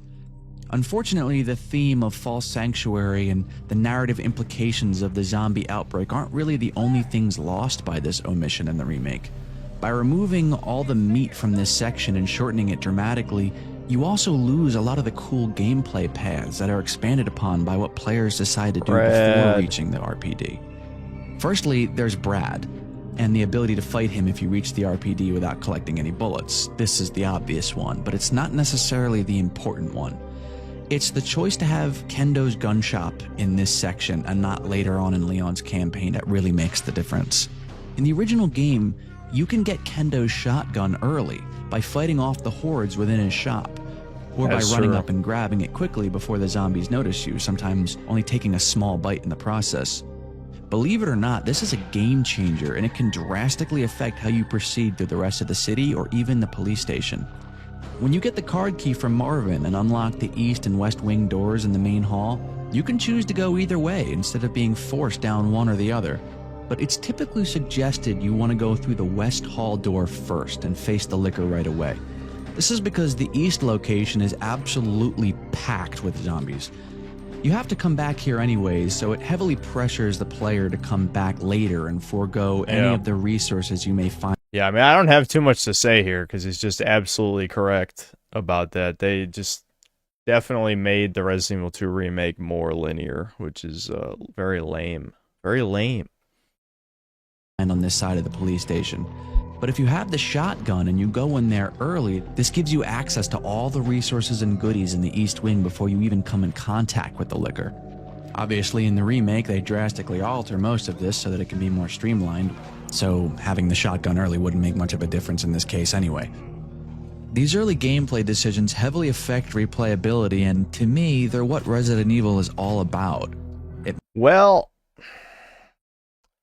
Unfortunately, the theme of false sanctuary and the narrative implications of the zombie outbreak aren't really the only things lost by this omission in the remake. By removing all the meat from this section and shortening it dramatically, you also lose a lot of the cool gameplay paths that are expanded upon by what players decide to do before reaching the RPD. Firstly, there's Brad, and the ability to fight him if you reach the RPD without collecting any bullets. This is the obvious one, but it's not necessarily the important one. It's the choice to have Kendo's gun shop in this section and not later on in Leon's campaign that really makes the difference. In the original game, you can get Kendo's shotgun early by fighting off the hordes within his shop, or by running up and grabbing it quickly before the zombies notice you, sometimes only taking a small bite in the process. Believe it or not, this is a game changer, and it can drastically affect how you proceed through the rest of the city or even the police station. When you get the card key from Marvin and unlock the east and west wing doors in the main hall, you can choose to go either way instead of being forced down one or the other. But it's typically suggested you want to go through the west hall door first and face the licker right away. This is because the east location is absolutely packed with zombies. You have to come back here anyways, so it heavily pressures the player to come back later and forego any of the resources you may find. Yeah, I mean, I don't have too much to say here because it's just absolutely correct about that. They definitely made the Resident Evil 2 remake more linear, which is very lame. Very lame. And on this side of the police station. But if you have the shotgun and you go in there early, this gives you access to all the resources and goodies in the East Wing before you even come in contact with the liquor. Obviously, in the remake, they drastically alter most of this so that it can be more streamlined, so having the shotgun early wouldn't make much of a difference in this case anyway. These early gameplay decisions heavily affect replayability, and to me, they're what Resident Evil is all about. Well,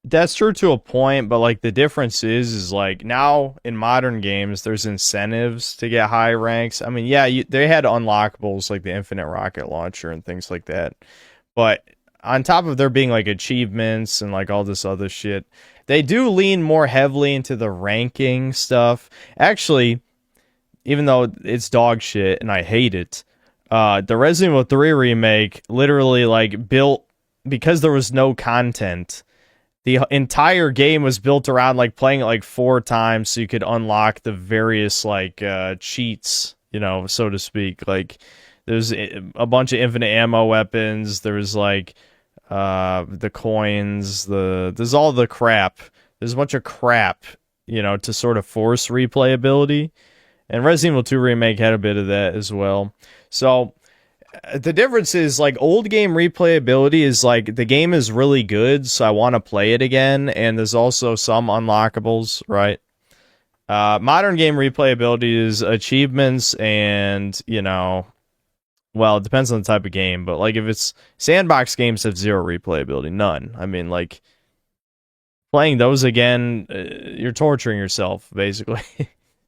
that's true to a point, but like the difference is like now in modern games, there's incentives to get high ranks. I mean, yeah, they had unlockables like the infinite rocket launcher and things like that. But on top of there being like achievements and like all this other shit, they do lean more heavily into the ranking stuff. Actually, even though it's dog shit and I hate it, the Resident Evil 3 remake literally like built, because there was no content, the entire game was built around like playing it like 4 times so you could unlock the various like cheats, you know, so to speak. Like there's a bunch of infinite ammo weapons. There's like the coins. There's all the crap. There's a bunch of crap, you know, to sort of force replayability. And Resident Evil 2 Remake had a bit of that as well. So the difference is like old game replayability is like the game is really good, so I want to play it again. And there's also some unlockables, right? Modern game replayability is achievements and, you know, well, it depends on the type of game, but like if it's sandbox games have 0 replayability, none. I mean, like playing those again, you're torturing yourself basically.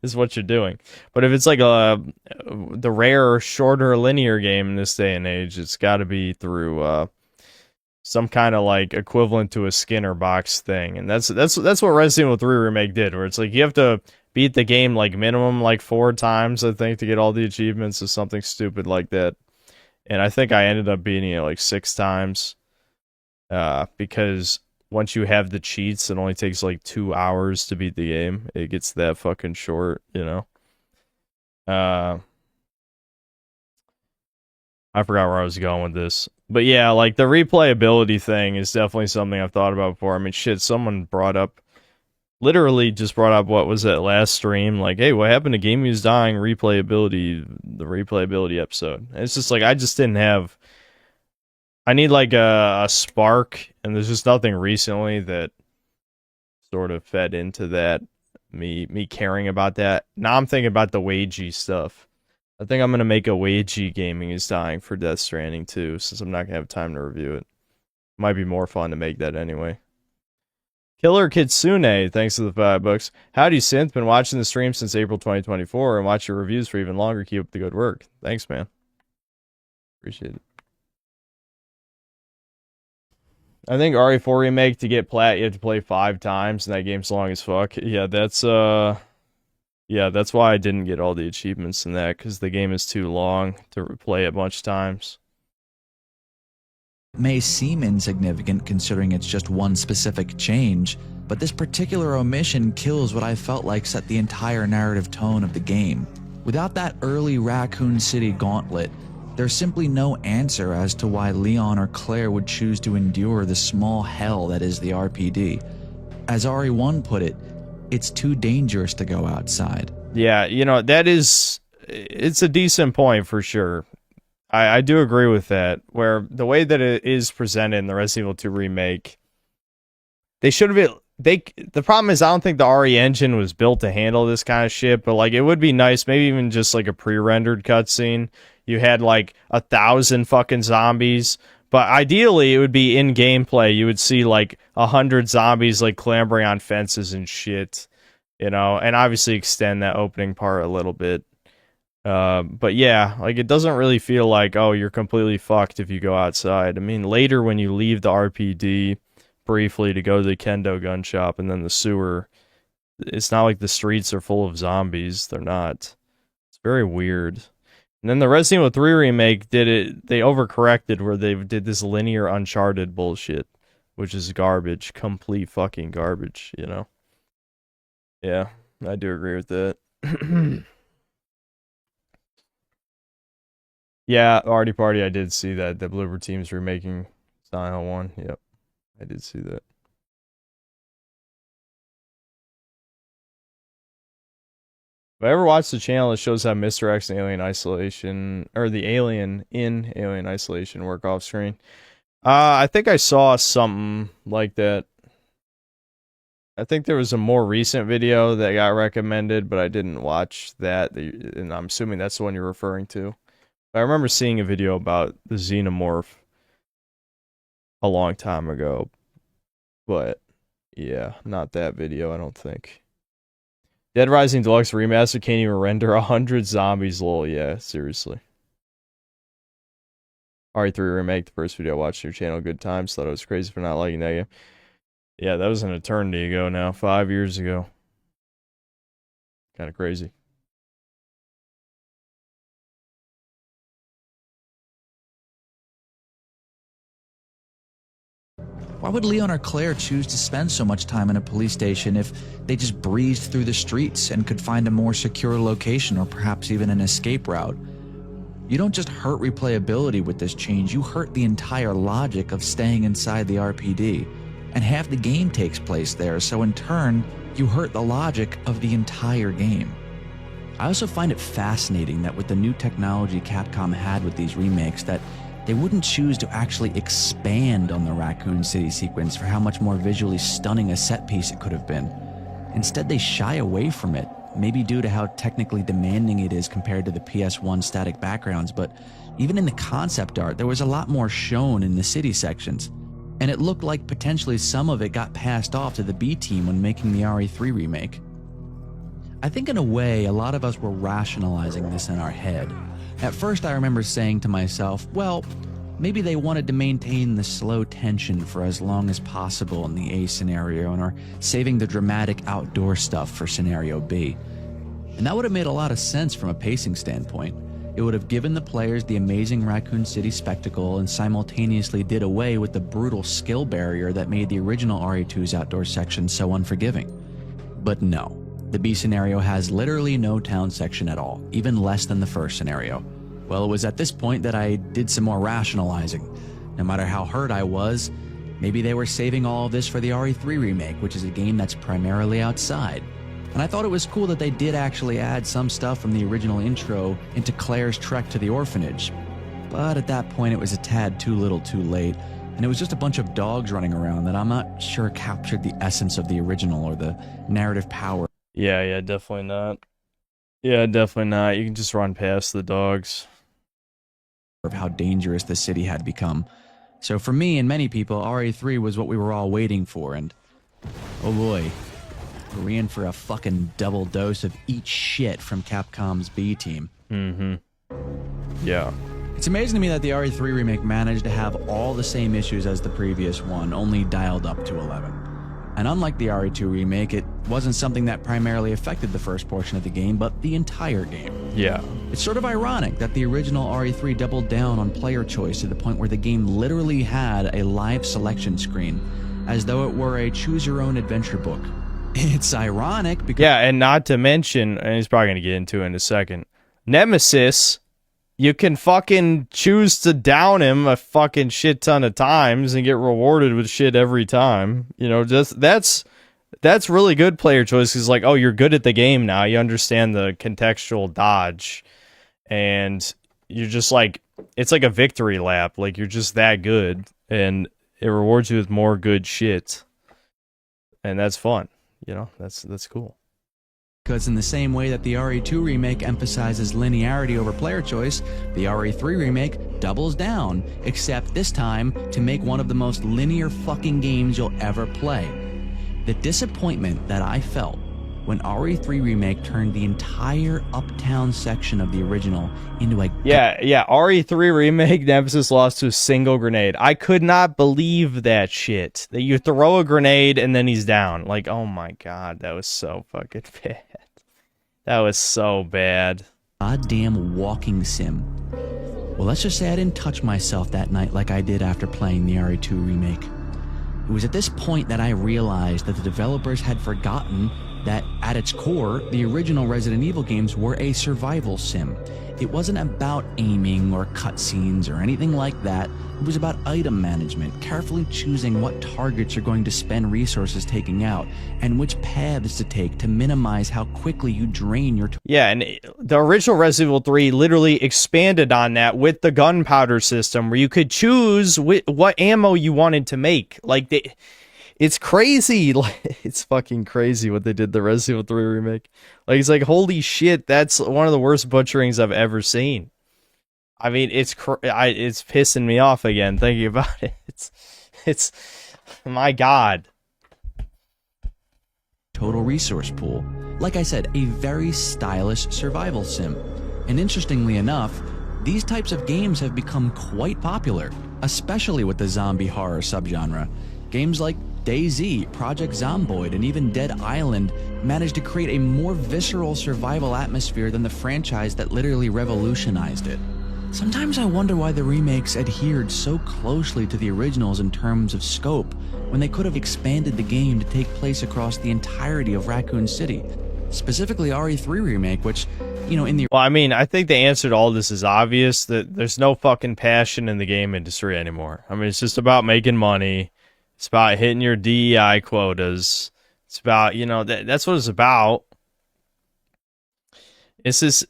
Is what you're doing. But if it's like the rare, shorter linear game in this day and age, it's got to be through some kind of like equivalent to a Skinner box thing. And that's what Resident Evil 3 Remake did, where it's like you have to beat the game like minimum like 4 times, I think, to get all the achievements or something stupid like that. And I think I ended up beating it like 6 times because once you have the cheats, it only takes like 2 hours to beat the game. It gets that fucking short, you know? I forgot where I was going with this. But yeah, like the replayability thing is definitely something I've thought about before. I mean, shit, someone literally just brought up, what was that last stream? Like, hey, what happened to Game Use Dying replayability, the replayability episode? And it's just like, I just didn't have... I need like a spark, and there's just nothing recently that sort of fed into that, me caring about that. Now I'm thinking about the wagey stuff. I think I'm going to make a wagey Gaming is Dying for Death Stranding too, since I'm not going to have time to review it. Might be more fun to make that anyway. Killer Kitsune, thanks for the $5. Howdy Synth, been watching the stream since April 2024 and watch your reviews for even longer. Keep up the good work. Thanks, man. Appreciate it. I think RE4 Remake, to get plat, you have to play 5 times, and that game's long as fuck. Yeah, that's why I didn't get all the achievements in that, because the game is too long to play a bunch of times. It may seem insignificant considering it's just one specific change, but this particular omission kills what I felt like set the entire narrative tone of the game. Without that early Raccoon City gauntlet, there's simply no answer as to why Leon or Claire would choose to endure the small hell that is the RPD. As RE1 put it, it's too dangerous to go outside. Yeah, you know, it's a decent point for sure. I do agree with that, where the way that it is presented in the Resident Evil 2 Remake, they should have... the problem is I don't think the RE engine was built to handle this kind of shit, but like it would be nice, maybe even just like a pre-rendered cutscene. You had like 1,000 fucking zombies, but ideally it would be in gameplay. You would see like 100 zombies like clambering on fences and shit, you know, and obviously extend that opening part a little bit. But yeah, like it doesn't really feel like, oh, you're completely fucked if you go outside. I mean, later when you leave the RPD briefly to go to the Kendo gun shop and then the sewer, it's not like the streets are full of zombies. They're not. It's very weird. And then the Resident Evil 3 Remake they overcorrected where they did this linear Uncharted bullshit, which is garbage, complete fucking garbage, you know? Yeah, I do agree with that. Yeah, Arty Party, I did see that. The Bloober Team's remaking Silent Hill 1. Yep, I did see that. If I ever watched the channel that shows how Mr. X and Alien Isolation, or the alien in Alien Isolation work off screen, I think I saw something like that. I think there was a more recent video that got recommended, but I didn't watch that, and I'm assuming that's the one you're referring to. I remember seeing a video about the Xenomorph a long time ago, but yeah, not that video, I don't think. Dead Rising Deluxe Remaster can't even render 100 zombies, lol. Yeah, seriously. RE3 Remake, the first video I watched on your channel, good times. Thought it was crazy for not liking that game. Yeah, that was an eternity ago now, 5 years ago. Kind of crazy. Why would Leon or Claire choose to spend so much time in a police station if they just breezed through the streets and could find a more secure location or perhaps even an escape route? You don't just hurt replayability with this change, you hurt the entire logic of staying inside the RPD. And half the game takes place there, so in turn, you hurt the logic of the entire game. I also find it fascinating that with the new technology Capcom had with these remakes, that they wouldn't choose to actually expand on the Raccoon City sequence for how much more visually stunning a set piece it could have been. Instead, they shy away from it, maybe due to how technically demanding it is compared to the PS1 static backgrounds, but even in the concept art, there was a lot more shown in the city sections. And it looked like potentially some of it got passed off to the B team when making the RE3 remake. I think in a way, a lot of us were rationalizing this in our head. At first I remember saying to myself, well, maybe they wanted to maintain the slow tension for as long as possible in the A scenario and are saving the dramatic outdoor stuff for scenario B. And that would have made a lot of sense from a pacing standpoint. It would have given the players the amazing Raccoon City spectacle and simultaneously did away with the brutal skill barrier that made the original RE2's outdoor section so unforgiving. But no, the B scenario has literally no town section at all, even less than the first scenario. Well, it was at this point that I did some more rationalizing. No matter how hurt I was, maybe they were saving all of this for the RE3 remake, which is a game that's primarily outside. And I thought it was cool that they did actually add some stuff from the original intro into Claire's trek to the orphanage. But at that point it was a tad too little too late, and it was just a bunch of dogs running around that I'm not sure captured the essence of the original or the narrative power. Yeah, definitely not. Yeah, definitely not. You can just run past the dogs. Of how dangerous the city had become. So for me and many people, RE3 was what we were all waiting for, and oh boy, we're in for a fucking double dose of eat shit from Capcom's B team. Yeah. It's amazing to me that the RE3 remake managed to have all the same issues as the previous one, only dialed up to 11. And unlike the RE2 remake, it wasn't something that primarily affected the first portion of the game, but the entire game. Yeah. It's sort of ironic that the original RE3 doubled down on player choice to the point where the game literally had a live selection screen, as though it were a choose-your-own-adventure book. It's ironic because... Yeah, and not to mention, and he's probably going to get into it in a second, Nemesis, you can fucking choose to down him a fucking shit ton of times and get rewarded with shit every time. You know, just that's really good player choice. Because like, oh, you're good at the game now. You understand the contextual dodge, and you're just like, it's like a victory lap. Like you're just that good, and it rewards you with more good shit, and that's fun. You know, that's cool. Because in the same way that the RE2 remake emphasizes linearity over player choice, the RE3 remake doubles down, except this time to make one of the most linear fucking games you'll ever play. The disappointment that I felt when RE3 remake turned the entire uptown section of the original into a... Yeah, RE3 remake, Nemesis lost to a single grenade. I could not believe that shit. That you throw a grenade and then he's down. Like, oh my god, that was so fucking bad. That was so bad. Goddamn walking sim. Well, let's just say I didn't touch myself that night like I did after playing the RE2 remake. It was at this point that I realized that the developers had forgotten that at its core, the original Resident Evil games were a survival sim. It wasn't about aiming or cutscenes or anything like that. It was about item management, carefully choosing what targets you're going to spend resources taking out, and which paths to take to minimize how quickly you drain your... Yeah, and the original Resident Evil 3 literally expanded on that with the gunpowder system, where you could choose what ammo you wanted to make. Like, it's crazy. It's fucking crazy what they did the Resident Evil 3 remake. Like, it's like, holy shit, that's one of the worst butcherings I've ever seen. I mean, it's pissing me off again thinking about it. It's my God. Total resource pool. Like I said, a very stylish survival sim. And interestingly enough, these types of games have become quite popular, especially with the zombie horror subgenre. Games like DayZ, Project Zomboid, and even Dead Island managed to create a more visceral survival atmosphere than the franchise that literally revolutionized it. Sometimes I wonder why the remakes adhered so closely to the originals in terms of scope, when they could have expanded the game to take place across the entirety of Raccoon City. Specifically RE3 remake, which, you know, in the... Well, I mean, I think the answer to all this is obvious, that there's no fucking passion in the game industry anymore. I mean, it's just about making money. It's about hitting your DEI quotas. It's about, you know, that's what it's about. It's just...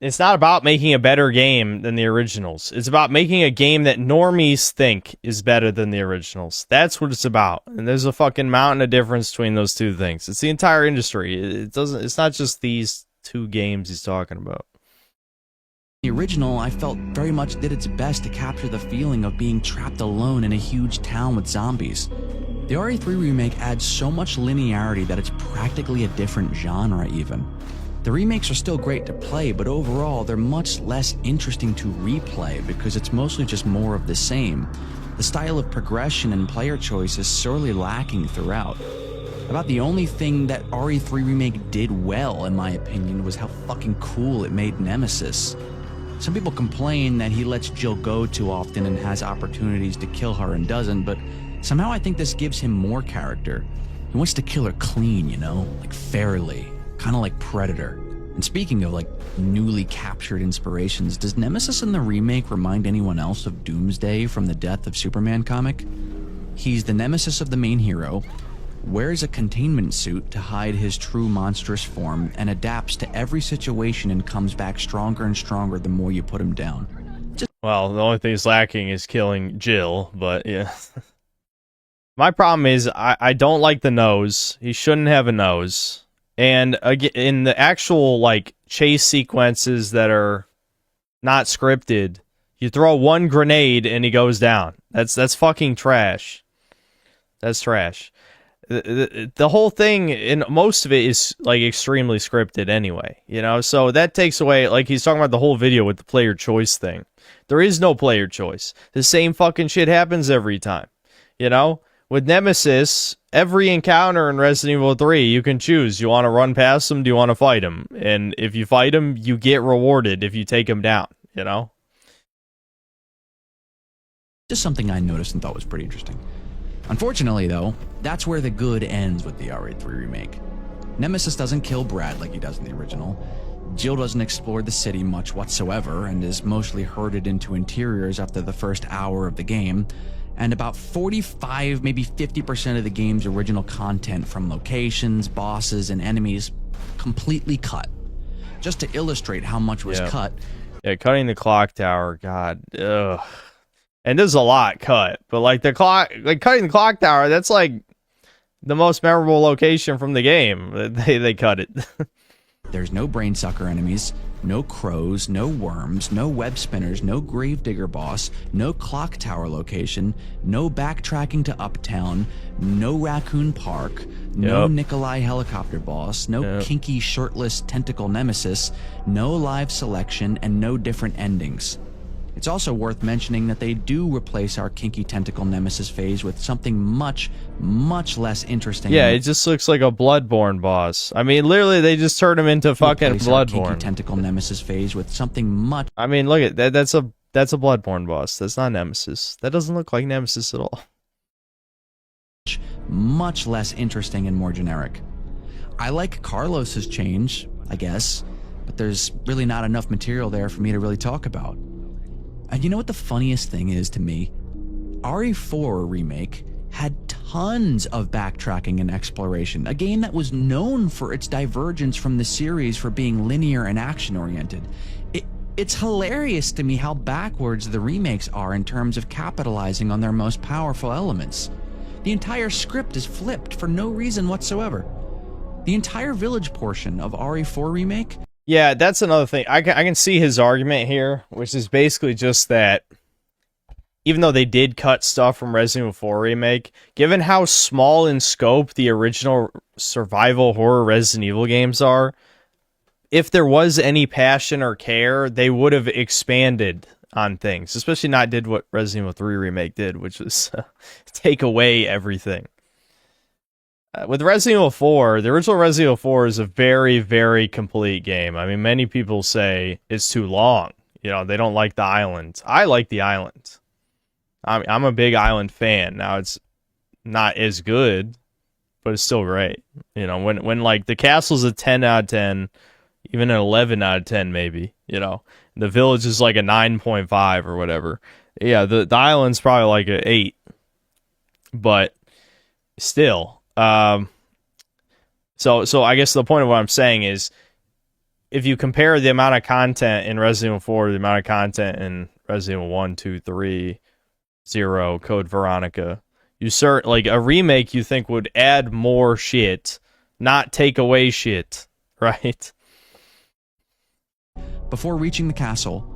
it's not about making a better game than the originals. It's about making a game that normies think is better than the originals. That's what it's about. And there's a fucking mountain of difference between those two things. It's the entire industry. It's not just these two games he's talking about. The original, I felt, very much did its best to capture the feeling of being trapped alone in a huge town with zombies. The RE3 remake adds so much linearity that it's practically a different genre even. The remakes are still great to play, but overall they're much less interesting to replay because it's mostly just more of the same. The style of progression and player choice is sorely lacking throughout. About the only thing that RE3 remake did well, in my opinion, was how fucking cool it made Nemesis. Some people complain that he lets Jill go too often and has opportunities to kill her and doesn't, but somehow I think this gives him more character. He wants to kill her clean, you know, like fairly. Kind of like Predator. And speaking of like newly captured inspirations, does Nemesis in the remake remind anyone else of Doomsday from the Death of Superman comic? He's the nemesis of the main hero, wears a containment suit to hide his true monstrous form, and adapts to every situation and comes back stronger and stronger the more you put him down. Well, the only thing he's lacking is killing Jill, but yeah. My problem is I don't like the nose. He shouldn't have a nose. And again, in the actual like chase sequences that are not scripted, you throw one grenade and he goes down. That's fucking trash. That's trash. The whole thing, and most of it is like extremely scripted anyway, you know? So that takes away, like he's talking about the whole video with the player choice thing. There is no player choice. The same fucking shit happens every time, you know? With Nemesis, every encounter in Resident Evil 3, you can choose. You want to run past him? Do you want to fight him? And if you fight him, you get rewarded if you take him down, you know? Just something I noticed and thought was pretty interesting. Unfortunately, though, that's where the good ends with the RE3 remake. Nemesis doesn't kill Brad like he does in the original. Jill doesn't explore the city much whatsoever and is mostly herded into interiors after the first hour of the game. And about 45, maybe 50% of the game's original content from locations, bosses, and enemies completely cut. Just to illustrate how much was cut. Yeah, cutting the clock tower, God, ugh. And there's a lot cut, but like cutting the clock tower, that's like the most memorable location from the game. They cut it. There's no brainsucker enemies, no crows, no worms, no web spinners, no gravedigger boss, no clock tower location, no backtracking to Uptown, no Raccoon Park, no Nikolai helicopter boss, no kinky shirtless tentacle nemesis, no live selection, and no different endings. It's also worth mentioning that they do replace our kinky tentacle nemesis phase with something much, much less interesting. Yeah, it just looks like a Bloodborne boss. I mean, literally, they just turned him into fucking Bloodborne. Kinky tentacle nemesis phase with something much. I mean, look at that. That's a Bloodborne boss. That's not Nemesis. That doesn't look like Nemesis at all. much less interesting and more generic. I like Carlos's change, I guess, but there's really not enough material there for me to really talk about. And you know what the funniest thing is to me? RE4 Remake had tons of backtracking and exploration, a game that was known for its divergence from the series for being linear and action-oriented. It's hilarious to me how backwards the remakes are in terms of capitalizing on their most powerful elements. The entire script is flipped for no reason whatsoever. The entire village portion of RE4 Remake. Yeah, that's another thing. I can see his argument here, which is basically just that even though they did cut stuff from Resident Evil 4 Remake, given how small in scope the original survival horror Resident Evil games are, if there was any passion or care, they would have expanded on things, especially not did what Resident Evil 3 Remake did, which was take away everything. With Resident Evil 4, the original Resident Evil 4 is a very, very complete game. I mean, many people say it's too long. You know, they don't like the island. I like the island. I'm a big island fan. Now, it's not as good, but it's still great. You know, when like the castle's a 10 out of 10, even an 11 out of 10 maybe, you know. The village is like a 9.5 or whatever. Yeah, the island's probably like an 8. But still, so I guess the point of what I'm saying is, if you compare the amount of content in Resident Evil 4 to the amount of content in Resident Evil 1, 2, 3, 0, Code Veronica, like a remake you think would add more shit, not take away shit, right? Before reaching the castle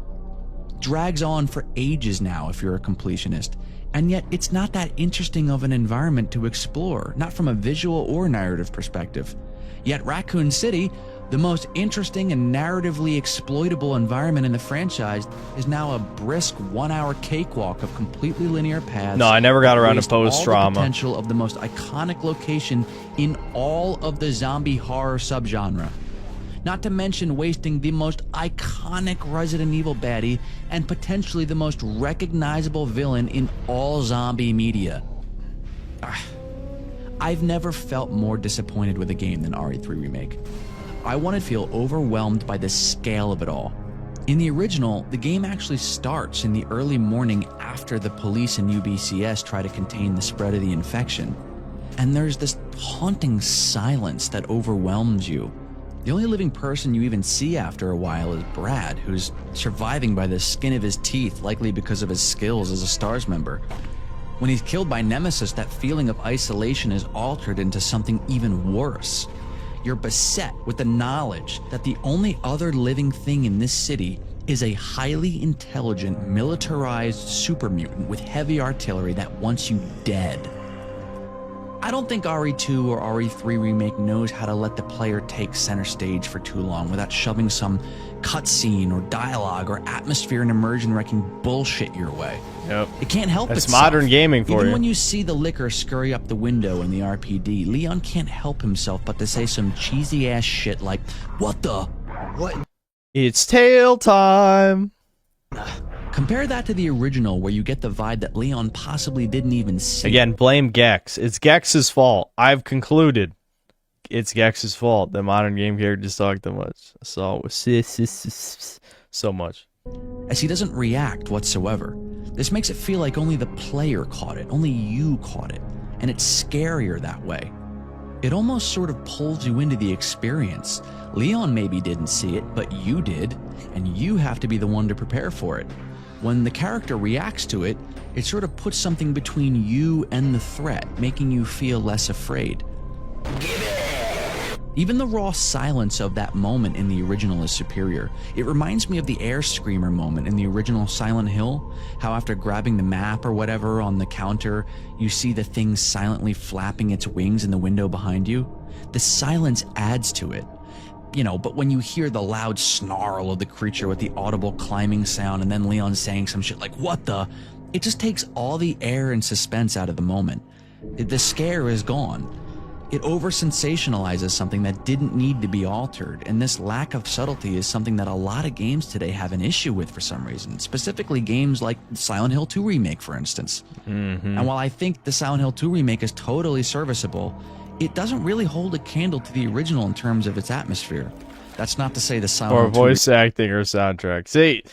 drags on for ages now if you're a completionist, and yet it's not that interesting of an environment to explore, not from a visual or narrative perspective. Yet Raccoon City, the most interesting and narratively exploitable environment in the franchise, is now a brisk 1-hour cakewalk of completely linear paths. No, I never got around to post-trauma. All the potential of the most iconic location in all of the zombie horror subgenre. Not to mention wasting the most iconic Resident Evil baddie and potentially the most recognizable villain in all zombie media. I've never felt more disappointed with a game than RE3 Remake. I wanted to feel overwhelmed by the scale of it all. In the original, the game actually starts in the early morning after the police and UBCS try to contain the spread of the infection. And there's this haunting silence that overwhelms you. The only living person you even see after a while is Brad, who's surviving by the skin of his teeth, likely because of his skills as a STARS member. When he's killed by Nemesis, that feeling of isolation is altered into something even worse. You're beset with the knowledge that the only other living thing in this city is a highly intelligent, militarized super mutant with heavy artillery that wants you dead. I don't think RE2 or RE3 Remake knows how to let the player take center stage for too long without shoving some cutscene or dialogue or atmosphere and immersion-wrecking bullshit your way. Yep. It can't help That's itself. modern gaming for Even you. when you see the liquor scurry up the window in the RPD, Leon can't help himself but to say some cheesy-ass shit like, "What the? What?" It's tail time. Compare that to the original, where you get the vibe that Leon possibly didn't even see. Again, blame Gex. It's Gex's fault. I've concluded it's Gex's fault that modern game characters talk too much. So much. As he doesn't react whatsoever. This makes it feel like only the player caught it, only you caught it, and it's scarier that way. It almost sort of pulls you into the experience. Leon maybe didn't see it, but you did, and you have to be the one to prepare for it. When the character reacts to it, it sort of puts something between you and the threat, making you feel less afraid. Even the raw silence of that moment in the original is superior. It reminds me of the air screamer moment in the original Silent Hill, how after grabbing the map or whatever on the counter, you see the thing silently flapping its wings in the window behind you. The silence adds to it. You know, but when you hear the loud snarl of the creature with the audible climbing sound and then Leon saying some shit like, "What the?" It just takes all the air and suspense out of the moment. The scare is gone. It over-sensationalizes something that didn't need to be altered, and this lack of subtlety is something that a lot of games today have an issue with for some reason, specifically games like Silent Hill 2 Remake, for instance. And while I think the Silent Hill 2 Remake is totally serviceable, it doesn't really hold a candle to the original in terms of its atmosphere. That's not to say the Silent Hill 2 voice acting or soundtrack. See,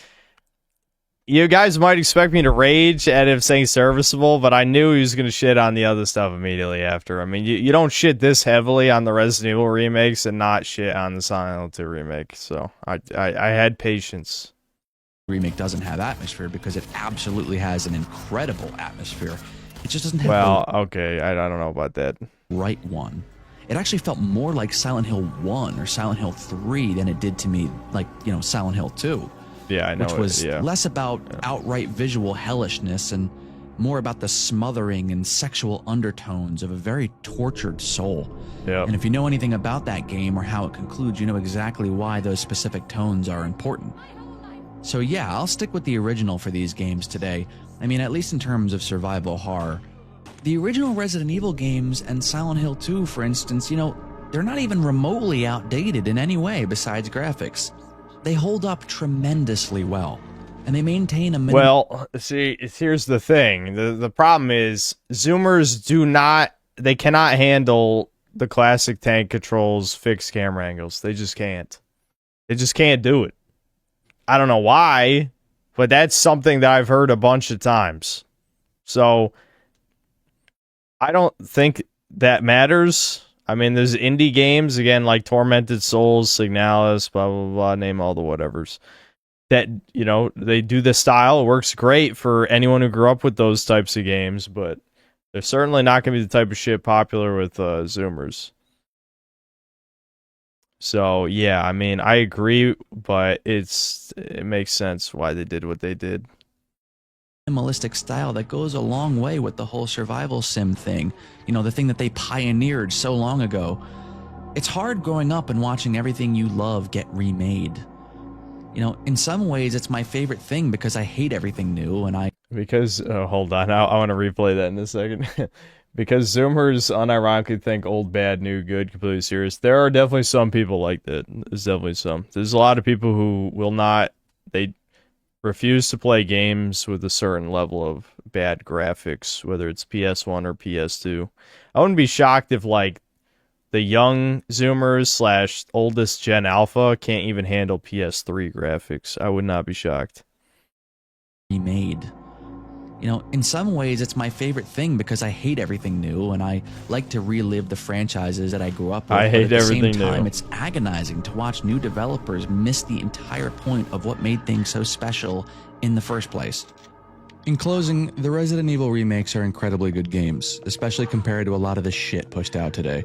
you guys might expect me to rage at him saying serviceable, but I knew he was going to shit on the other stuff immediately after. I mean, you don't shit this heavily on the Resident Evil remakes and not shit on the Silent Hill 2 remake. So I had patience. Remake doesn't have atmosphere because it absolutely has an incredible atmosphere. It just doesn't have okay, I don't know about that. Right one. It actually felt more like Silent Hill 1 or Silent Hill 3 than it did to me, like, you know, Silent Hill 2. Yeah, I know. Which was less about outright visual hellishness and more about the smothering and sexual undertones of a very tortured soul. And if you know anything about that game or how it concludes, you know exactly why those specific tones are important. So yeah, I'll stick with the original for these games today. I mean, at least in terms of survival horror. The original Resident Evil games and Silent Hill 2, for instance, you know, they're not even remotely outdated in any way besides graphics. They hold up tremendously well, and they maintain a minimum. Well, see, here's the thing. The problem is Zoomers they cannot handle the classic tank controls, fixed camera angles. They just can't. They just can't do it. I don't know why, but that's something that I've heard a bunch of times. So I don't think that matters. I mean, there's indie games, again, like Tormented Souls, Signalis, blah, blah, blah, name all the whatevers. That, you know, they do the style. It works great for anyone who grew up with those types of games, but they're certainly not going to be the type of shit popular with Zoomers. So, yeah, I mean, I agree, but it makes sense why they did what they did. Minimalistic style that goes a long way with the whole survival sim thing. You know, the thing that they pioneered so long ago. It's hard growing up and watching everything you love get remade. You know, in some ways it's my favorite thing because I hate everything new and hold on, I want to replay that in a second. Because Zoomers unironically think old, bad, new, good, completely serious. There are definitely some people like that. There's definitely some. There's a lot of people who they refuse to play games with a certain level of bad graphics, whether it's PS1 or PS2. I wouldn't be shocked if, like, the young Zoomers / oldest Gen Alpha can't even handle PS3 graphics. I would not be shocked. Remade. You know, in some ways it's my favorite thing because I hate everything new and I like to relive the franchises that I grew up with. I hate everything new. At the same time, it's agonizing to watch new developers miss the entire point of what made things so special in the first place. In closing, the Resident Evil remakes are incredibly good games, especially compared to a lot of the shit pushed out today.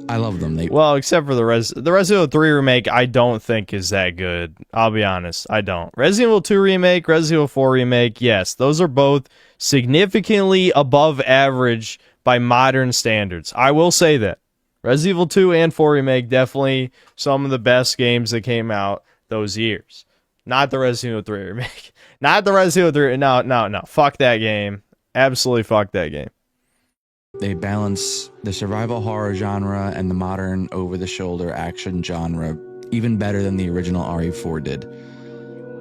I love them. Well, except for the Resident Evil 3 remake, I don't think is that good. I'll be honest, I don't. Resident Evil 2 remake, Resident Evil 4 remake, yes, those are both significantly above average by modern standards. I will say that. Resident Evil 2 and 4 remake, definitely some of the best games that came out those years. Not the Resident Evil 3 remake. Not the Resident Evil 3. No. Fuck that game. Absolutely fuck that game. They balance the survival horror genre and the modern over-the-shoulder action genre even better than the original RE4 did.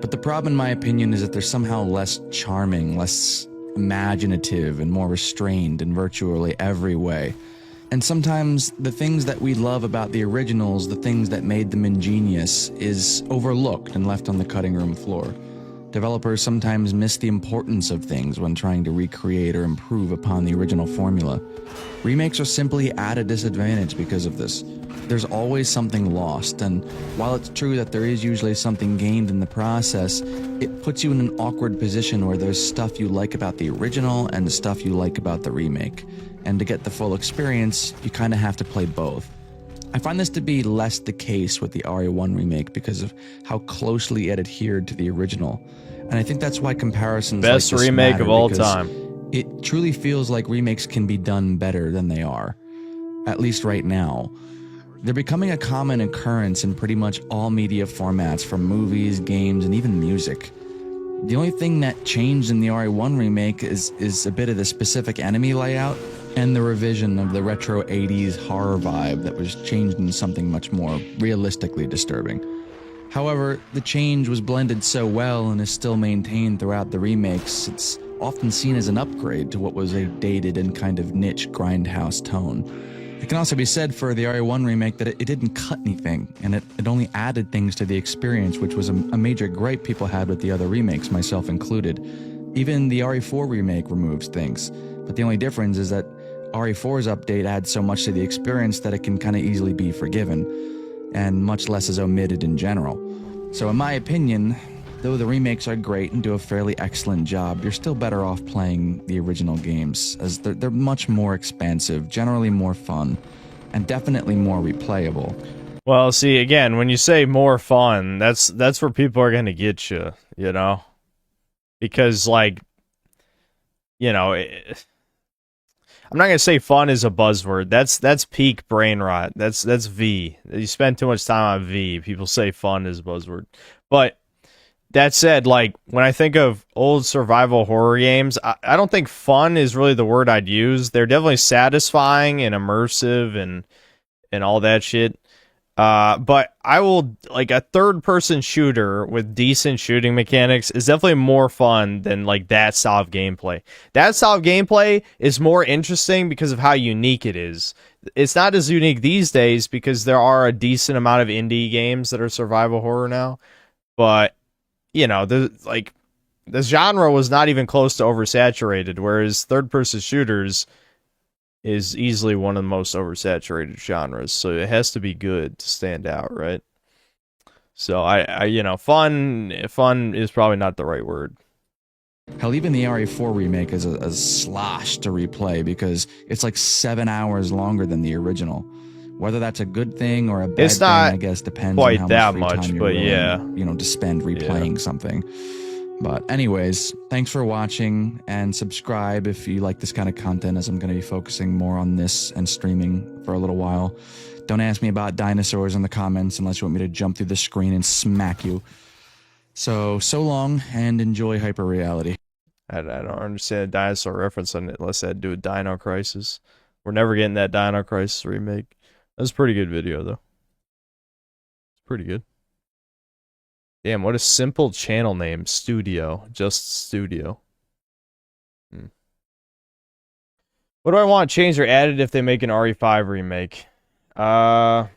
But the problem, in my opinion, is that they're somehow less charming, less imaginative, and more restrained in virtually every way. And sometimes the things that we love about the originals, the things that made them ingenious, is overlooked and left on the cutting room floor. Developers sometimes miss the importance of things when trying to recreate or improve upon the original formula. Remakes are simply at a disadvantage because of this. There's always something lost, and while it's true that there is usually something gained in the process, it puts you in an awkward position where there's stuff you like about the original and stuff you like about the remake. And to get the full experience, you kind of have to play both. I find this to be less the case with the RE1 remake because of how closely it adhered to the original. And I think that's why comparisons best like this remake matter, of all time. It truly feels like remakes can be done better than they are, at least right now. They're becoming a common occurrence in pretty much all media formats, from movies, games, and even music. The only thing that changed in the RE1 remake is a bit of the specific enemy layout, and the revision of the retro 80s horror vibe that was changed into something much more realistically disturbing. However, the change was blended so well and is still maintained throughout the remakes, it's often seen as an upgrade to what was a dated and kind of niche grindhouse tone. It can also be said for the RE1 remake that it didn't cut anything, and it only added things to the experience, which was a major gripe people had with the other remakes, myself included. Even the RE4 remake removes things, but the only difference is that RE4's update adds so much to the experience that it can kind of easily be forgiven, and much less is omitted in general. So in my opinion, though the remakes are great and do a fairly excellent job, you're still better off playing the original games, as they're much more expansive, generally more fun, and definitely more replayable. Well, see, again, when you say more fun, that's where people are going to get you, you know? Because, like, you know, I'm not going to say fun is a buzzword. That's peak brain rot. That's V. You spend too much time on V. People say fun is a buzzword. But that said, like, when I think of old survival horror games, I don't think fun is really the word I'd use. They're definitely satisfying and immersive and all that shit. But I will, like, a third-person shooter with decent shooting mechanics is definitely more fun than, like, that style of gameplay. That style of gameplay is more interesting because of how unique it is. It's not as unique these days because there are a decent amount of indie games that are survival horror now. But, you know, the genre was not even close to oversaturated, whereas third-person shooters is easily one of the most oversaturated genres, so it has to be good to stand out, right? So I you know, fun is probably not the right word. Hell, even the RE4 remake is a slosh to replay because it's like 7 hours longer than the original. Whether that's a good thing or a bad It's not thing, I guess depends quite on that how much free much, time you're but willing, yeah, you know, to spend replaying something. But anyways, thanks for watching, and subscribe if you like this kind of content, as I'm going to be focusing more on this and streaming for a little while. Don't ask me about dinosaurs in the comments unless you want me to jump through the screen and smack you. So long, and enjoy Hyperreality. I don't understand a dinosaur reference unless that had to do with Dino Crisis. We're never getting that Dino Crisis remake. That's a pretty good video, though. It's pretty good. Damn, what a simple channel name. Studio. Just Studio. What do I want changed or added if they make an RE5 remake? I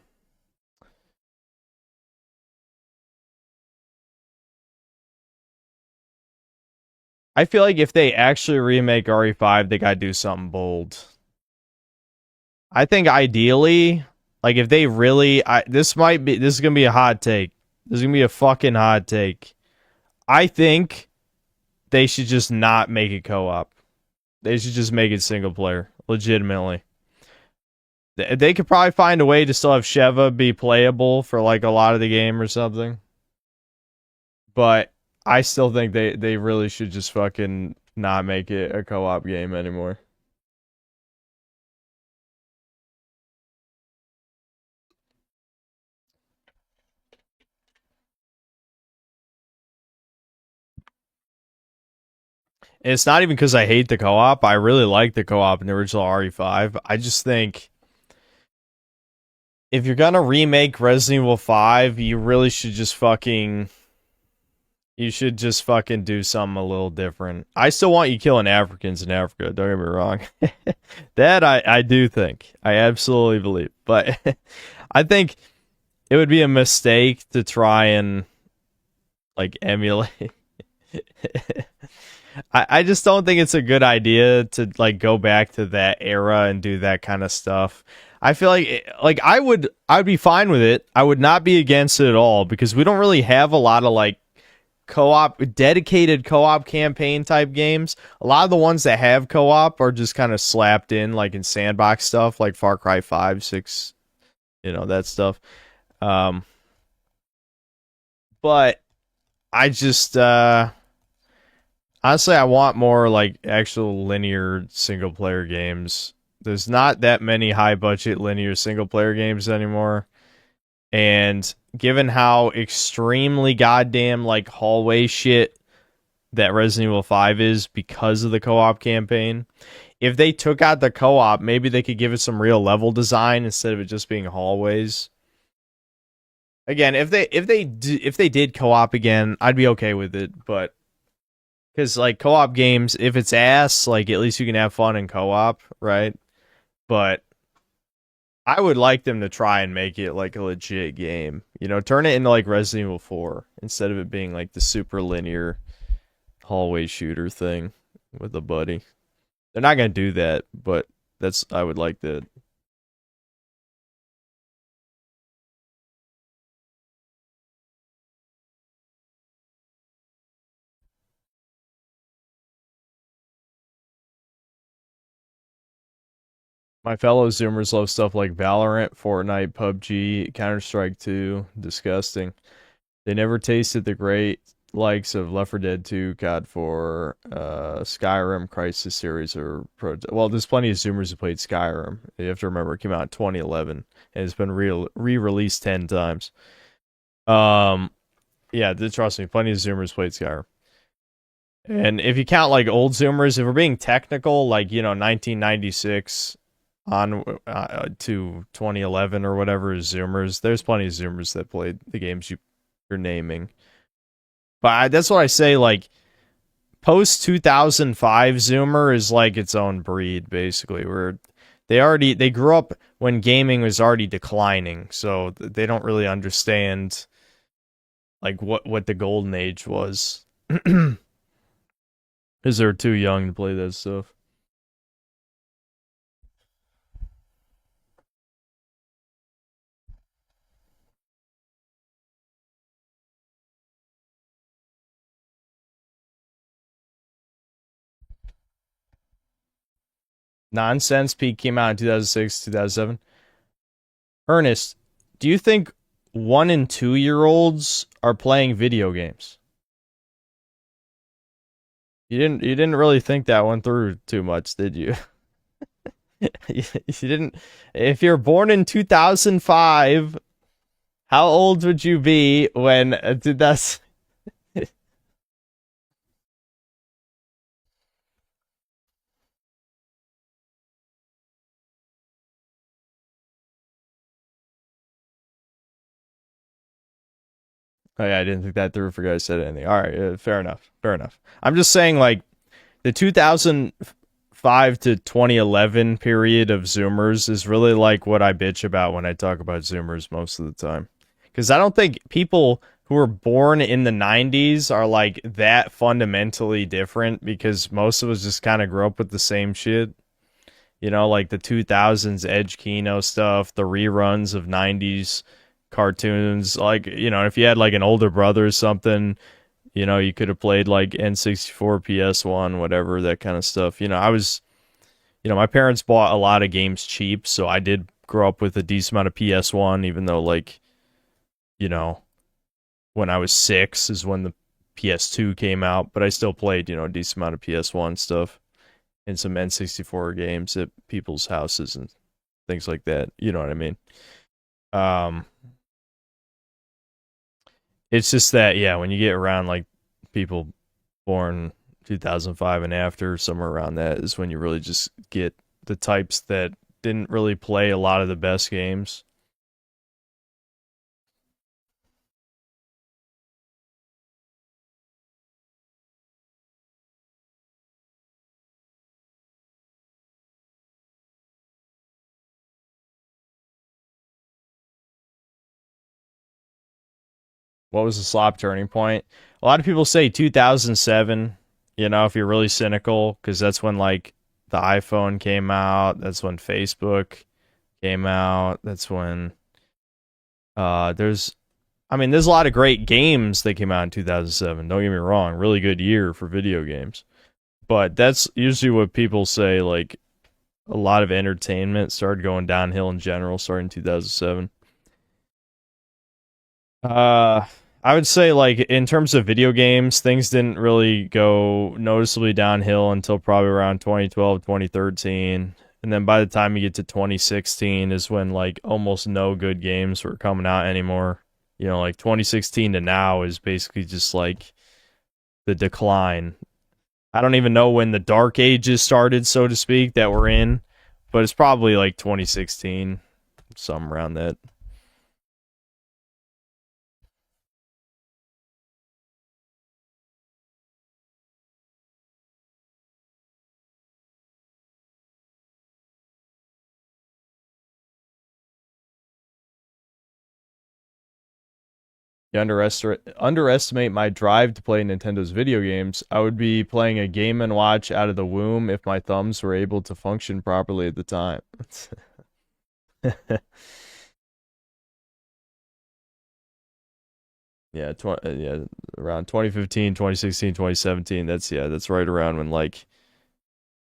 feel like if they actually remake RE5, they gotta do something bold. I think ideally, like if they really... this is gonna be a hot take. This is going to be a fucking hot take. I think they should just not make it co-op. They should just make it single player. Legitimately. They could probably find a way to still have Sheva be playable for like a lot of the game or something. But I still think they really should just fucking not make it a co-op game anymore. And it's not even because I hate the co-op. I really like the co-op in the original RE5. I just think if you're gonna remake Resident Evil 5, you really should just fucking... You should just fucking do something a little different. I still want you killing Africans in Africa, don't get me wrong. That I do think. I absolutely believe. But I think it would be a mistake to try and like emulate. I just don't think it's a good idea to like go back to that era and do that kind of stuff. I feel like I'd be fine with it. I would not be against it at all because we don't really have a lot of like dedicated co-op campaign type games. A lot of the ones that have co-op are just kind of slapped in like in sandbox stuff like Far Cry 5, 6, you know, that stuff. But I just honestly I want more like actual linear single player games. There's not that many high budget linear single player games anymore. And given how extremely goddamn like hallway shit that Resident Evil 5 is because of the co-op campaign, if they took out the co-op, maybe they could give it some real level design instead of it just being hallways. Again, if they did co-op again, I'd be okay with it, but because like co-op games, if it's ass, like at least you can have fun in co-op, right? But I would like them to try and make it like a legit game. You know, turn it into like Resident Evil 4 instead of it being like the super linear hallway shooter thing with a buddy. They're not gonna do that, but I would like that. My fellow Zoomers love stuff like Valorant, Fortnite, PUBG, Counter-Strike 2. Disgusting. They never tasted the great likes of Left 4 Dead 2, COD 4, Skyrim, Crisis Series, or well, there's plenty of Zoomers who played Skyrim. You have to remember it came out in 2011 and it's been re-released 10 times. Yeah, trust me, plenty of Zoomers played Skyrim. And if you count like old Zoomers, if we're being technical, like 1996 on to 2011 or whatever is Zoomers, there's plenty of Zoomers that played the games you're naming. But that's what I say, like, post 2005 Zoomer is like its own breed, basically, where they grew up when gaming was already declining, so they don't really understand like what the golden age was. Because they're too young to play that stuff. Nonsense Peak came out in 2006, 2007. Ernest, do you think 1 and 2-year-olds are playing video games? You didn't really think that one through too much, did you? You didn't. If you're born in 2005, how old would you be when did that? Oh yeah, I didn't think that through. Forgot I said anything. All right, fair enough. Fair enough. I'm just saying, like, the 2005 to 2011 period of Zoomers is really like what I bitch about when I talk about Zoomers most of the time. Because I don't think people who were born in the 90s are like that fundamentally different, because most of us just kind of grew up with the same shit. You know, like the 2000s Edge Kino stuff, the reruns of 90s cartoons, like, you know, if you had like an older brother or something, you know, you could have played like N64, PS1, whatever, that kind of stuff. You know, my parents bought a lot of games cheap, so I did grow up with a decent amount of PS1, even though, like, you know, when I was 6 is when the PS2 came out, but I still played, you know, a decent amount of PS1 stuff and some N64 games at people's houses and things like that. You know what I mean? It's just that, yeah, when you get around like people born 2005 and after, somewhere around that is when you really just get the types that didn't really play a lot of the best games. What was the slop turning point? A lot of people say 2007, you know, if you're really cynical, because that's when, like, the iPhone came out. That's when Facebook came out. That's when there's a lot of great games that came out in 2007. Don't get me wrong. Really good year for video games. But that's usually what people say, like, a lot of entertainment started going downhill in general starting in 2007. I would say, like, in terms of video games, things didn't really go noticeably downhill until probably around 2012, 2013. And then by the time you get to 2016 is when, like, almost no good games were coming out anymore. You know, like, 2016 to now is basically just, like, the decline. I don't even know when the dark ages started, so to speak, that we're in, but it's probably like 2016, something around that. You underestimate my drive to play Nintendo's video games. I would be playing a Game & Watch out of the womb if my thumbs were able to function properly at the time. Yeah, around 2015, 2016, 2017. That's right around when like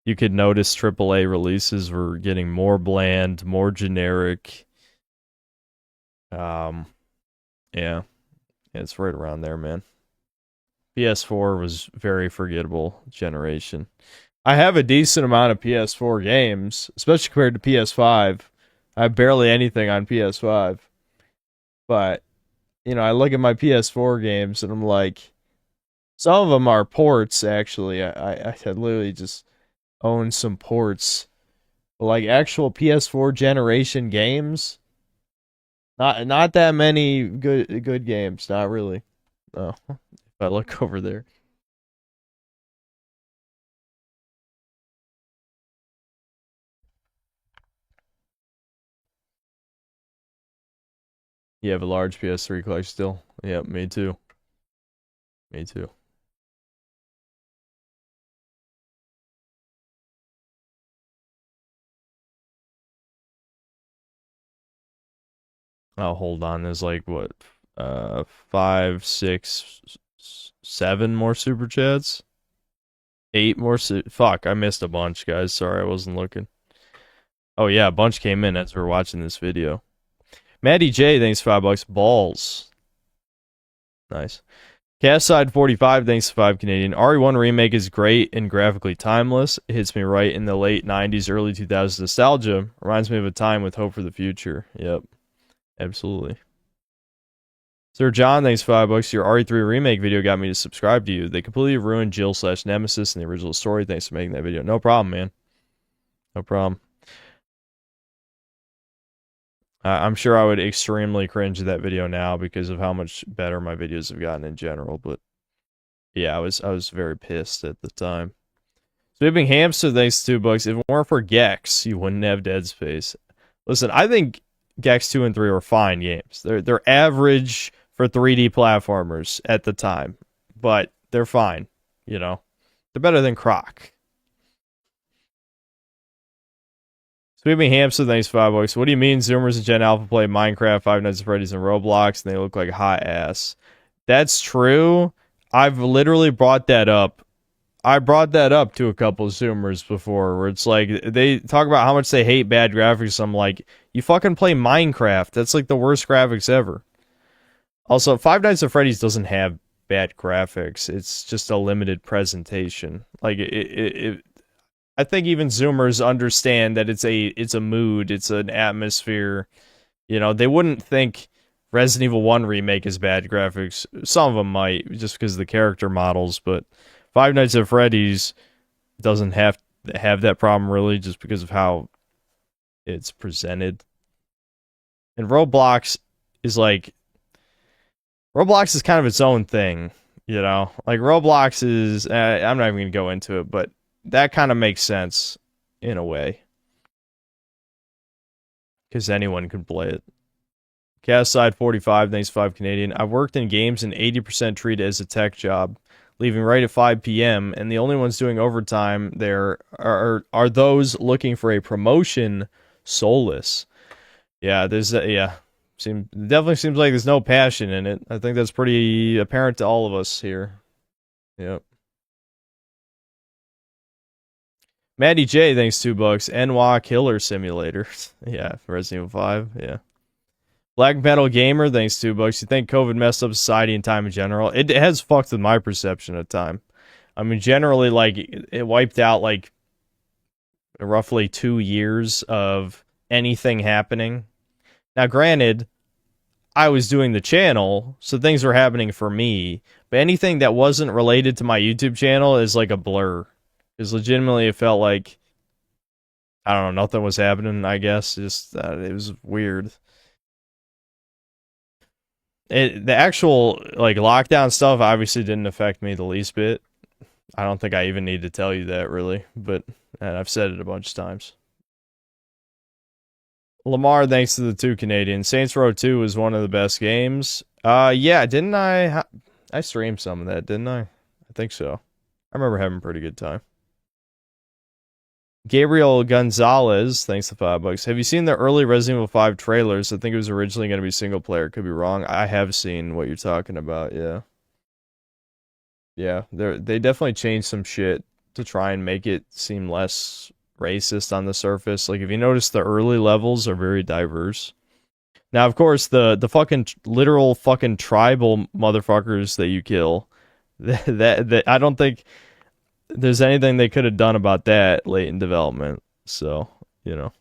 you could notice AAA releases were getting more bland, more generic. Yeah, it's right around there, man. PS4 was very forgettable generation. I have a decent amount of PS4 games, especially compared to PS5. I have barely anything on PS5. But, you know, I look at my PS4 games and I'm like, some of them are ports, actually. I literally just own some ports. But like actual PS4 generation games, not that many good games, not really. No. If I look over there. You have a large PS3 collection still? Yeah, me too. Me too. Oh, hold on. There's like, what, 5, 6, 7 more super chats? 8 more fuck, I missed a bunch, guys. Sorry, I wasn't looking. Oh, yeah, a bunch came in as we were watching this video. Maddie J, thanks $5. Balls. Nice. Castside 45, thanks to 5 Canadian. RE1 Remake is great and graphically timeless. It hits me right in the late 90s, early 2000s nostalgia. Reminds me of a time with hope for the future. Yep. Absolutely. Sir John, thanks $5. Your RE3 Remake video got me to subscribe to you. They completely ruined Jill/Nemesis in the original story. Thanks for making that video. No problem, man. No problem. I'm sure I would extremely cringe at that video now because of how much better my videos have gotten in general, but yeah, I was very pissed at the time. Sweeping Hamster, thanks to $2. If it weren't for Gex, you wouldn't have Dead Space. Listen, I think Gex 2 and 3 are fine games. They're average for 3D platformers at the time, but they're fine, you know. They're better than Croc. Sweeping Hamster, thanks $5. What do you mean Zoomers and Gen Alpha play Minecraft, Five Nights at Freddy's, and Roblox, and they look like hot ass? That's true. I've literally brought that up. I brought that up to a couple of Zoomers before, where it's like, they talk about how much they hate bad graphics. I'm like, you fucking play Minecraft. That's like the worst graphics ever. Also, Five Nights at Freddy's doesn't have bad graphics. It's just a limited presentation. Like, I think even Zoomers understand that it's a mood, it's an atmosphere. You know, they wouldn't think Resident Evil 1 Remake is bad graphics. Some of them might, just because of the character models, but Five Nights at Freddy's doesn't have that problem really, just because of how it's presented. And Roblox is kind of its own thing, you know? Like, Roblox is, I'm not even going to go into it, but that kind of makes sense in a way. Because anyone can play it. Castside 45, thanks 5 Canadian. I've worked in games and 80% treated as a tech job, leaving right at 5 p.m., and the only ones doing overtime there are those looking for a promotion, soulless. Yeah, definitely seems like there's no passion in it. I think that's pretty apparent to all of us here. Yep. Maddie J, thanks $2. NWA Killer Simulator. Yeah, Resident Evil 5, yeah. Black Metal Gamer, thanks $2. You think COVID messed up society and time in general? It has fucked with my perception of time. I mean, generally, like, it wiped out, like, roughly 2 years of anything happening. Now, granted, I was doing the channel, so things were happening for me. But anything that wasn't related to my YouTube channel is like a blur. Because legitimately it felt like, I don't know, nothing was happening, I guess. Just it was weird. The actual like lockdown stuff obviously didn't affect me the least bit. I don't think I even need to tell you that really, but and I've said it a bunch of times. Lamar, thanks to the 2 Canadians. Saints Row 2 was one of the best games. Yeah, didn't I? I streamed some of that, didn't I? I think so. I remember having a pretty good time. Gabriel Gonzalez, thanks to $5. Have you seen the early Resident Evil 5 trailers? I think it was originally going to be single player. Could be wrong. I have seen what you're talking about, yeah. Yeah, they definitely changed some shit to try and make it seem less racist on the surface. Like, if you notice, the early levels are very diverse. Now, of course, the fucking literal fucking tribal motherfuckers that you kill, that I don't think there's anything they could have done about that late in development. So, you know.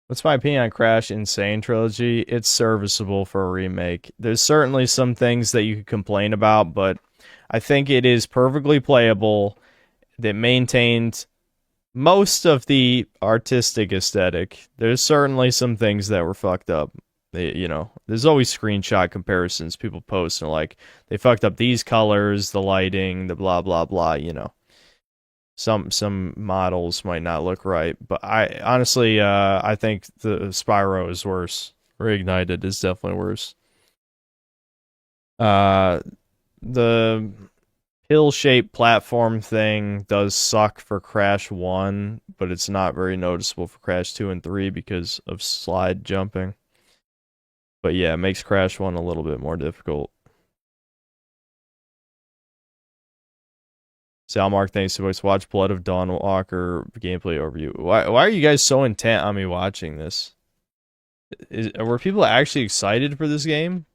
What's my opinion on Crash Insane Trilogy? It's serviceable for a remake. There's certainly some things that you could complain about, but I think it is perfectly playable. That maintained most of the artistic aesthetic. There's certainly some things that were fucked up. You know, there's always screenshot comparisons people post and like, they fucked up these colors, the lighting, the blah, blah, blah, you know. Some models might not look right, but I honestly I think the Spyro is worse. Reignited is definitely worse. The hill-shaped platform thing does suck for Crash 1, but it's not very noticeable for Crash 2 and 3 because of slide jumping. But yeah, it makes Crash 1 a little bit more difficult. Salmark, thanks so much. Watch Blood of Dawnwalker gameplay overview. Why are you guys so intent on me watching this? Were people actually excited for this game?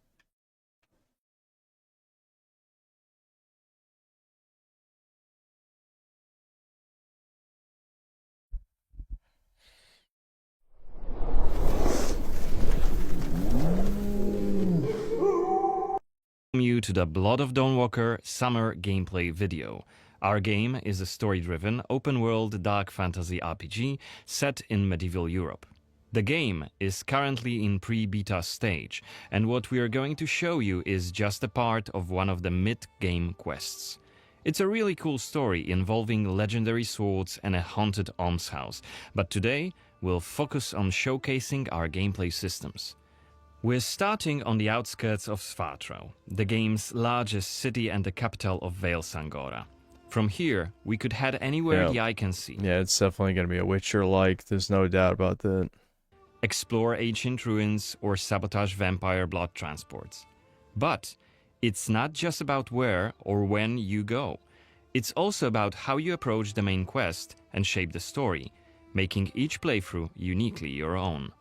You to the Blood of Dawnwalker summer gameplay video. Our game is a story-driven, open-world dark fantasy RPG set in medieval Europe. The game is currently in pre-beta stage, and what we are going to show you is just a part of one of the mid-game quests. It's a really cool story involving legendary swords and a haunted almshouse, but today we'll focus on showcasing our gameplay systems. We're starting on the outskirts of Svatro, the game's largest city and the capital of Vale Sangora. From here, we could head anywhere the eye can see. Yeah, it's definitely going to be a Witcher-like, there's no doubt about that. Explore ancient ruins or sabotage vampire blood transports. But it's not just about where or when you go. It's also about how you approach the main quest and shape the story, making each playthrough uniquely your own.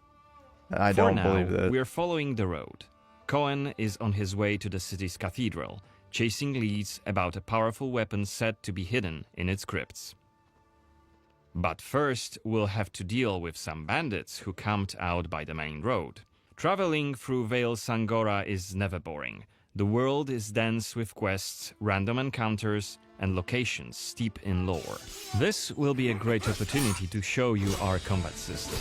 I don't believe that. We're following the road. Cohen is on his way to the city's cathedral, chasing leads about a powerful weapon said to be hidden in its crypts. But first, we'll have to deal with some bandits who camped out by the main road. Traveling through Vale Sangora is never boring. The world is dense with quests, random encounters, and locations steep in lore. This will be a great opportunity to show you our combat system.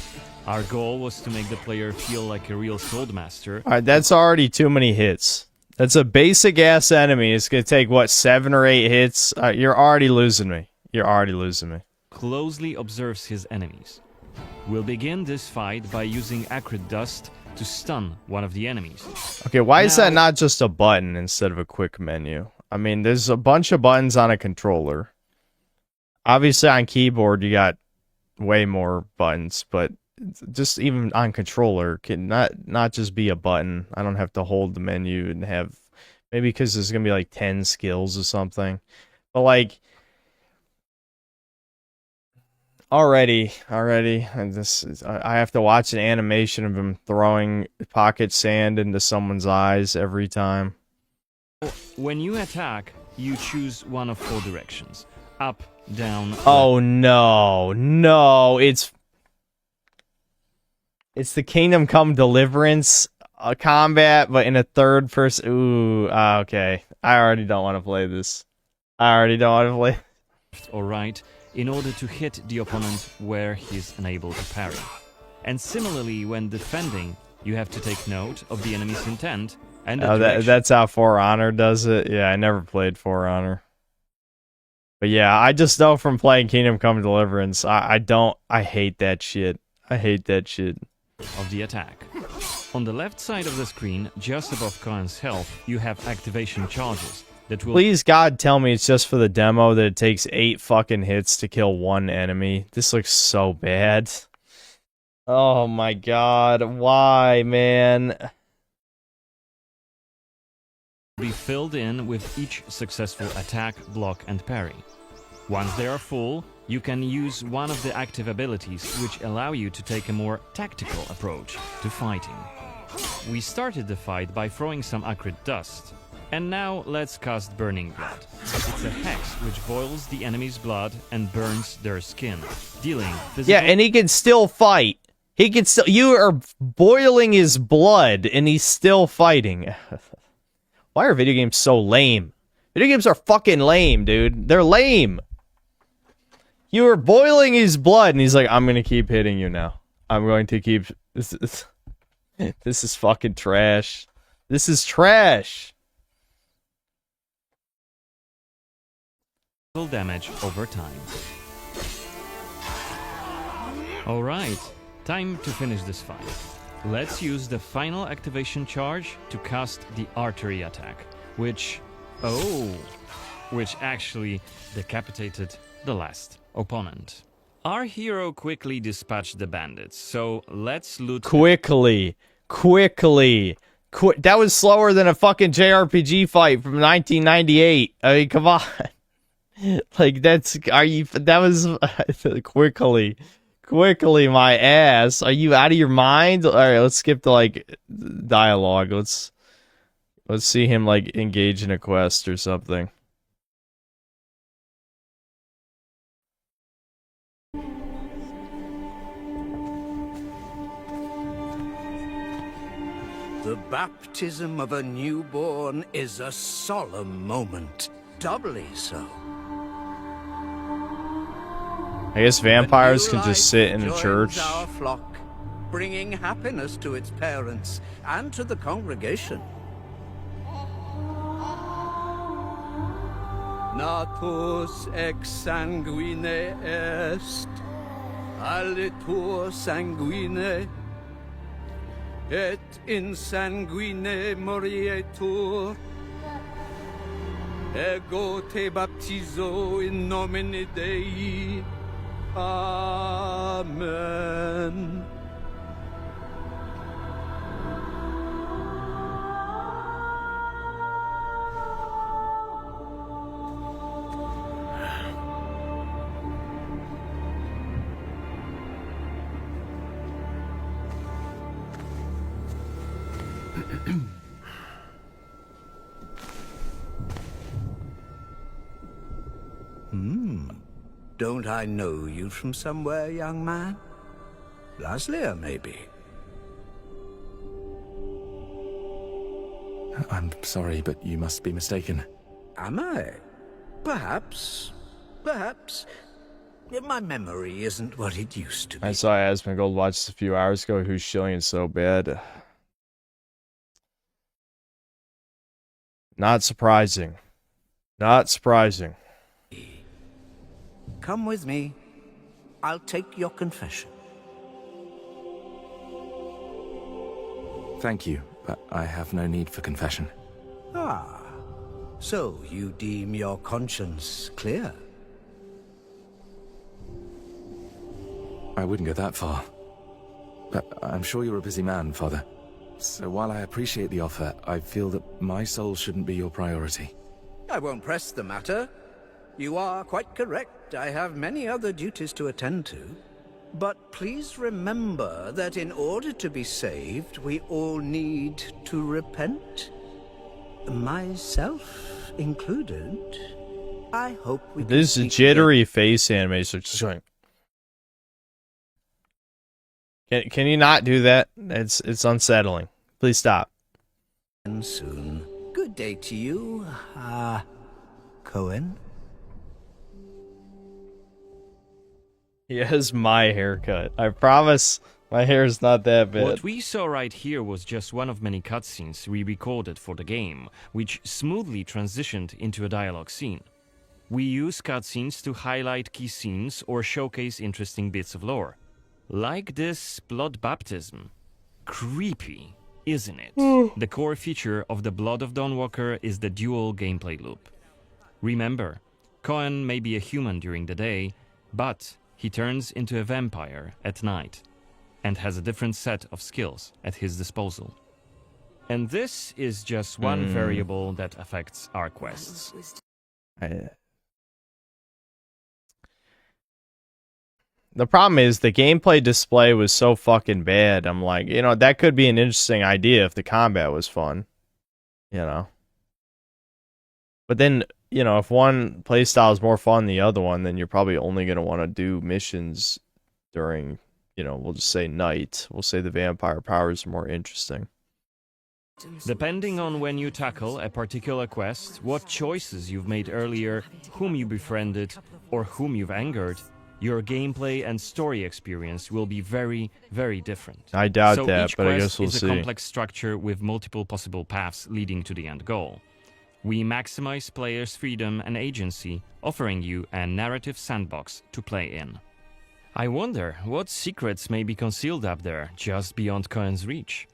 Our goal was to make the player feel like a real swordmaster. Alright, that's already too many hits. That's a basic-ass enemy. It's going to take, what, 7 or 8 hits? You're already losing me. You're already losing me. Closely observes his enemies. We'll begin this fight by using acrid dust to stun one of the enemies. Okay, why is that not just a button instead of a quick menu? I mean, there's a bunch of buttons on a controller. Obviously, on keyboard, you got way more buttons, but just even on controller, can not just be a button. I don't have to hold the menu and have... Maybe because there's going to be like 10 skills or something. But like... Already. And I have to watch an animation of him throwing pocket sand into someone's eyes every time. When you attack, you choose one of 4 directions. Up, down, Oh no, it's the Kingdom Come Deliverance combat, but in a third person. Ooh, okay. I already don't want to play this. left or right in order to hit the opponent where he's unable to parry. And similarly, when defending, you have to take note of the enemy's intent and the direction. That's how For Honor does it. Yeah, I never played For Honor. But yeah, I just know from playing Kingdom Come Deliverance, I hate that shit. Of the attack. On the left side of the screen, just above Khan's health, you have activation charges that will... Please God tell me it's just for the demo that it takes 8 fucking hits to kill 1 enemy. This looks so bad. Oh my god, why, man? Be filled in with each successful attack, block, and parry. Once they are full, you can use one of the active abilities which allow you to take a more tactical approach to fighting. We started the fight by throwing some acrid dust, and now let's cast Burning Blood. It's a hex which boils the enemy's blood and burns their skin, dealing physical... Yeah, and he can still fight. You are boiling his blood, and he's still fighting. Why are video games so lame? Video games are fucking lame, dude. They're lame. You are boiling his blood, and he's like, I'm gonna keep hitting you now. I'm going to keep... This is fucking trash. This is trash. Damage over time. Alright, time to finish this fight. Let's use the final activation charge to cast the artery attack, which actually decapitated the last opponent. Our hero quickly dispatched the bandits, so let's loot... Quickly. That was slower than a fucking JRPG fight from 1998. I mean, come on. Like, that was quickly, my ass. Are you out of your mind? Alright, let's skip to, like, dialogue. Let's see him, like, engage in a quest or something. The baptism of a newborn is a solemn moment, doubly so. I guess vampires can just sit in a church. Our flock, bringing happiness to its parents and to the congregation. Natus ex sanguine est, alitur sanguine, et in sanguine morietur. Ego te baptizo in nomine Dei. Amen. Don't I know you from somewhere, young man? Laslia, maybe? I'm sorry, but you must be mistaken. Am I? Perhaps. My memory isn't what it used to be. I saw Asmongold watch this a few hours ago, who's shilling it so bad. Not surprising. Come with me. I'll take your confession. Thank you, but I have no need for confession. Ah, so you deem your conscience clear? I wouldn't go that far. But I'm sure you're a busy man, Father. So while I appreciate the offer, I feel that my soul shouldn't be your priority. I won't press the matter. You are quite correct. I have many other duties to attend to. But please remember that in order to be saved, we all need to repent. Myself included. I hope we can This speak jittery face animation. Just going. Can you not do that? It's unsettling. Please stop. again soon. Good day to you, Cohen. He has my haircut. I promise my hair is not that bad. What we saw right here was just one of many cutscenes we recorded for the game, which smoothly transitioned into a dialogue scene. We use cutscenes to highlight key scenes or showcase interesting bits of lore. Like this blood baptism. Creepy, isn't it? The core feature of the Blood of Dawnwalker is the dual gameplay loop. Remember, Cohen may be a human during the day, but he turns into a vampire at night and has a different set of skills at his disposal. And this is just one variable that affects our quests. The problem is the gameplay display was so fucking bad. I'm like, that could be an interesting idea if the combat was fun. But then, if one playstyle is more fun than the other one, then you're probably only going to want to do missions during, we'll just say night. We'll say the vampire powers are more interesting. Depending on when you tackle a particular quest, what choices you've made earlier, whom you befriended, or whom you've angered, your gameplay and story experience will be very, very different. I doubt so that, each but I quest guess we'll is see. a complex structure with multiple possible paths leading to the end goal. We maximize players' freedom and agency, offering you a narrative sandbox to play in. I wonder what secrets may be concealed up there, just beyond Cohen's reach.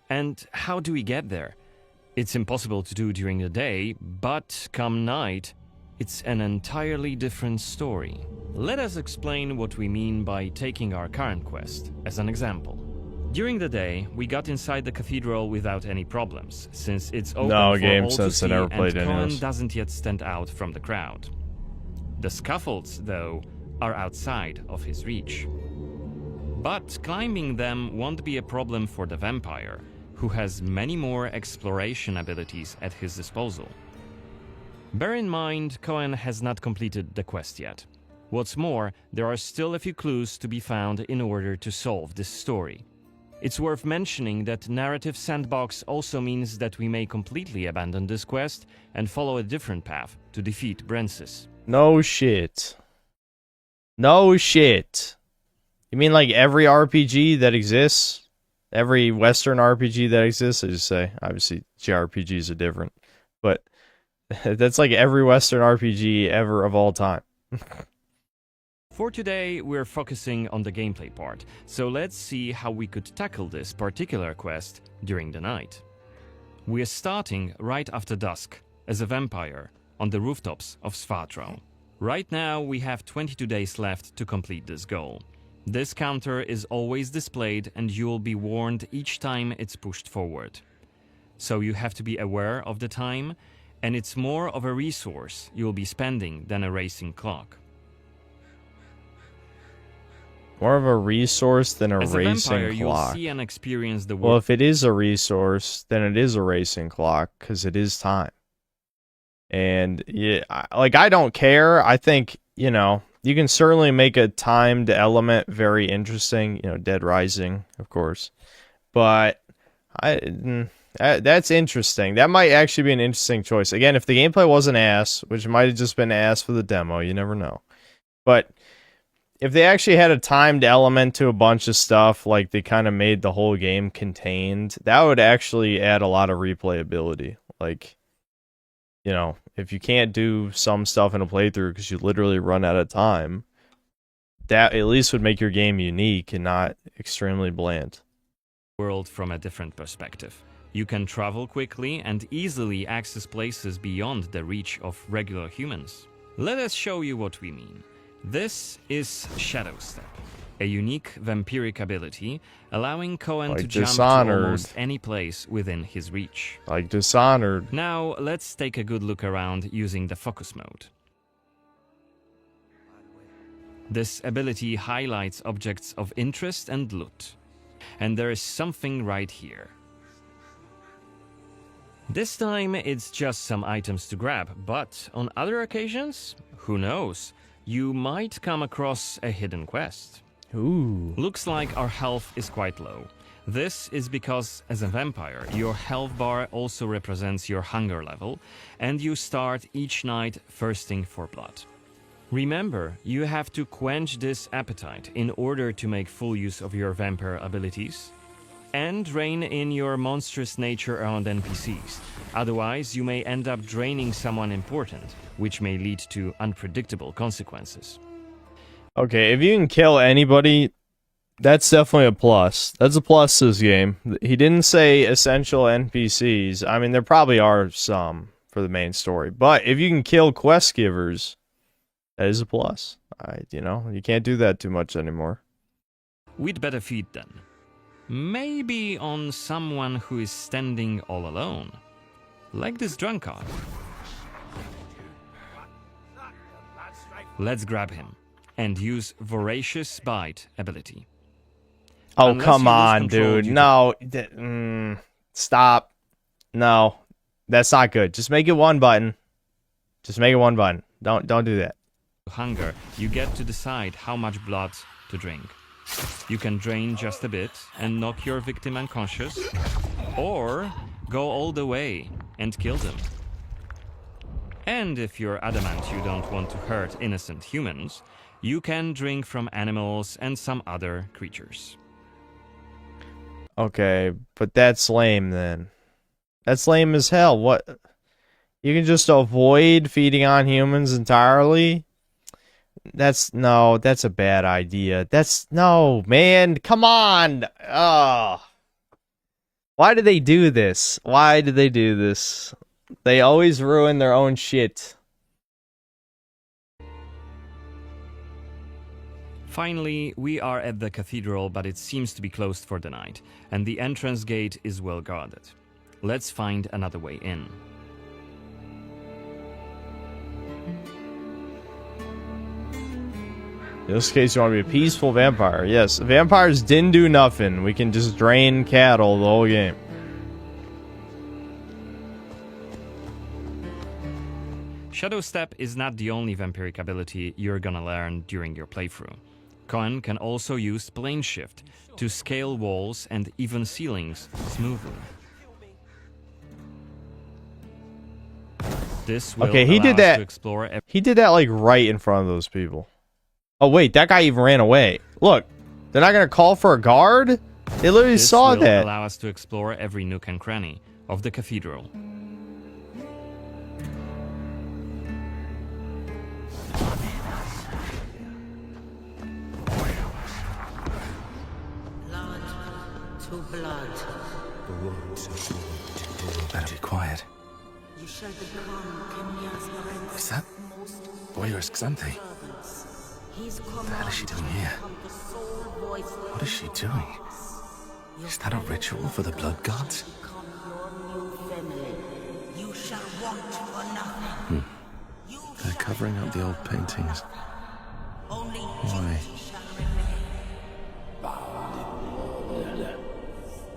And how do we get there? It's impossible to do during the day, but come night, it's an entirely different story. Let us explain what we mean by taking our current quest as an example. During the day, we got inside the cathedral without any problems, since it's open No for game all to since I see never and played any of Cohen this. doesn't yet stand out from the crowd. The scaffolds, though, are outside of his reach. But climbing them won't be a problem for the vampire, who has many more exploration abilities at his disposal. Bear in mind, Cohen has not completed the quest yet. What's more, there are still a few clues to be found in order to solve this story. It's worth mentioning that narrative sandbox also means that we may completely abandon this quest and follow a different path to defeat Brensis. No shit. No shit. You mean like every RPG that exists? Every Western RPG that exists? I just say, obviously, JRPGs are different. But that's like every Western RPG ever of all time. For today, we're focusing on the gameplay part, so let's see how we could tackle this particular quest during the night. We're starting right after dusk, as a vampire, on the rooftops of Svatro. Right now, we have 22 days left to complete this goal. This counter is always displayed and you will be warned each time it's pushed forward. So you have to be aware of the time, and it's more of a resource you'll be spending than a racing clock. More of a resource than a As a racing vampire, you'll clock. see and experience the Well, world. if it is a resource, then it is a racing clock, because it is time. And, yeah, I don't care. I think, you can certainly make a timed element very interesting. Dead Rising, of course. But that's interesting. That might actually be an interesting choice. Again, if the gameplay wasn't ass, which might have just been ass for the demo, you never know. But if they actually had a timed element to a bunch of stuff, like they kind of made the whole game contained, that would actually add a lot of replayability. Like, if you can't do some stuff in a playthrough because you literally run out of time, that at least would make your game unique and not extremely bland. World from a different perspective. You can travel quickly and easily access places beyond the reach of regular humans. Let us show you what we mean. This is Shadow Step, a unique vampiric ability allowing Cohen to jump to almost any place within his reach. Like Dishonored. Now let's take a good look around using the focus mode. This ability highlights objects of interest and loot. And there is something right here. This time it's just some items to grab, but on other occasions, who knows, you might come across a hidden quest. Ooh. Looks like our health is quite low. This is because, as a vampire, your health bar also represents your hunger level, and you start each night thirsting for blood. Remember, you have to quench this appetite in order to make full use of your vampire abilities, and rein in your monstrous nature around NPCs. Otherwise, you may end up draining someone important, which may lead to unpredictable consequences. Okay, if you can kill anybody, that's definitely a plus. That's a plus to this game. He didn't say essential NPCs. I mean, there probably are some for the main story. But if you can kill quest givers, that is a plus. You know, you can't do that too much anymore. We'd better feed then. Maybe on someone who is standing all alone. Like this drunkard. Let's grab him and use Voracious Bite ability. Oh, Unless come you lose on, control, dude. you No. Stop. No. That's not good. Just make it one button. Just make it one button. Don't do that. Hunger, you get to decide how much blood to drink. You can drain just a bit and knock your victim unconscious, or go all the way and kill them. And if you're adamant you don't want to hurt innocent humans, you can drink from animals and some other creatures. Okay, but that's lame then. That's lame as hell. What? You can just avoid feeding on humans entirely? That's a bad idea. No, man, come on. Oh. Why do they do this? Why do they do this? They always ruin their own shit. Finally, we are at the cathedral, but it seems to be closed for the night, and the entrance gate is well guarded. Let's find another way in. In this case, you want to be a peaceful vampire. Yes, vampires didn't do nothing. We can just drain cattle the whole game. Shadow Step is not the only vampiric ability you're gonna learn during your playthrough. Cohen can also use Plane Shift to scale walls and even ceilings smoothly. This will Okay, he allow did us that. to explore He did that like right in front of those people. Oh wait, that guy even ran away. Look, they're not gonna call for a guard. They literally saw This will that. allow us to explore every nook and cranny of the cathedral. To blood. Better be quiet. You shall become Kenya's Is that Boyers Xanthe? What the hell is she doing here? What is she doing? Is that a ritual for the blood gods? You shall want for nothing. They're covering up the old paintings. Why?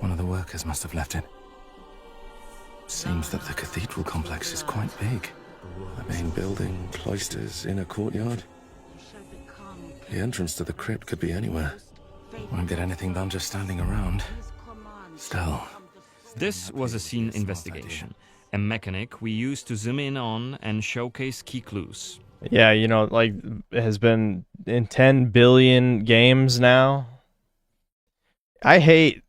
One of the workers must have left it. Seems that the cathedral complex is quite big. The main building, cloisters, inner courtyard. The entrance to the crypt could be anywhere. Won't get anything done just standing around. Still. This was a scene investigation, a mechanic we use to zoom in on and showcase key clues. Yeah, you know, like, it has been in 10 billion games now. I hate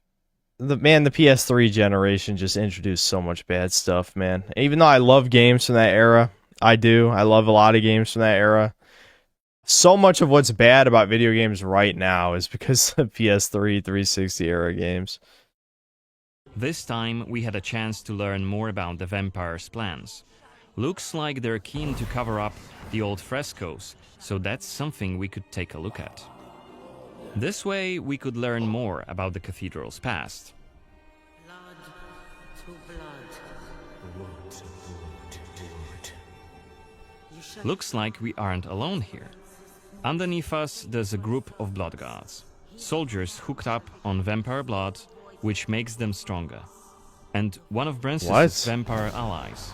the PS3 generation just introduced so much bad stuff, man. Even though I love games from that era, I love a lot of games from that era. So much of what's bad about video games right now is because of PS3, 360 era games. This time we had a chance to learn more about the vampire's plans. Looks like they're keen to cover up the old frescoes, so that's something we could take a look at. This way we could learn more about the cathedral's past. Looks like we aren't alone here. Underneath us, there's a group of blood guards. Soldiers hooked up on vampire blood, which makes them stronger. And one of Brensis's vampire allies.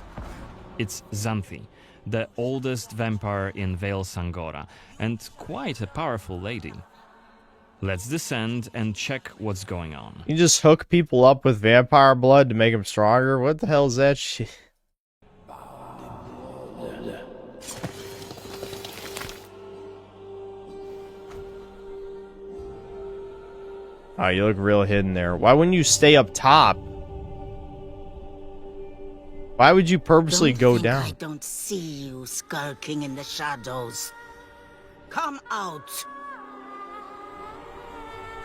It's Xanthi, the oldest vampire in Vale Sangora, and quite a powerful lady. Let's descend and check what's going on. You just hook people up with vampire blood to make them stronger? What the hell is that shit? Oh, you look real hidden there. Why wouldn't you stay up top? Why would you purposely go down? I don't see you skulking in the shadows. Come out.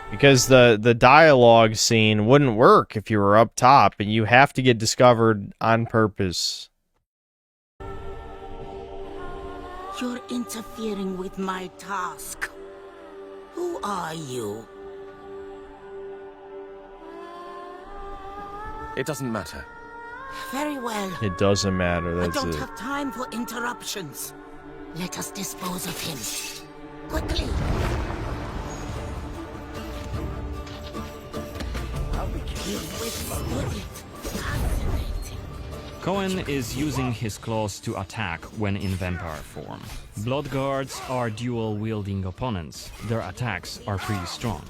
Because the dialogue scene wouldn't work if you were up top, and you have to get discovered on purpose. You're interfering with my task. Who are you? It doesn't matter. Very well. It doesn't matter, I that's don't it. have time for interruptions. Let us dispose of him. Quickly. You withstood it. Fascinating. Cohen is using his claws to attack when in vampire form. Blood guards are dual-wielding opponents. Their attacks are pretty strong.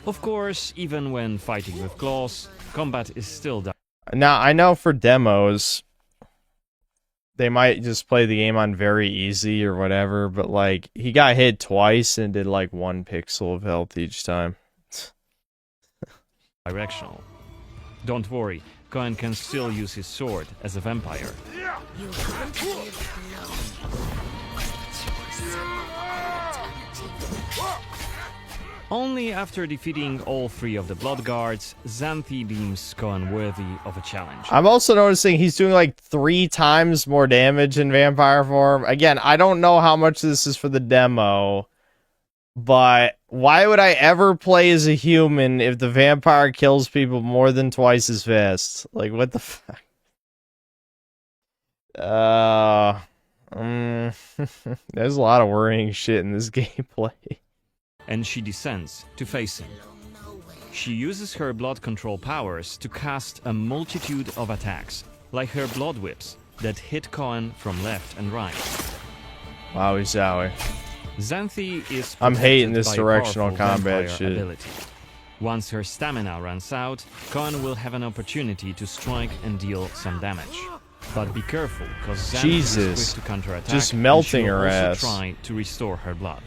Of course, even when fighting with claws, combat is still done. Now, I know for demos, they might just play the game on very easy or whatever, but, like, he got hit twice and did, like, 1 pixel of health each time. Directional. Don't worry, Cohen can still use his sword as a vampire. You haven't lived alone. Only after defeating all 3 of the blood guards, Xanthi deems Cohen worthy of a challenge. I'm also noticing he's doing like 3 times more damage in vampire form. Again, I don't know how much this is for the demo, but why would I ever play as a human if the vampire kills people more than twice as fast? Like, what the fuck? There's a lot of worrying shit in this gameplay. And she descends to face him. She uses her blood control powers to cast a multitude of attacks, like her blood whips that hit Cohen from left and right. Wowie zowie. Xanthi is I'm hating protected this by a directional powerful combat vampire shit. ability. Once her stamina runs out, Cohen will have an opportunity to strike and deal some damage. But be careful, because Xanthi Jesus. is quick to counterattack, Just melting and she'll her also ass. try to restore her blood.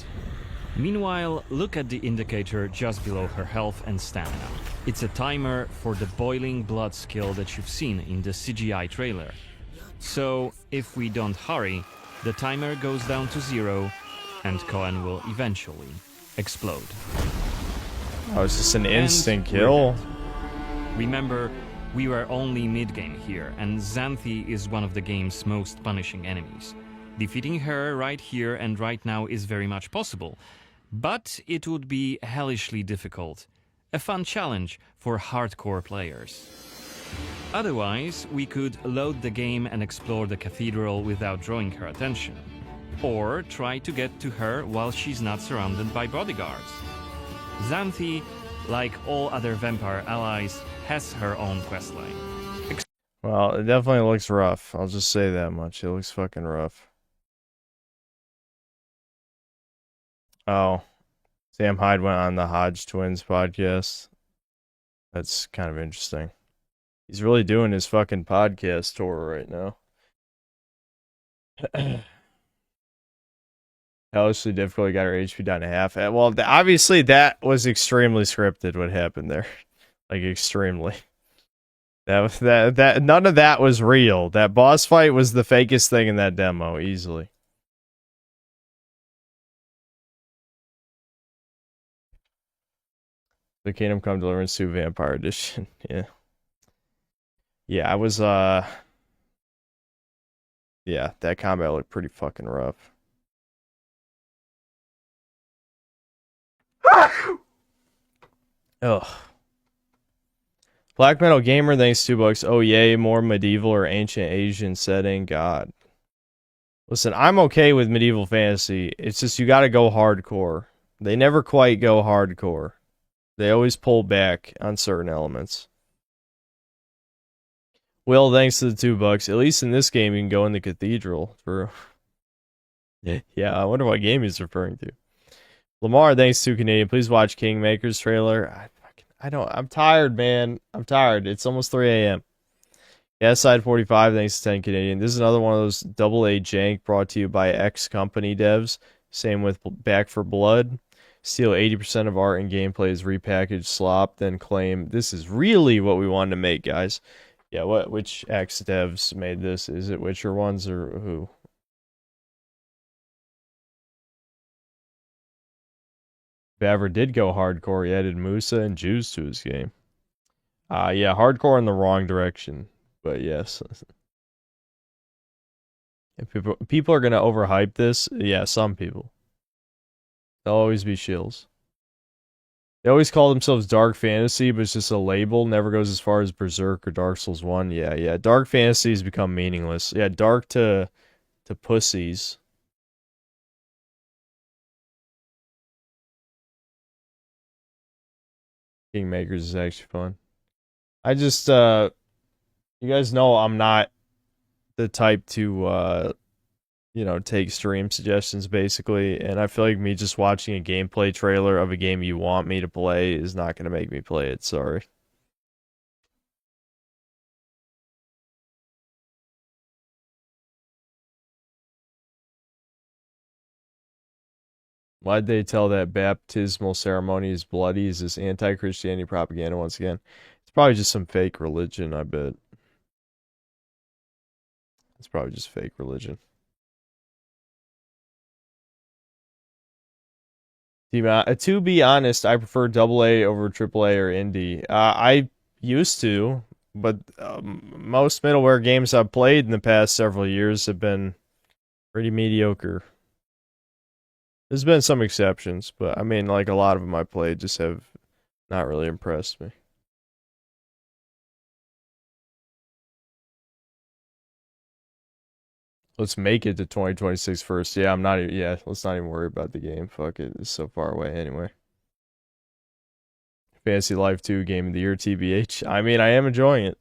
Meanwhile, look at the indicator just below her health and stamina. It's a timer for the boiling blood skill that you've seen in the CGI trailer. So, if we don't hurry, the timer goes down to 0, and Cohen will eventually explode. Oh, it's just an And instant we're kill. dead. Remember, we were only mid-game here, and Xanthi is one of the game's most punishing enemies. Defeating her right here and right now is very much possible, but it would be hellishly difficult. A fun challenge for hardcore players. Otherwise, we could load the game and explore the cathedral without drawing her attention. Or try to get to her while she's not surrounded by bodyguards. Xanthi, like all other vampire allies, has her own questline. Well, it definitely looks rough. I'll just say that much. It looks fucking rough. Oh, Sam Hyde went on the Hodge Twins podcast. That's kind of interesting. He's really doing his fucking podcast tour right now. Hellishly difficult. Got her HP down to half. Well, obviously that was extremely scripted. What happened there? Like extremely. That none of that was real. That boss fight was the fakest thing in that demo, easily. The Kingdom Come Deliverance 2 Vampire Edition. Yeah. Yeah, I was yeah, that combat looked pretty fucking rough. Ugh. Black Metal Gamer, thanks $2. Oh yay, more medieval or ancient Asian setting. God. Listen, I'm okay with medieval fantasy. It's just you got to go hardcore. They never quite go hardcore. They always pull back on certain elements. Well, thanks to the $2. At least in this game, you can go in the cathedral. Yeah, I wonder what game he's referring to. Lamar, thanks to Canadian. Please watch Kingmakers trailer. I'm tired, man. I'm tired. It's almost 3 a.m. Yeah, side 45, thanks to 10 Canadian. This is another one of those AA jank brought to you by X company devs. Same with Back for Blood. Steal 80% of art and gameplay is repackaged slop, then claim this is really what we wanted to make, guys. Yeah, which X devs made this? Is it Witcher ones or who? Baver did go hardcore. He added Musa and Jews to his game. Yeah, hardcore in the wrong direction. But yes. If people are going to overhype this. Yeah, some people. They'll always be shills. They always call themselves Dark Fantasy, but it's just a label. Never goes as far as Berserk or Dark Souls 1. Yeah. Dark Fantasy has become meaningless. Yeah, dark to pussies. Kingmakers is actually fun. I just, you guys know I'm not the type to, take stream suggestions, basically. And I feel like me just watching a gameplay trailer of a game you want me to play is not going to make me play it. Sorry. Why'd they tell that baptismal ceremony is bloody? Is this anti-Christianity propaganda once again? It's probably just some fake religion, I bet. It's probably just fake religion. To be honest, I prefer AA over AAA or indie. I used to, but most middleware games I've played in the past several years have been pretty mediocre. There's been some exceptions, but I mean, like a lot of them I played just have not really impressed me. Let's make it to 2026 first. Yeah, let's not even worry about the game. Fuck it. It's so far away anyway. Fantasy Life 2 Game of the Year, TBH. I mean, I am enjoying it.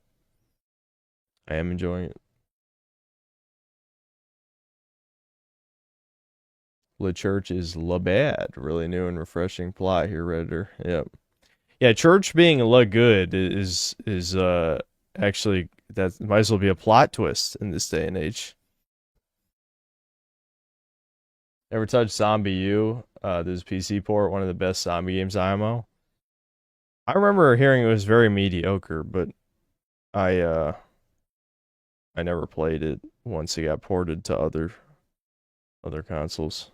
Le Church is La Bad. Really new and refreshing plot here, Redditor. Yep. Yeah, Church being La Good is actually, that might as well be a plot twist in this day and age. Ever touched Zombie U? This PC port, one of the best zombie games IMO. I remember hearing it was very mediocre, but I never played it once it got ported to other consoles.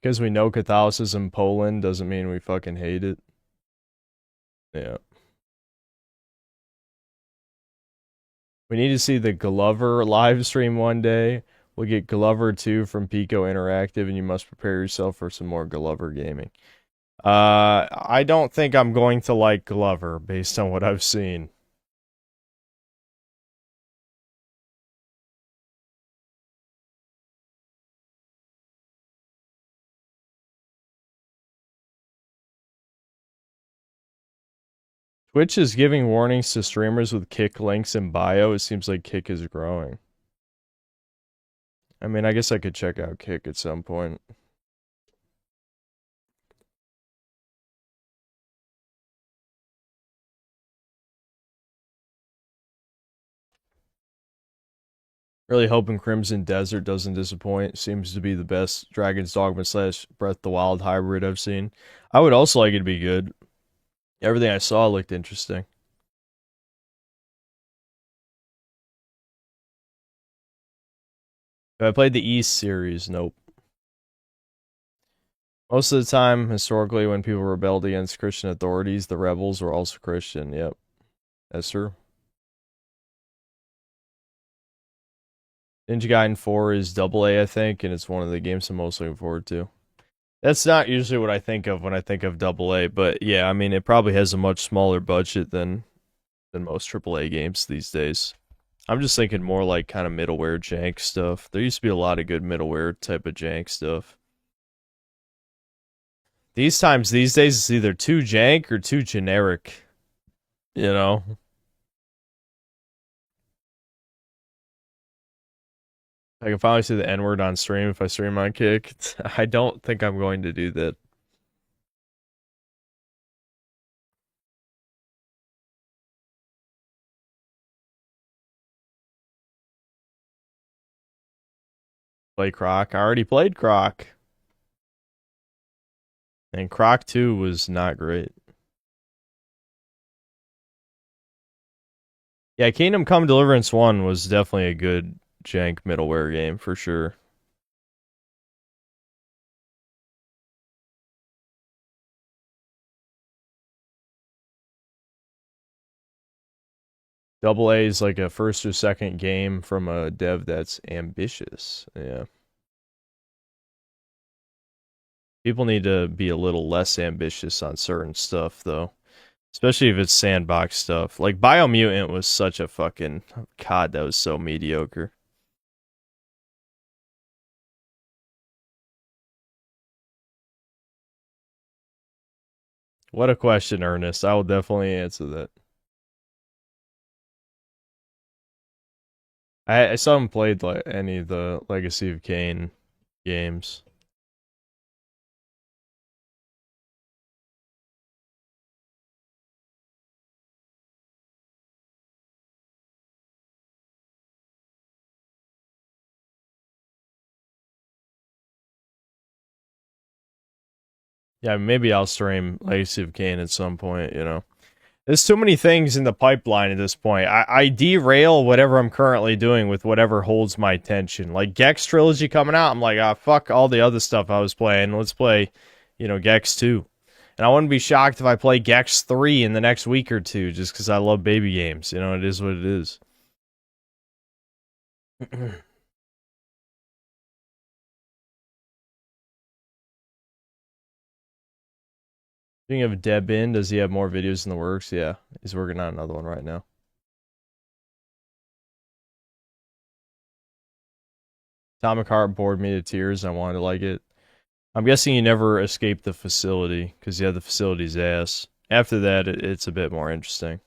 Because we know Catholicism in Poland doesn't mean we fucking hate it. Yeah. We need to see the Glover live stream one day. We'll get Glover 2 from Pico Interactive, and you must prepare yourself for some more Glover gaming. I don't think I'm going to like Glover based on what I've seen. Twitch is giving warnings to streamers with Kick links in bio. It seems like Kick is growing. I mean, I guess I could check out Kick at some point. Really hoping Crimson Desert doesn't disappoint. Seems to be the best Dragon's Dogma / Breath of the Wild hybrid I've seen. I would also like it to be good. Everything I saw looked interesting. Have I played the East series? Nope. Most of the time, historically, when people rebelled against Christian authorities, the rebels were also Christian. Yep. That's true. Ninja Gaiden 4 is AA, I think, and it's one of the games I'm most looking forward to. That's not usually what I think of when I think of AA, but yeah, I mean, it probably has a much smaller budget than most AAA games these days. I'm just thinking more like kind of middleware jank stuff. There used to be a lot of good middleware type of jank stuff. These days, it's either too jank or too generic. You know? I can finally say the N-word on stream if I stream on Kick. I don't think I'm going to do that. Play Croc. I already played Croc. And Croc 2 was not great. Yeah, Kingdom Come Deliverance 1 was definitely a good jank middleware game for sure. AA is like a first or second game from a dev that's ambitious. Yeah. People need to be a little less ambitious on certain stuff, though. Especially if it's sandbox stuff. Like, Biomutant was such a fucking... God, that was so mediocre. What a question, Ernest. I will definitely answer that. I still haven't played any of the Legacy of Kain games. Yeah, maybe I'll stream Legacy of Kain at some point, you know. There's too many things in the pipeline at this point. I derail whatever I'm currently doing with whatever holds my attention. Like Gex Trilogy coming out, I'm like, ah, fuck all the other stuff I was playing. Let's play, you know, Gex 2. And I wouldn't be shocked if I play Gex 3 in the next week or two, just because I love baby games. You know, it is what it is. Speaking of Debin, does he have more videos in the works? Yeah, he's working on another one right now. Atomic Heart bored me to tears. I wanted to like it. I'm guessing you never escaped the facility, because you had the facility's ass. After that, it's a bit more interesting.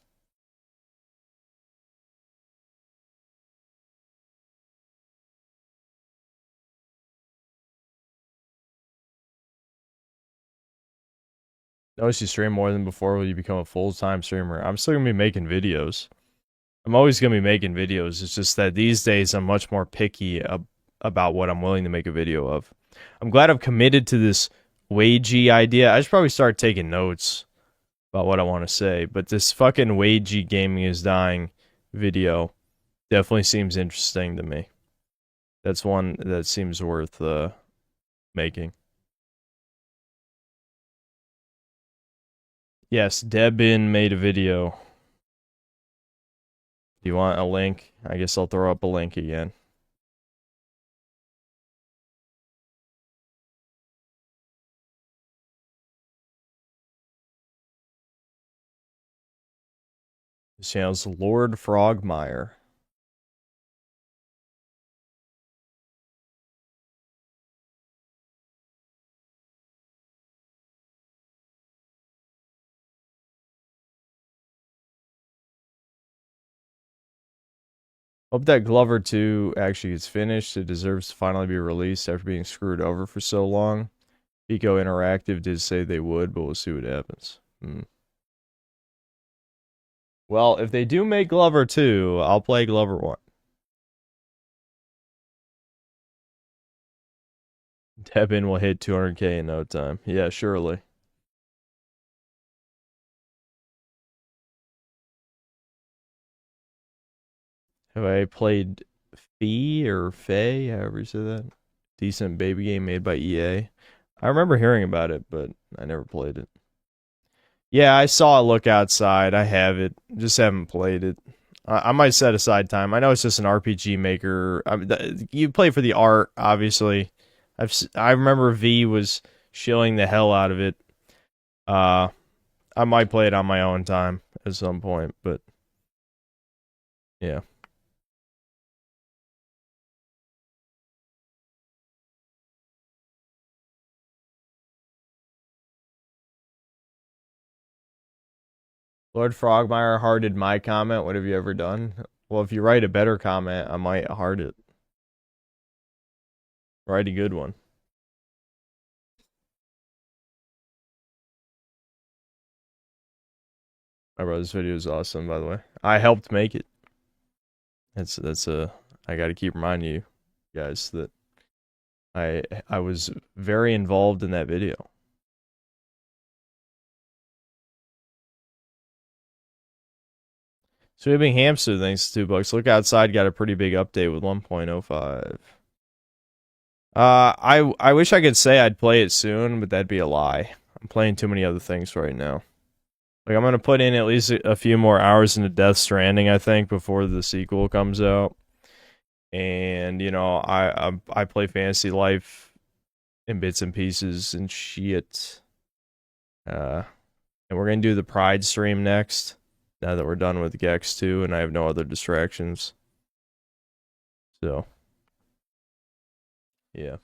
Notice you stream more than before. Will you become a full-time streamer? I'm still going to be making videos. I'm always going to be making videos. It's just that these days I'm much more picky about what I'm willing to make a video of. I'm glad I've committed to this wagey idea. I should probably start taking notes about what I want to say. But this fucking wagey gaming is dying video definitely seems interesting to me. That's one that seems worth making. Yes, Debin made a video. Do you want a link? I guess I'll throw up a link again. His channel's Lord Frogmire. Hope that Glover 2 actually gets finished. It deserves to finally be released after being screwed over for so long. Pico Interactive did say they would, but we'll see what happens. Well, if they do make Glover 2, I'll play Glover 1. Debin will hit 200k in no time. Yeah, surely. Have I played Fee or Faye, however you say that? Decent baby game made by EA. I remember hearing about it, but I never played it. Yeah, I saw it look outside. I have it. Just haven't played it. I might set aside time. I know it's just an RPG maker. You play for the art, obviously. I remember V was shilling the hell out of it. I might play it on my own time at some point, but yeah. Lord Frogmire hearted my comment. What have you ever done? Well, if you write a better comment, I might heart it. Write a good one. My brother's video is awesome, by the way. I helped make it. I got to keep reminding you guys that I was very involved in that video. Sweeping Hamster, thanks to $2. Look Outside got a pretty big update with 1.05. I wish I could say I'd play it soon, but that'd be a lie. I'm playing too many other things right now. Like, I'm gonna put in at least a few more hours into Death Stranding, I think, before the sequel comes out. And you know, I play Fantasy Life in bits and pieces and shit. And we're gonna do the Pride stream next. Now that we're done with Gex 2 and I have no other distractions. So, yeah.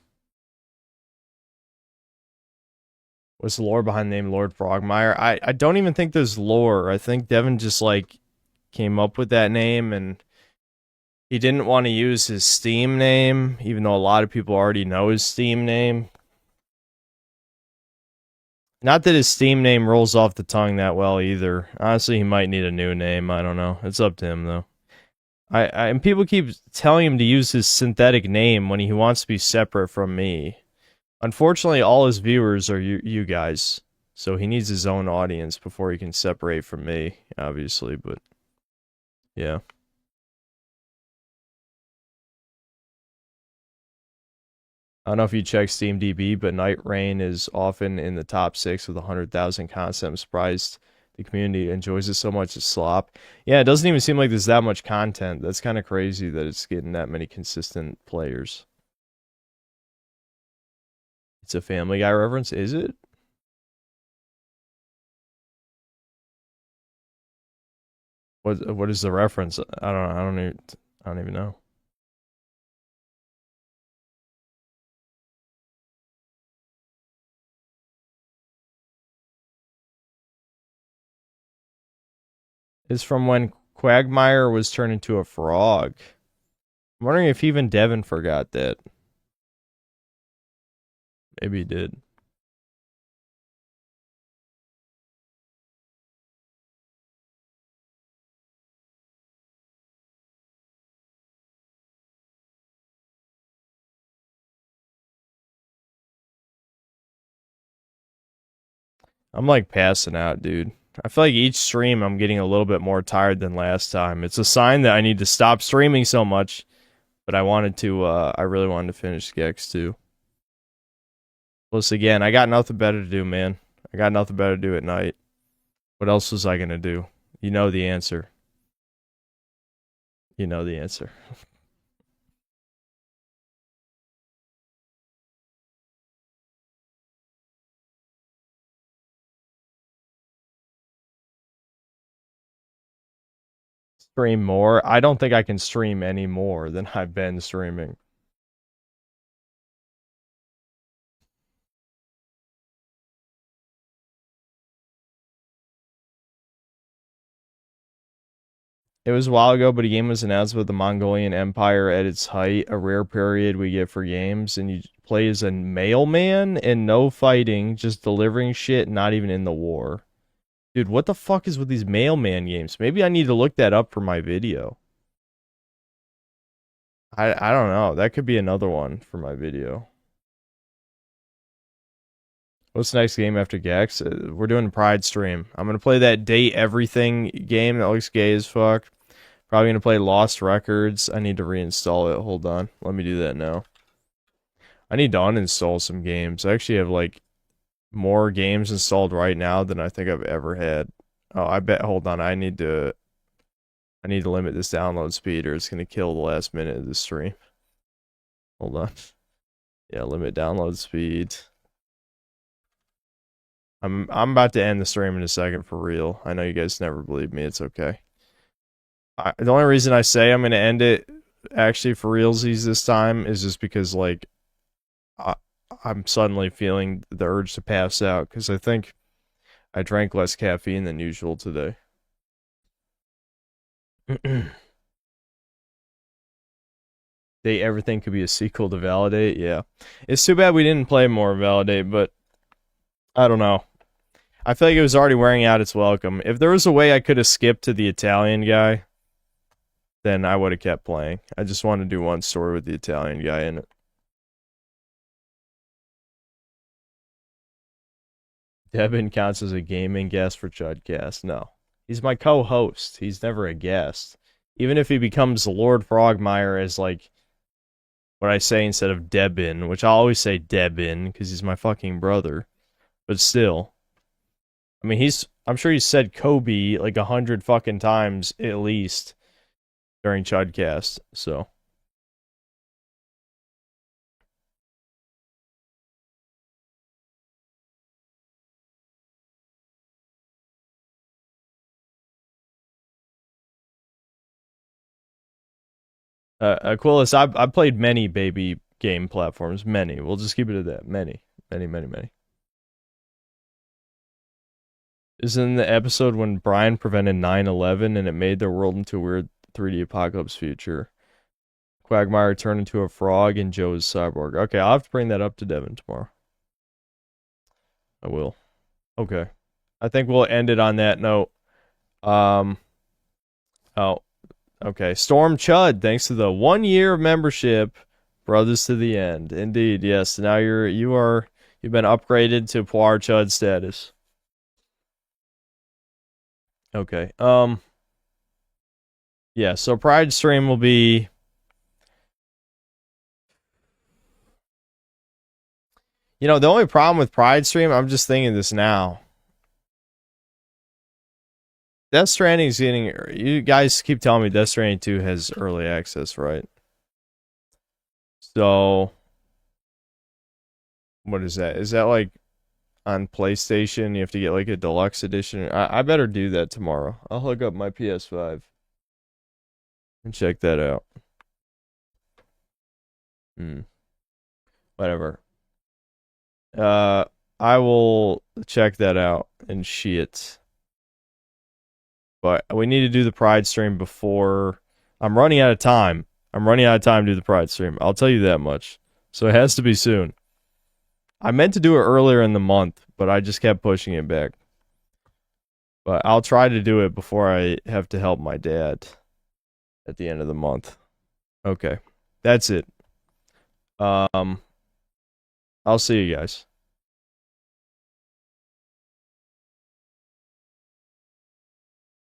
What's the lore behind the name Lord Frogmire? I don't even think there's lore. I think Devin just, like, came up with that name and he didn't want to use his Steam name, even though a lot of people already know his Steam name. Not that his Steam name rolls off the tongue that well either. Honestly, he might need a new name. I don't know. It's up to him, though. And people keep telling him to use his synthetic name when he wants to be separate from me. Unfortunately, all his viewers are you guys. So he needs his own audience before he can separate from me, obviously. But, yeah. I don't know if you check SteamDB, but Night Rain is often in the top 6 with 100,000 content. I'm surprised the community enjoys it so much. It's slop. Yeah, it doesn't even seem like there's that much content. That's kind of crazy that it's getting that many consistent players. It's a Family Guy reference, is it? What is the reference? I don't even know. Is from when Quagmire was turned into a frog. I'm wondering if even Devin forgot that. Maybe he did. I'm like passing out, dude. I feel like each stream I'm getting a little bit more tired than last time. It's a sign that I need to stop streaming so much. But I wanted to, I really wanted to finish Gex 2. Plus, again, I got nothing better to do, man. I got nothing better to do at night. What else was I going to do? You know the answer. You know the answer. Stream more? I don't think I can stream any more than I've been streaming. It was a while ago, but a game was announced with the Mongolian Empire at its height, a rare period we get for games, and you play as a mailman and no fighting, just delivering shit, not even in the war. Dude, what the fuck is with these mailman games? Maybe I need to look that up for my video. I don't know. That could be another one for my video. What's the next game after Gex? We're doing a Pride stream. I'm going to play that Date Everything game that looks gay as fuck. Probably going to play Lost Records. I need to reinstall it. Hold on. Let me do that now. I need to uninstall some games. I actually have, like, more games installed right now than I think I've ever had. Oh, I bet. Hold on. I need to limit this download speed or it's going to kill the last minute of the stream. Hold on. Yeah, limit download speed. I'm about to end the stream in a second for real. I know you guys never believe me. It's okay. The only reason I say I'm gonna end it actually for realsies this time is just because like I'm suddenly feeling the urge to pass out because I think I drank less caffeine than usual today. Everything could be a sequel to Validate. Yeah, it's too bad we didn't play more Validate, but I don't know. I feel like it was already wearing out its welcome. If there was a way I could have skipped to the Italian guy, then I would have kept playing. I just want to do one story with the Italian guy in it. Devin counts as a gaming guest for Chudcast. No. He's my co-host. He's never a guest. Even if he becomes Lord Frogmire as, like, what I say instead of Debin, which I'll always say Debin, because he's my fucking brother. But still. I mean, I'm sure he said Kobe, like, 100 fucking times, at least, during Chudcast, so... Aquilus, I've played many baby game platforms. Many. We'll just keep it at that. Many. Many, many, many. This is in the episode when Brian prevented 9/11 and it made their world into a weird 3D apocalypse future. Quagmire turned into a frog and Joe is cyborg. Okay, I'll have to bring that up to Devin tomorrow. I will. Okay. I think we'll end it on that note. Oh. Okay, Storm Chud, thanks to the 1 year of membership, brothers to the end. Indeed, yes. Now you've been upgraded to Poir Chud status. Okay. Yeah, so Pride stream will be the only problem with Pride stream, I'm just thinking this now. Death Stranding is getting... You guys keep telling me Death Stranding 2 has early access, right? So... What is that? Is that like on PlayStation? You have to get like a deluxe edition? I better do that tomorrow. I'll hook up my PS5 and check that out. Whatever. I will check that out and shit. But we need to do the Pride stream before... I'm running out of time. I'm running out of time to do the Pride stream. I'll tell you that much. So it has to be soon. I meant to do it earlier in the month, but I just kept pushing it back. But I'll try to do it before I have to help my dad at the end of the month. Okay. That's it. I'll see you guys.